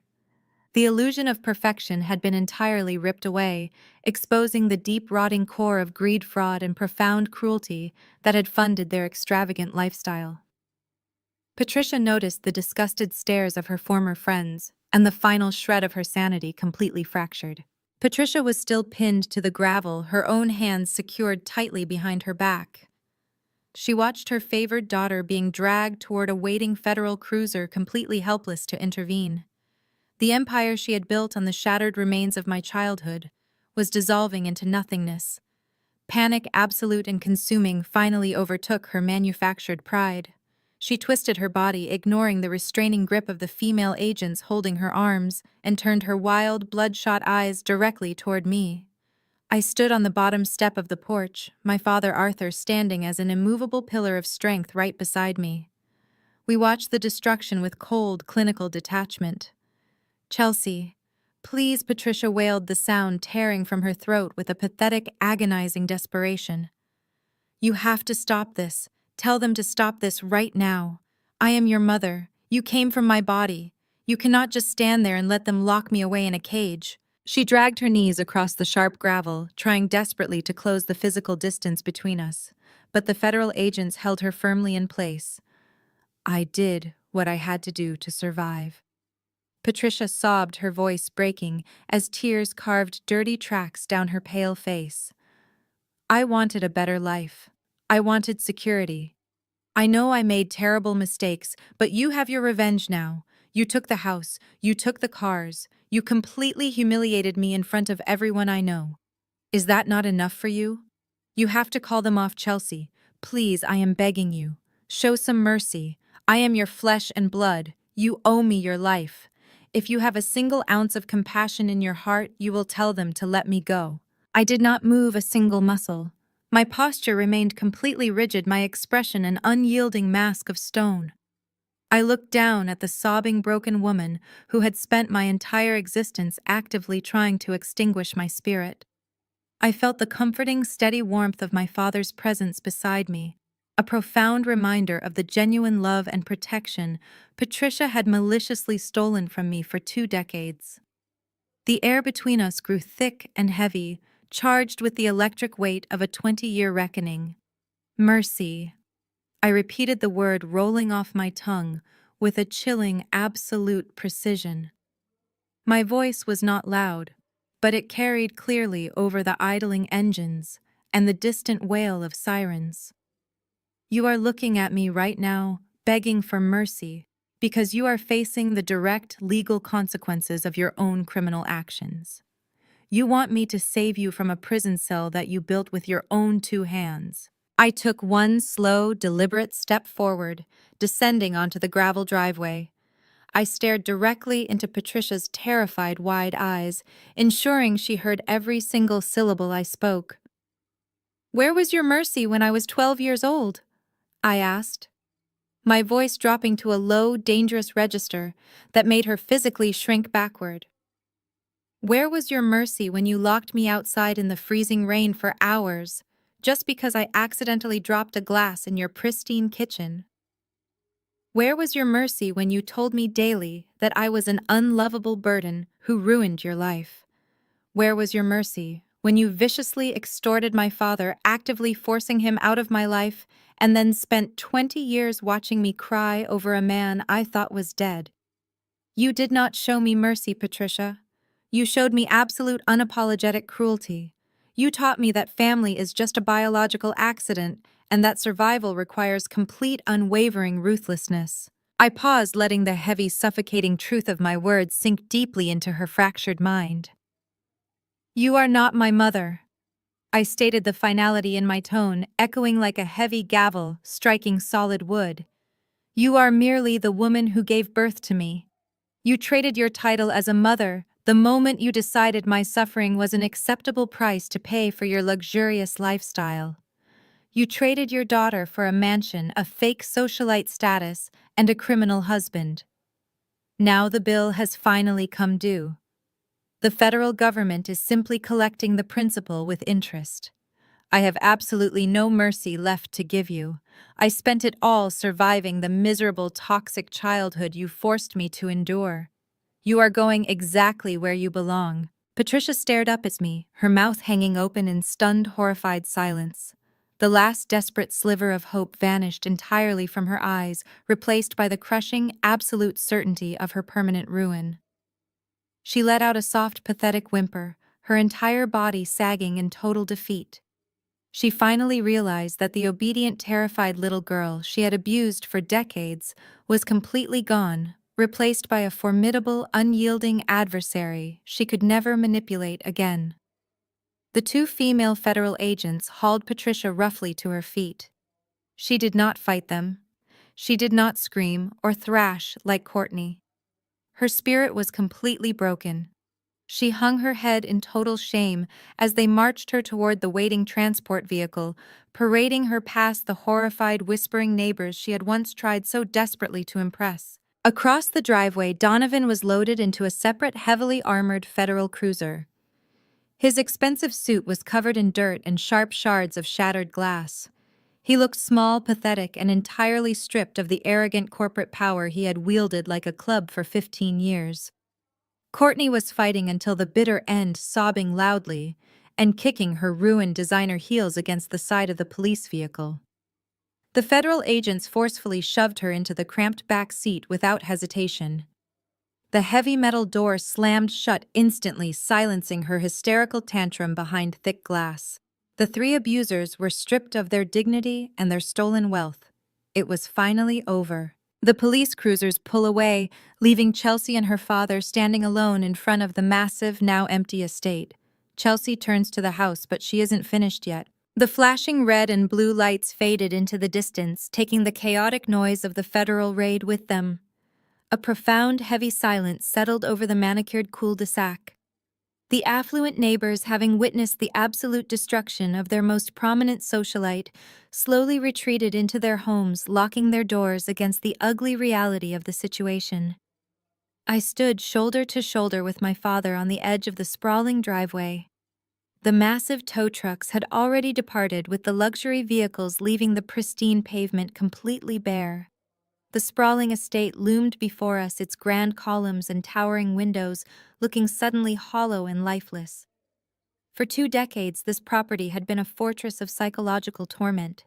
The illusion of perfection had been entirely ripped away, exposing the deep rotting core of greed, fraud, and profound cruelty that had funded their extravagant lifestyle. Patricia noticed the disgusted stares of her former friends, and the final shred of her sanity completely fractured. Patricia was still pinned to the gravel, her own hands secured tightly behind her back. She watched her favored daughter being dragged toward a waiting federal cruiser, completely helpless to intervene. The empire she had built on the shattered remains of my childhood was dissolving into nothingness. Panic, absolute and consuming, finally overtook her manufactured pride. She twisted her body, ignoring the restraining grip of the female agents holding her arms, and turned her wild, bloodshot eyes directly toward me. I stood on the bottom step of the porch, my father Arthur standing as an immovable pillar of strength right beside me. We watched the destruction with cold, clinical detachment. "Chelsea, please," Patricia wailed, the sound tearing from her throat with a pathetic, agonizing desperation. "You have to stop this. Tell them to stop this right now. I am your mother. You came from my body. You cannot just stand there and let them lock me away in a cage." She dragged her knees across the sharp gravel, trying desperately to close the physical distance between us, but the federal agents held her firmly in place. "I did what I had to do to survive." Patricia sobbed, her voice breaking as tears carved dirty tracks down her pale face. "I wanted a better life. I wanted security. I know I made terrible mistakes, but you have your revenge now. You took the house, you took the cars, you completely humiliated me in front of everyone I know. Is that not enough for you? You have to call them off, Chelsea. Please, I am begging you. Show some mercy. I am your flesh and blood. You owe me your life. If you have a single ounce of compassion in your heart, you will tell them to let me go." I did not move a single muscle. My posture remained completely rigid, my expression an unyielding mask of stone. I looked down at the sobbing, broken woman who had spent my entire existence actively trying to extinguish my spirit. I felt the comforting, steady warmth of my father's presence beside me, a profound reminder of the genuine love and protection Patricia had maliciously stolen from me for 2 decades. The air between us grew thick and heavy, charged with the electric weight of a 20-year reckoning. Mercy. I repeated the word, rolling off my tongue with a chilling, absolute precision. My voice was not loud, but it carried clearly over the idling engines and the distant wail of sirens. You are looking at me right now, begging for mercy, because you are facing the direct legal consequences of your own criminal actions. You want me to save you from a prison cell that you built with your own 2 hands. I took one slow, deliberate step forward, descending onto the gravel driveway. I stared directly into Patricia's terrified, wide eyes, ensuring she heard every single syllable I spoke. "Where was your mercy when I was 12 years old?" I asked, my voice dropping to a low, dangerous register that made her physically shrink backward. "Where was your mercy when you locked me outside in the freezing rain for hours, just because I accidentally dropped a glass in your pristine kitchen? Where was your mercy when you told me daily that I was an unlovable burden who ruined your life? Where was your mercy when you viciously extorted my father, actively forcing him out of my life, and then spent 20 years watching me cry over a man I thought was dead? You did not show me mercy, Patricia. You showed me absolute unapologetic cruelty. You taught me that family is just a biological accident and that survival requires complete, unwavering ruthlessness." I paused, letting the heavy, suffocating truth of my words sink deeply into her fractured mind. You are not my mother. I stated the finality in my tone, echoing like a heavy gavel striking solid wood. You are merely the woman who gave birth to me. You traded your title as a mother the moment you decided my suffering was an acceptable price to pay for your luxurious lifestyle. You traded your daughter for a mansion, a fake socialite status, and a criminal husband. Now the bill has finally come due. The federal government is simply collecting the principal with interest. I have absolutely no mercy left to give you. I spent it all surviving the miserable, toxic childhood you forced me to endure. You are going exactly where you belong. Patricia stared up at me, her mouth hanging open in stunned, horrified silence. The last desperate sliver of hope vanished entirely from her eyes, replaced by the crushing, absolute certainty of her permanent ruin. She let out a soft, pathetic whimper, her entire body sagging in total defeat. She finally realized that the obedient, terrified little girl she had abused for decades was completely gone, replaced by a formidable, unyielding adversary she could never manipulate again. The two female federal agents hauled Patricia roughly to her feet. She did not fight them. She did not scream or thrash like Courtney. Her spirit was completely broken. She hung her head in total shame as they marched her toward the waiting transport vehicle, parading her past the horrified, whispering neighbors she had once tried so desperately to impress. Across the driveway, Donovan was loaded into a separate, heavily armored federal cruiser. His expensive suit was covered in dirt and sharp shards of shattered glass. He looked small, pathetic, and entirely stripped of the arrogant corporate power he had wielded like a club for 15 years. Courtney was fighting until the bitter end, sobbing loudly and kicking her ruined designer heels against the side of the police vehicle. The federal agents forcefully shoved her into the cramped back seat without hesitation. The heavy metal door slammed shut instantly, silencing her hysterical tantrum behind thick glass. The three abusers were stripped of their dignity and their stolen wealth. It was finally over. The police cruisers pull away, leaving Chelsea and her father standing alone in front of the massive, now empty estate. Chelsea turns to the house, but she isn't finished yet. The flashing red and blue lights faded into the distance, taking the chaotic noise of the federal raid with them. A profound, heavy silence settled over the manicured cul-de-sac. The affluent neighbors, having witnessed the absolute destruction of their most prominent socialite, slowly retreated into their homes, locking their doors against the ugly reality of the situation. I stood shoulder to shoulder with my father on the edge of the sprawling driveway. The massive tow trucks had already departed, with the luxury vehicles leaving the pristine pavement completely bare. The sprawling estate loomed before us, its grand columns and towering windows looking suddenly hollow and lifeless. For 2 decades, this property had been a fortress of psychological torment.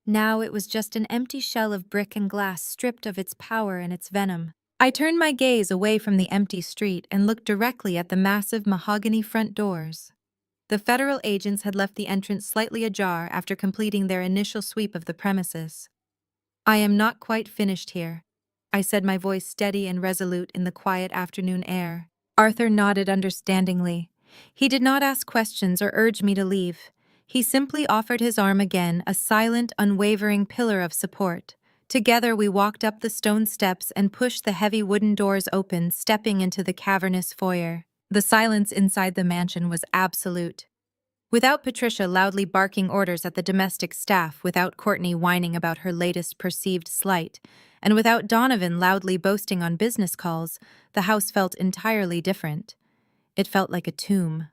Now it was just an empty shell of brick and glass, stripped of its power and its venom. I turned my gaze away from the empty street and looked directly at the massive mahogany front doors. The federal agents had left the entrance slightly ajar after completing their initial sweep of the premises. "I am not quite finished here," I said, my voice steady and resolute in the quiet afternoon air. Arthur nodded understandingly. He did not ask questions or urge me to leave. He simply offered his arm again, a silent, unwavering pillar of support. Together we walked up the stone steps and pushed the heavy wooden doors open, stepping into the cavernous foyer. The silence inside the mansion was absolute. Without Patricia loudly barking orders at the domestic staff, without Courtney whining about her latest perceived slight, and without Donovan loudly boasting on business calls, the house felt entirely different. It felt like a tomb.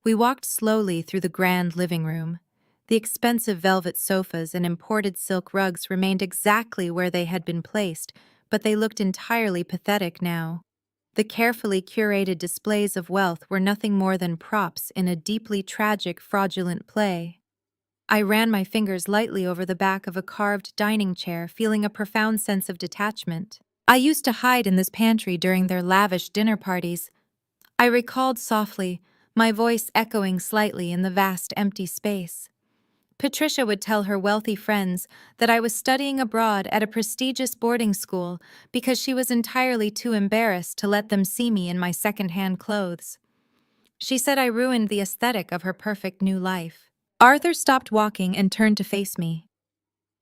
We walked slowly through the grand living room. The expensive velvet sofas and imported silk rugs remained exactly where they had been placed, but they looked entirely pathetic now. The carefully curated displays of wealth were nothing more than props in a deeply tragic, fraudulent play. I ran my fingers lightly over the back of a carved dining chair, feeling a profound sense of detachment. I used to hide in this pantry during their lavish dinner parties. I recalled softly, my voice echoing slightly in the vast empty space. Patricia would tell her wealthy friends that I was studying abroad at a prestigious boarding school because she was entirely too embarrassed to let them see me in my second-hand clothes. She said I ruined the aesthetic of her perfect new life. Arthur stopped walking and turned to face me.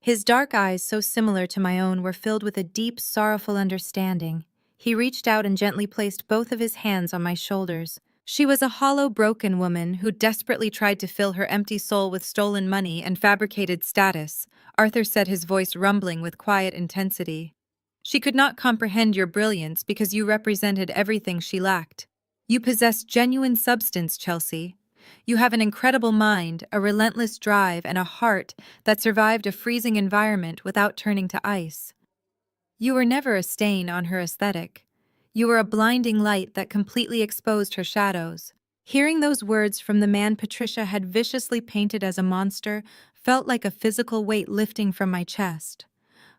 His dark eyes, so similar to my own, were filled with a deep, sorrowful understanding. He reached out and gently placed both of his hands on my shoulders. She was a hollow, broken woman who desperately tried to fill her empty soul with stolen money and fabricated status, Arthur said, his voice rumbling with quiet intensity. She could not comprehend your brilliance because you represented everything she lacked. You possess genuine substance, Chelsea. You have an incredible mind, a relentless drive, and a heart that survived a freezing environment without turning to ice. You were never a stain on her aesthetic. You were a blinding light that completely exposed her shadows. Hearing those words from the man Patricia had viciously painted as a monster felt like a physical weight lifting from my chest.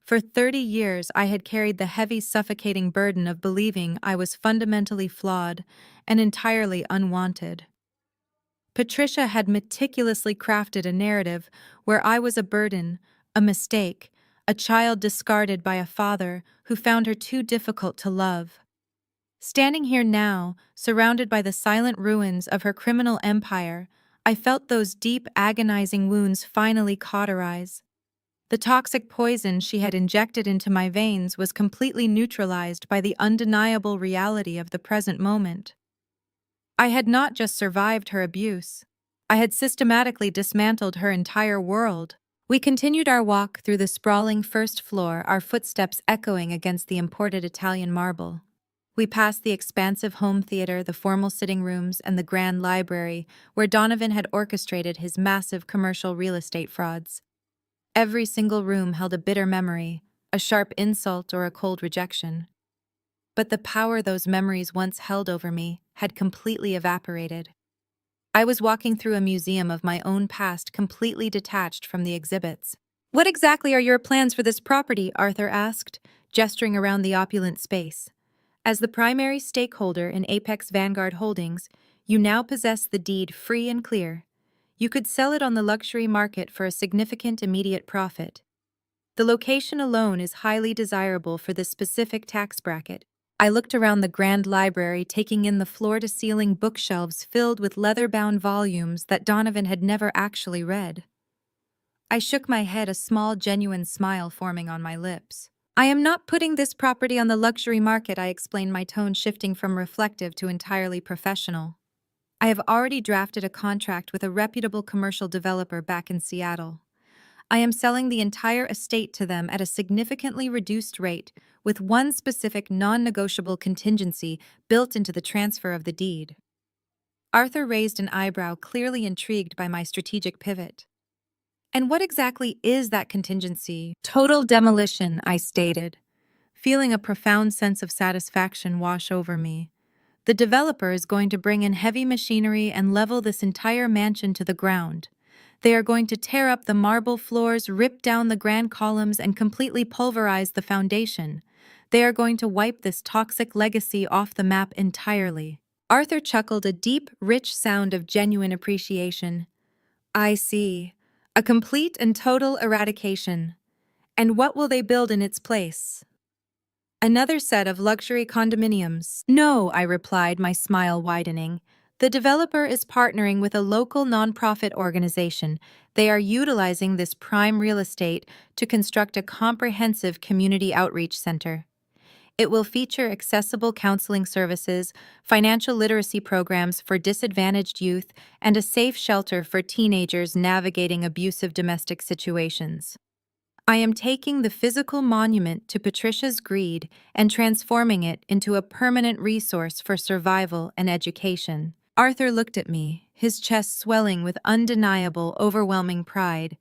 For 30 years, I had carried the heavy, suffocating burden of believing I was fundamentally flawed and entirely unwanted. Patricia had meticulously crafted a narrative where I was a burden, a mistake, a child discarded by a father who found her too difficult to love. Standing here now, surrounded by the silent ruins of her criminal empire, I felt those deep, agonizing wounds finally cauterize. The toxic poison she had injected into my veins was completely neutralized by the undeniable reality of the present moment. I had not just survived her abuse. I had systematically dismantled her entire world. We continued our walk through the sprawling first floor, our footsteps echoing against the imported Italian marble. We passed the expansive home theater, the formal sitting rooms, and the grand library where Donovan had orchestrated his massive commercial real estate frauds. Every single room held a bitter memory, a sharp insult, or a cold rejection. But the power those memories once held over me had completely evaporated. I was walking through a museum of my own past, completely detached from the exhibits. "What exactly are your plans for this property?" Arthur asked, gesturing around the opulent space. "As the primary stakeholder in Apex Vanguard Holdings, you now possess the deed free and clear. You could sell it on the luxury market for a significant immediate profit. The location alone is highly desirable for this specific tax bracket." I looked around the grand library, taking in the floor-to-ceiling bookshelves filled with leather-bound volumes that Donovan had never actually read. I shook my head, a small, genuine smile forming on my lips. "I am not putting this property on the luxury market," I explained, my tone shifting from reflective to entirely professional. "I have already drafted a contract with a reputable commercial developer back in Seattle. I am selling the entire estate to them at a significantly reduced rate, with one specific non-negotiable contingency built into the transfer of the deed." Arthur raised an eyebrow, clearly intrigued by my strategic pivot. "And what exactly is that contingency?" "Total demolition," I stated, feeling a profound sense of satisfaction wash over me. "The developer is going to bring in heavy machinery and level this entire mansion to the ground. They are going to tear up the marble floors, rip down the grand columns, and completely pulverize the foundation. They are going to wipe this toxic legacy off the map entirely." Arthur chuckled, a deep, rich sound of genuine appreciation. "I see. A complete and total eradication. And what will they build in its place? Another set of luxury condominiums?" "No," I replied, my smile widening. "The developer is partnering with a local nonprofit organization. They are utilizing this prime real estate to construct a comprehensive community outreach center. It will feature accessible counseling services, financial literacy programs for disadvantaged youth, and a safe shelter for teenagers navigating abusive domestic situations. I am taking the physical monument to Patricia's greed and transforming it into a permanent resource for survival and education." Arthur looked at me, his chest swelling with undeniable, overwhelming pride.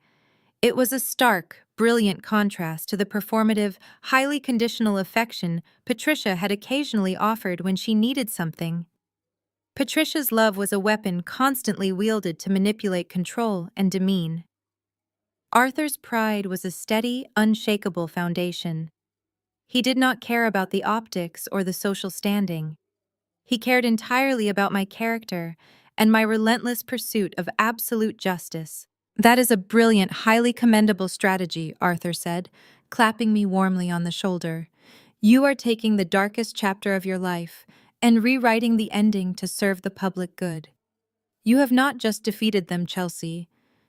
It was a stark, brilliant contrast to the performative, highly conditional affection Patricia had occasionally offered when she needed something. Patricia's love was a weapon constantly wielded to manipulate, control, and demean. Arthur's pride was a steady, unshakable foundation. He did not care about the optics or the social standing. He cared entirely about my character and my relentless pursuit of absolute justice. "That is a brilliant, highly commendable strategy," Arthur said, clapping me warmly on the shoulder. "You are taking the darkest chapter of your life and rewriting the ending to serve the public good. You have not just defeated them, Chelsea.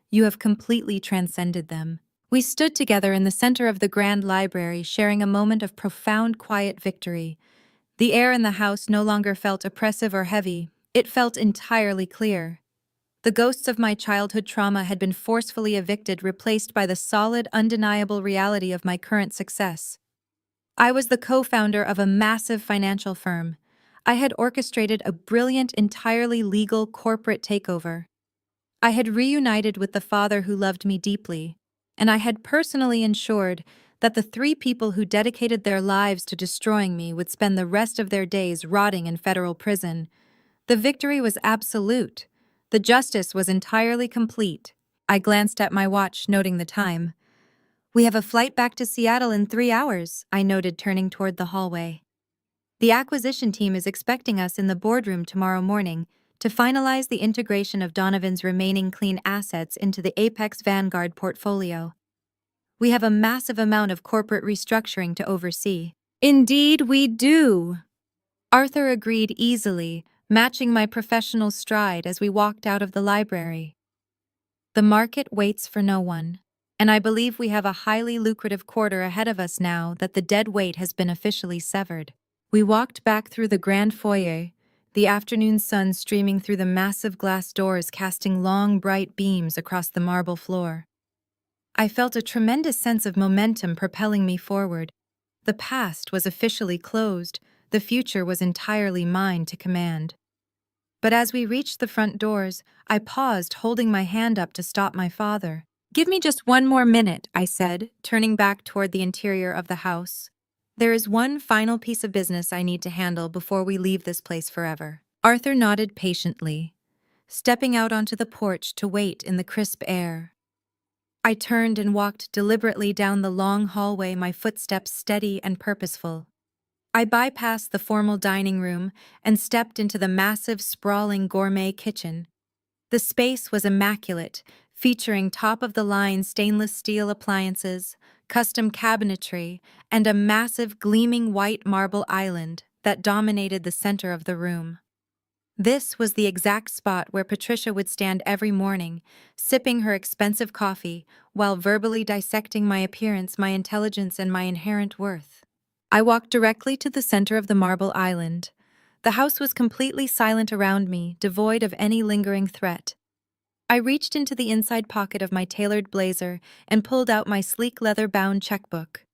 You have completely transcended them. We stood together in the center of the grand library, sharing a moment of profound, quiet victory. The air in the house no longer felt oppressive or heavy. It felt entirely clear. The ghosts of my childhood trauma had been forcefully evicted, replaced by the solid, undeniable reality of my current success. I was the co-founder of a massive financial firm. I had orchestrated a brilliant, entirely legal corporate takeover. I had reunited with the father who loved me deeply, and I had personally ensured that the three people who dedicated their lives to destroying me would spend the rest of their days rotting in federal prison. The victory was absolute. The justice was entirely complete. I glanced at my watch, noting the time. "We have a flight back to Seattle in 3 hours," I noted, turning toward the hallway. "The acquisition team is expecting us in the boardroom tomorrow morning to finalize the integration of Donovan's remaining clean assets into the Apex Vanguard portfolio. We have a massive amount of corporate restructuring to oversee." "Indeed we do," Arthur agreed easily, matching my professional stride as we walked out of the library. "The market waits for no one, and I believe we have a highly lucrative quarter ahead of us now that the dead weight has been officially severed." We walked back through the grand foyer, the afternoon sun streaming through the massive glass doors, casting long, bright beams across the marble floor. I felt a tremendous sense of momentum propelling me forward. The past was officially closed. The future was entirely mine to command. But as we reached the front doors, I paused, holding my hand up to stop my father. "Give me just one more minute," I said, turning back toward the interior of the house. "There is one final piece of business I need to handle before we leave this place forever." Arthur nodded patiently, stepping out onto the porch to wait in the crisp air. I turned and walked deliberately down the long hallway, my footsteps steady and purposeful. I bypassed the formal dining room and stepped into the massive, sprawling gourmet kitchen. The space was immaculate, featuring top-of-the-line stainless steel appliances, custom cabinetry, and a massive, gleaming white marble island that dominated the center of the room. This was the exact spot where Patricia would stand every morning, sipping her expensive coffee while verbally dissecting my appearance, my intelligence, and my inherent worth. I walked directly to the center of the marble island. The house was completely silent around me, devoid of any lingering threat. I reached into the inside pocket of my tailored blazer and pulled out my sleek leather-bound checkbook.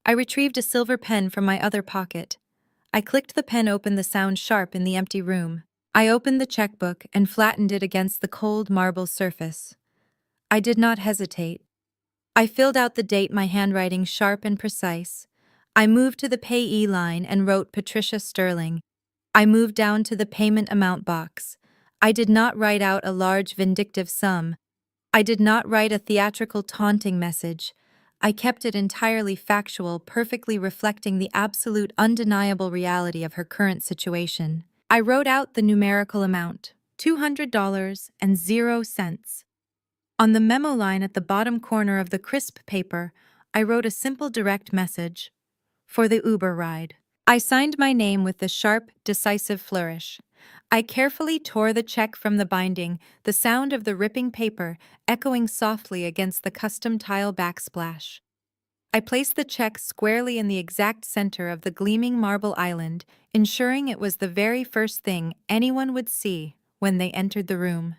I retrieved a silver pen from my other pocket. I clicked the pen open, the sound sharp in the empty room. I opened the checkbook and flattened it against the cold marble surface. I did not hesitate. I filled out the date, my handwriting sharp and precise. I moved to the payee line and wrote Patricia Sterling. I moved down to the payment amount box. I did not write out a large vindictive sum. I did not write a theatrical taunting message. I kept it entirely factual, perfectly reflecting the absolute undeniable reality of her current situation. I wrote out the numerical amount, $200.00. On the memo line at the bottom corner of the crisp paper, I wrote a simple direct message. For the Uber ride. I signed my name with the sharp, decisive flourish. I carefully tore the check from the binding, the sound of the ripping paper echoing softly against the custom tile backsplash. I placed the check squarely in the exact center of the gleaming marble island, ensuring it was the very first thing anyone would see when they entered the room.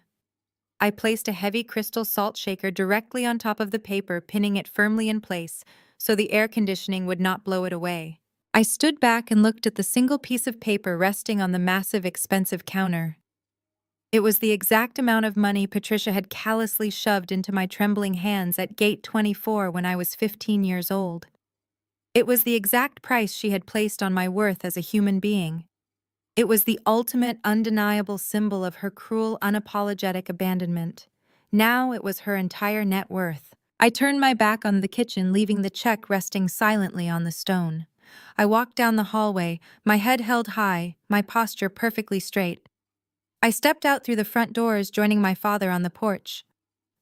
I placed a heavy crystal salt shaker directly on top of the paper, pinning it firmly in place so the air conditioning would not blow it away. I stood back and looked at the single piece of paper resting on the massive, expensive counter. It was the exact amount of money Patricia had callously shoved into my trembling hands at Gate 24 when I was 15 years old. It was the exact price she had placed on my worth as a human being. It was the ultimate, undeniable symbol of her cruel, unapologetic abandonment. Now it was her entire net worth. I turned my back on the kitchen, leaving the check resting silently on the stone. I walked down the hallway, my head held high, my posture perfectly straight. I stepped out through the front doors, joining my father on the porch.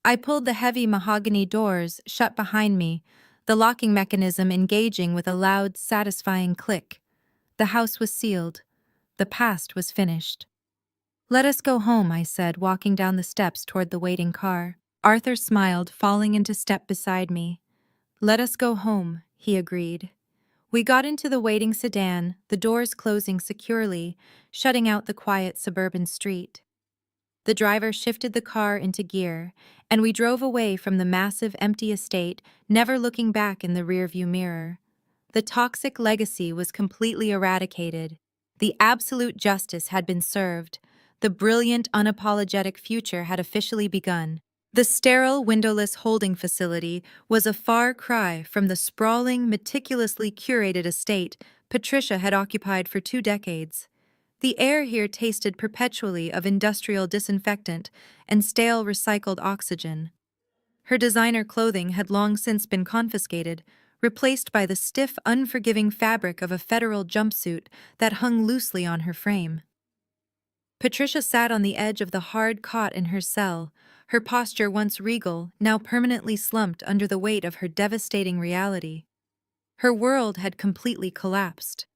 I pulled the heavy mahogany doors shut behind me, the locking mechanism engaging with a loud, satisfying click. The house was sealed. The past was finished. "Let us go home," I said, walking down the steps toward the waiting car. Arthur smiled, falling into step beside me. "Let us go home," he agreed. We got into the waiting sedan, the doors closing securely, shutting out the quiet suburban street. The driver shifted the car into gear, and we drove away from the massive empty estate, never looking back in the rearview mirror. The toxic legacy was completely eradicated. The absolute justice had been served. The brilliant, unapologetic future had officially begun. The sterile, windowless holding facility was a far cry from the sprawling, meticulously curated estate Patricia had occupied for 2 decades. The air here tasted perpetually of industrial disinfectant and stale recycled oxygen. Her designer clothing had long since been confiscated, replaced by the stiff, unforgiving fabric of a federal jumpsuit that hung loosely on her frame. Patricia sat on the edge of the hard cot in her cell, her posture once regal, now permanently slumped under the weight of her devastating reality. Her world had completely collapsed.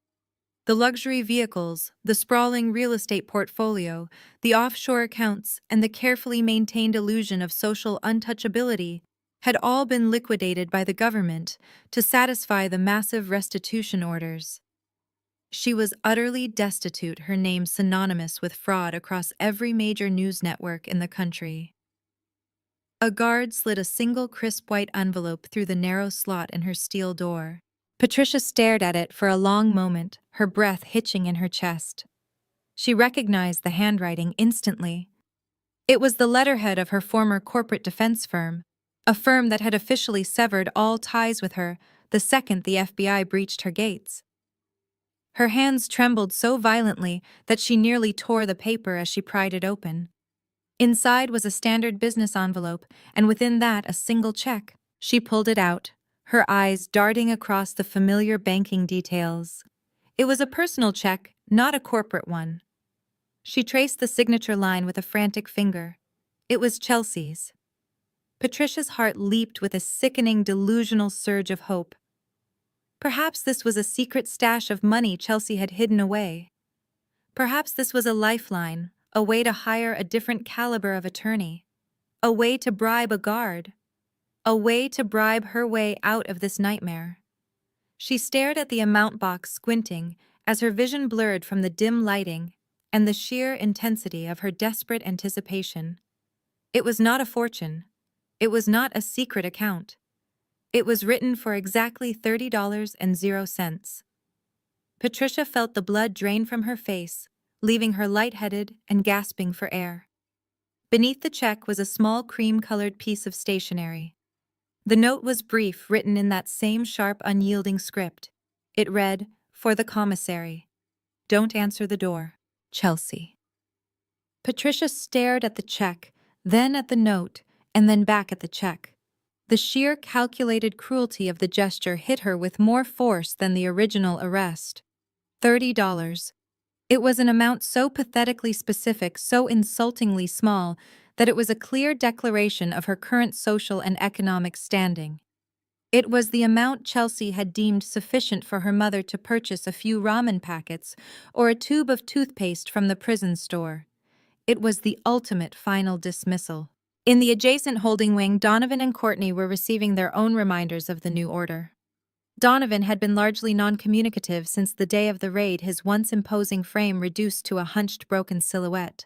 The luxury vehicles, the sprawling real estate portfolio, the offshore accounts, and the carefully maintained illusion of social untouchability had all been liquidated by the government to satisfy the massive restitution orders. She was utterly destitute, her name synonymous with fraud across every major news network in the country. A guard slid a single crisp white envelope through the narrow slot in her steel door. Patricia stared at it for a long moment, her breath hitching in her chest. She recognized the handwriting instantly. It was the letterhead of her former corporate defense firm, a firm that had officially severed all ties with her the second the FBI breached her gates. Her hands trembled so violently that she nearly tore the paper as she pried it open. Inside was a standard business envelope, and within that a single check. She pulled it out, her eyes darting across the familiar banking details. It was a personal check, not a corporate one. She traced the signature line with a frantic finger. It was Chelsea's. Patricia's heart leaped with a sickening, delusional surge of hope. Perhaps this was a secret stash of money Chelsea had hidden away. Perhaps this was a lifeline, a way to hire a different caliber of attorney, a way to bribe a guard, a way to bribe her way out of this nightmare. She stared at the amount box, squinting, as her vision blurred from the dim lighting and the sheer intensity of her desperate anticipation. It was not a fortune. It was not a secret account. It was written for exactly $30.00. Patricia felt the blood drain from her face, leaving her lightheaded and gasping for air. Beneath the check was a small cream-colored piece of stationery. The note was brief, written in that same sharp, unyielding script. It read, "For the commissary. Don't answer the door. Chelsea." Patricia stared at the check, then at the note, and then back at the check. The sheer calculated cruelty of the gesture hit her with more force than the original arrest. $30. It was an amount so pathetically specific, so insultingly small, that it was a clear declaration of her current social and economic standing. It was the amount Chelsea had deemed sufficient for her mother to purchase a few ramen packets or a tube of toothpaste from the prison store. It was the ultimate final dismissal. In the adjacent holding wing, Donovan and Courtney were receiving their own reminders of the new order. Donovan had been largely non-communicative since the day of the raid, his once imposing frame reduced to a hunched, broken silhouette.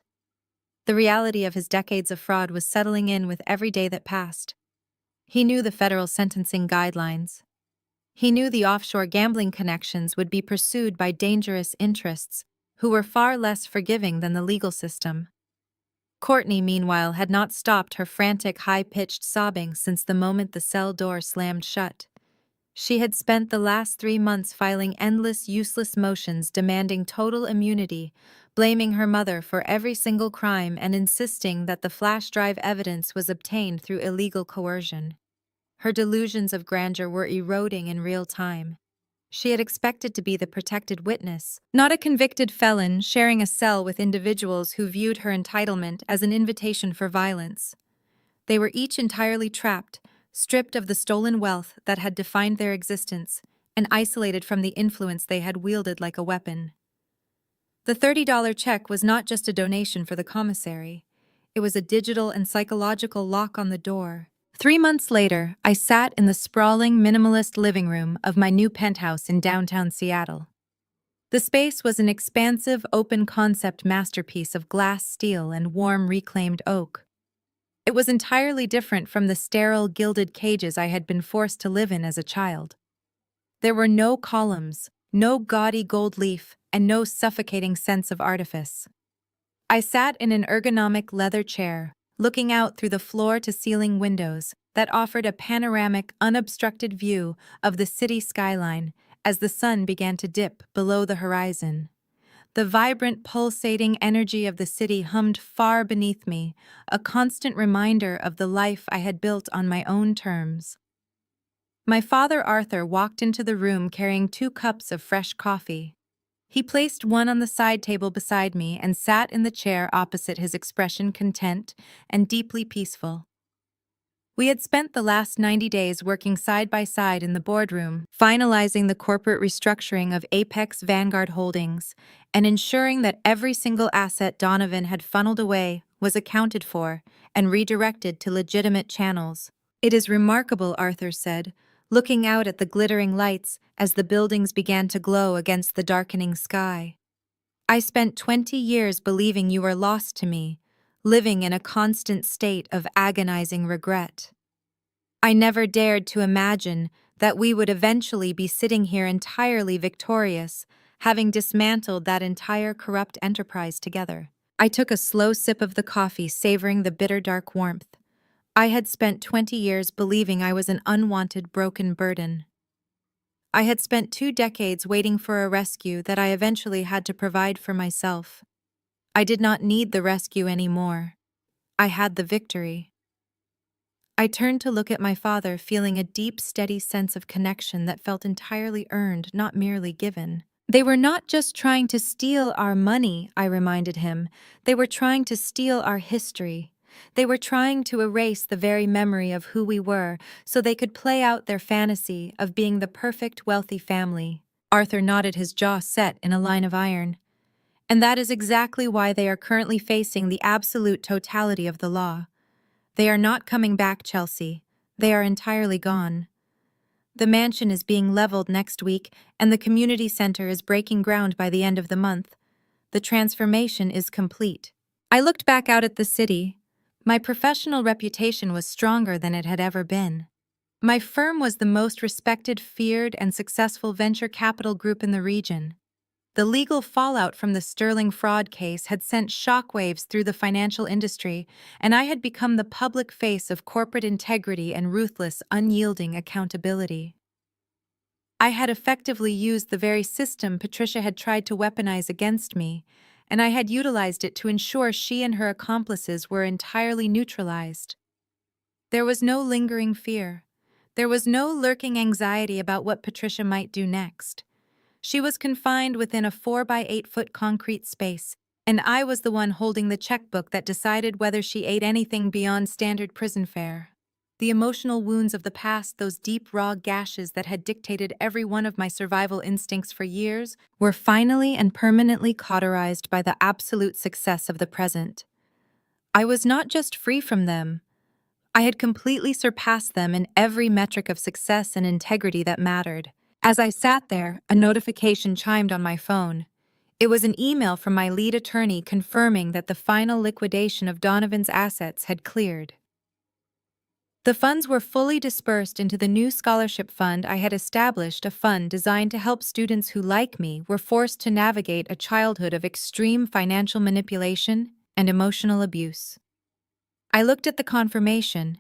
The reality of his decades of fraud was settling in with every day that passed. He knew the federal sentencing guidelines. He knew the offshore gambling connections would be pursued by dangerous interests who were far less forgiving than the legal system. Courtney, meanwhile, had not stopped her frantic, high-pitched sobbing since the moment the cell door slammed shut. She had spent the last 3 months filing endless, useless motions demanding total immunity, blaming her mother for every single crime and insisting that the flash drive evidence was obtained through illegal coercion. Her delusions of grandeur were eroding in real time. She had expected to be the protected witness, not a convicted felon sharing a cell with individuals who viewed her entitlement as an invitation for violence. They were each entirely trapped, stripped of the stolen wealth that had defined their existence, and isolated from the influence they had wielded like a weapon. The $30 check was not just a donation for the commissary. It was a digital and psychological lock on the door. 3 months later, I sat in the sprawling, minimalist living room of my new penthouse in downtown Seattle. The space was an expansive, open-concept masterpiece of glass, steel, and warm, reclaimed oak. It was entirely different from the sterile, gilded cages I had been forced to live in as a child. There were no columns, no gaudy gold leaf, and no suffocating sense of artifice. I sat in an ergonomic leather chair, looking out through the floor-to-ceiling windows that offered a panoramic, unobstructed view of the city skyline as the sun began to dip below the horizon. The vibrant, pulsating energy of the city hummed far beneath me, a constant reminder of the life I had built on my own terms. My father Arthur walked into the room carrying 2 cups of fresh coffee. He placed one on the side table beside me and sat in the chair opposite, his expression content and deeply peaceful. We had spent the last 90 days working side by side in the boardroom, finalizing the corporate restructuring of Apex Vanguard Holdings and ensuring that every single asset Donovan had funneled away was accounted for and redirected to legitimate channels. "It is remarkable," Arthur said, looking out at the glittering lights as the buildings began to glow against the darkening sky. "I spent 20 years believing you were lost to me, living in a constant state of agonizing regret. I never dared to imagine that we would eventually be sitting here entirely victorious, having dismantled that entire corrupt enterprise together." I took a slow sip of the coffee, savoring the bitter dark warmth. I had spent 20 years believing I was an unwanted, broken burden. I had spent 2 decades waiting for a rescue that I eventually had to provide for myself. I did not need the rescue anymore. I had the victory. I turned to look at my father, feeling a deep, steady sense of connection that felt entirely earned, not merely given. "They were not just trying to steal our money," I reminded him. "They were trying to steal our history. They were trying to erase the very memory of who we were so they could play out their fantasy of being the perfect, wealthy family." Arthur nodded, his jaw set in a line of iron. "And that is exactly why they are currently facing the absolute totality of the law. They are not coming back, Chelsea. They are entirely gone. The mansion is being leveled next week, and the community center is breaking ground by the end of the month. The transformation is complete." I looked back out at the city. My professional reputation was stronger than it had ever been. My firm was the most respected, feared, and successful venture capital group in the region. The legal fallout from the Sterling fraud case had sent shockwaves through the financial industry, and I had become the public face of corporate integrity and ruthless, unyielding accountability. I had effectively used the very system Patricia had tried to weaponize against me, and I had utilized it to ensure she and her accomplices were entirely neutralized. There was no lingering fear. There was no lurking anxiety about what Patricia might do next. She was confined within a 4-by-8-foot concrete space, and I was the one holding the checkbook that decided whether she ate anything beyond standard prison fare. The emotional wounds of the past, those deep, raw gashes that had dictated every one of my survival instincts for years, were finally and permanently cauterized by the absolute success of the present. I was not just free from them. I had completely surpassed them in every metric of success and integrity that mattered. As I sat there, a notification chimed on my phone. It was an email from my lead attorney confirming that the final liquidation of Donovan's assets had cleared. The funds were fully dispersed into the new scholarship fund I had established, a fund designed to help students who, like me, were forced to navigate a childhood of extreme financial manipulation and emotional abuse. I looked at the confirmation,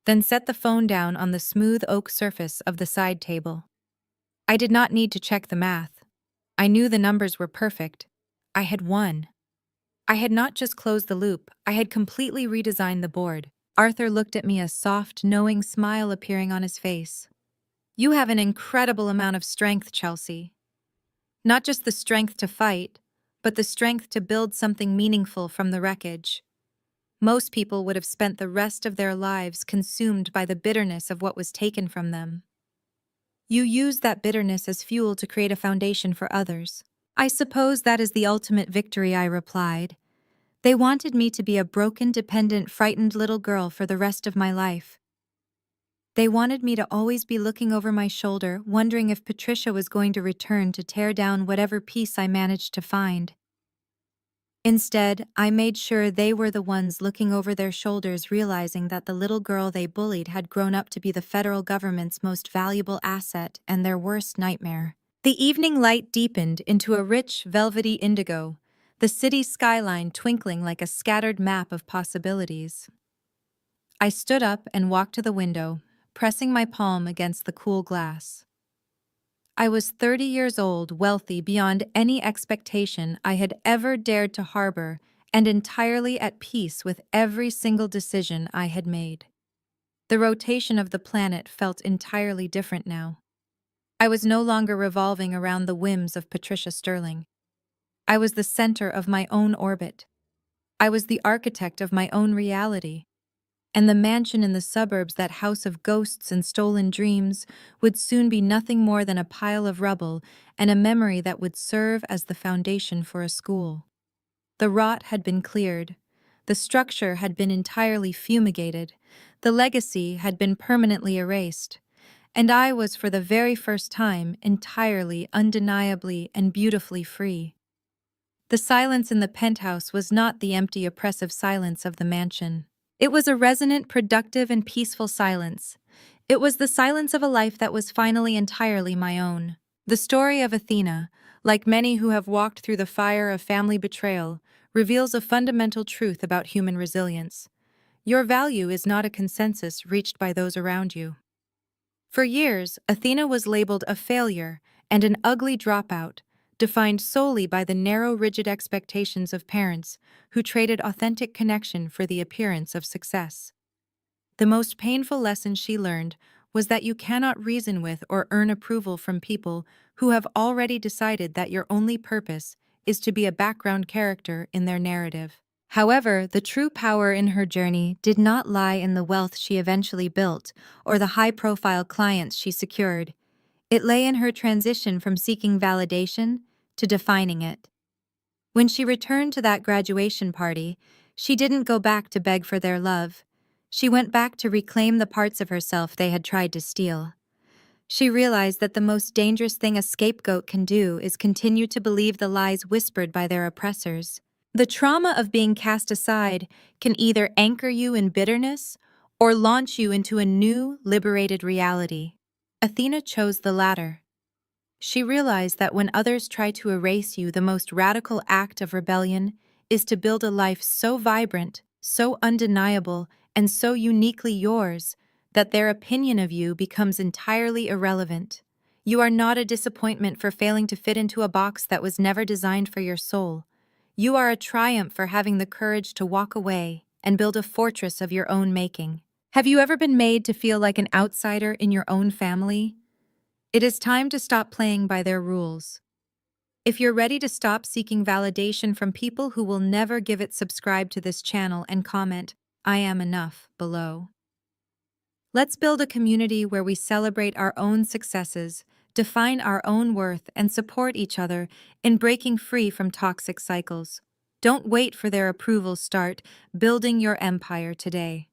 then set the phone down on the smooth oak surface of the side table. I did not need to check the math. I knew the numbers were perfect. I had won. I had not just closed the loop, I had completely redesigned the board. Arthur looked at me, a soft, knowing smile appearing on his face. "You have an incredible amount of strength, Chelsea. Not just the strength to fight, but the strength to build something meaningful from the wreckage. Most people would have spent the rest of their lives consumed by the bitterness of what was taken from them. You used that bitterness as fuel to create a foundation for others." I suppose that is the ultimate victory, I replied. They wanted me to be a broken, dependent, frightened little girl for the rest of my life. They wanted me to always be looking over my shoulder, wondering if Patricia was going to return to tear down whatever piece I managed to find. Instead, I made sure they were the ones looking over their shoulders, realizing that the little girl they bullied had grown up to be the federal government's most valuable asset and their worst nightmare. The evening light deepened into a rich, velvety indigo, the city skyline twinkling like a scattered map of possibilities. I stood up and walked to the window, pressing my palm against the cool glass. I was 30 years old, wealthy beyond any expectation I had ever dared to harbor, and entirely at peace with every single decision I had made. The rotation of the planet felt entirely different now. I was no longer revolving around the whims of Patricia Sterling. I was the center of my own orbit. I was the architect of my own reality. And the mansion in the suburbs, that house of ghosts and stolen dreams, would soon be nothing more than a pile of rubble and a memory that would serve as the foundation for a school. The rot had been cleared. The structure had been entirely fumigated. The legacy had been permanently erased. And I was, for the very first time, entirely, undeniably, and beautifully free. The silence in the penthouse was not the empty, oppressive silence of the mansion. It was a resonant, productive, and peaceful silence. It was the silence of a life that was finally entirely my own. The story of Athena, like many who have walked through the fire of family betrayal, reveals a fundamental truth about human resilience. Your value is not a consensus reached by those around you. For years, Athena was labeled a failure and an ugly dropout, defined solely by the narrow, rigid expectations of parents who traded authentic connection for the appearance of success. The most painful lesson she learned was that you cannot reason with or earn approval from people who have already decided that your only purpose is to be a background character in their narrative. However, the true power in her journey did not lie in the wealth she eventually built or the high-profile clients she secured. It lay in her transition from seeking validation to defining it. When she returned to that graduation party, she didn't go back to beg for their love. She went back to reclaim the parts of herself they had tried to steal. She realized that the most dangerous thing a scapegoat can do is continue to believe the lies whispered by their oppressors. The trauma of being cast aside can either anchor you in bitterness or launch you into a new, liberated reality. Athena chose the latter. She realized that when others try to erase you, the most radical act of rebellion is to build a life so vibrant, so undeniable, and so uniquely yours that their opinion of you becomes entirely irrelevant. You are not a disappointment for failing to fit into a box that was never designed for your soul. You are a triumph for having the courage to walk away and build a fortress of your own making. Have you ever been made to feel like an outsider in your own family? It is time to stop playing by their rules. If you're ready to stop seeking validation from people who will never give it, subscribe to this channel and comment, "I am enough," below. Let's build a community where we celebrate our own successes, define our own worth, and support each other in breaking free from toxic cycles. Don't wait for their approval. Start building your empire today.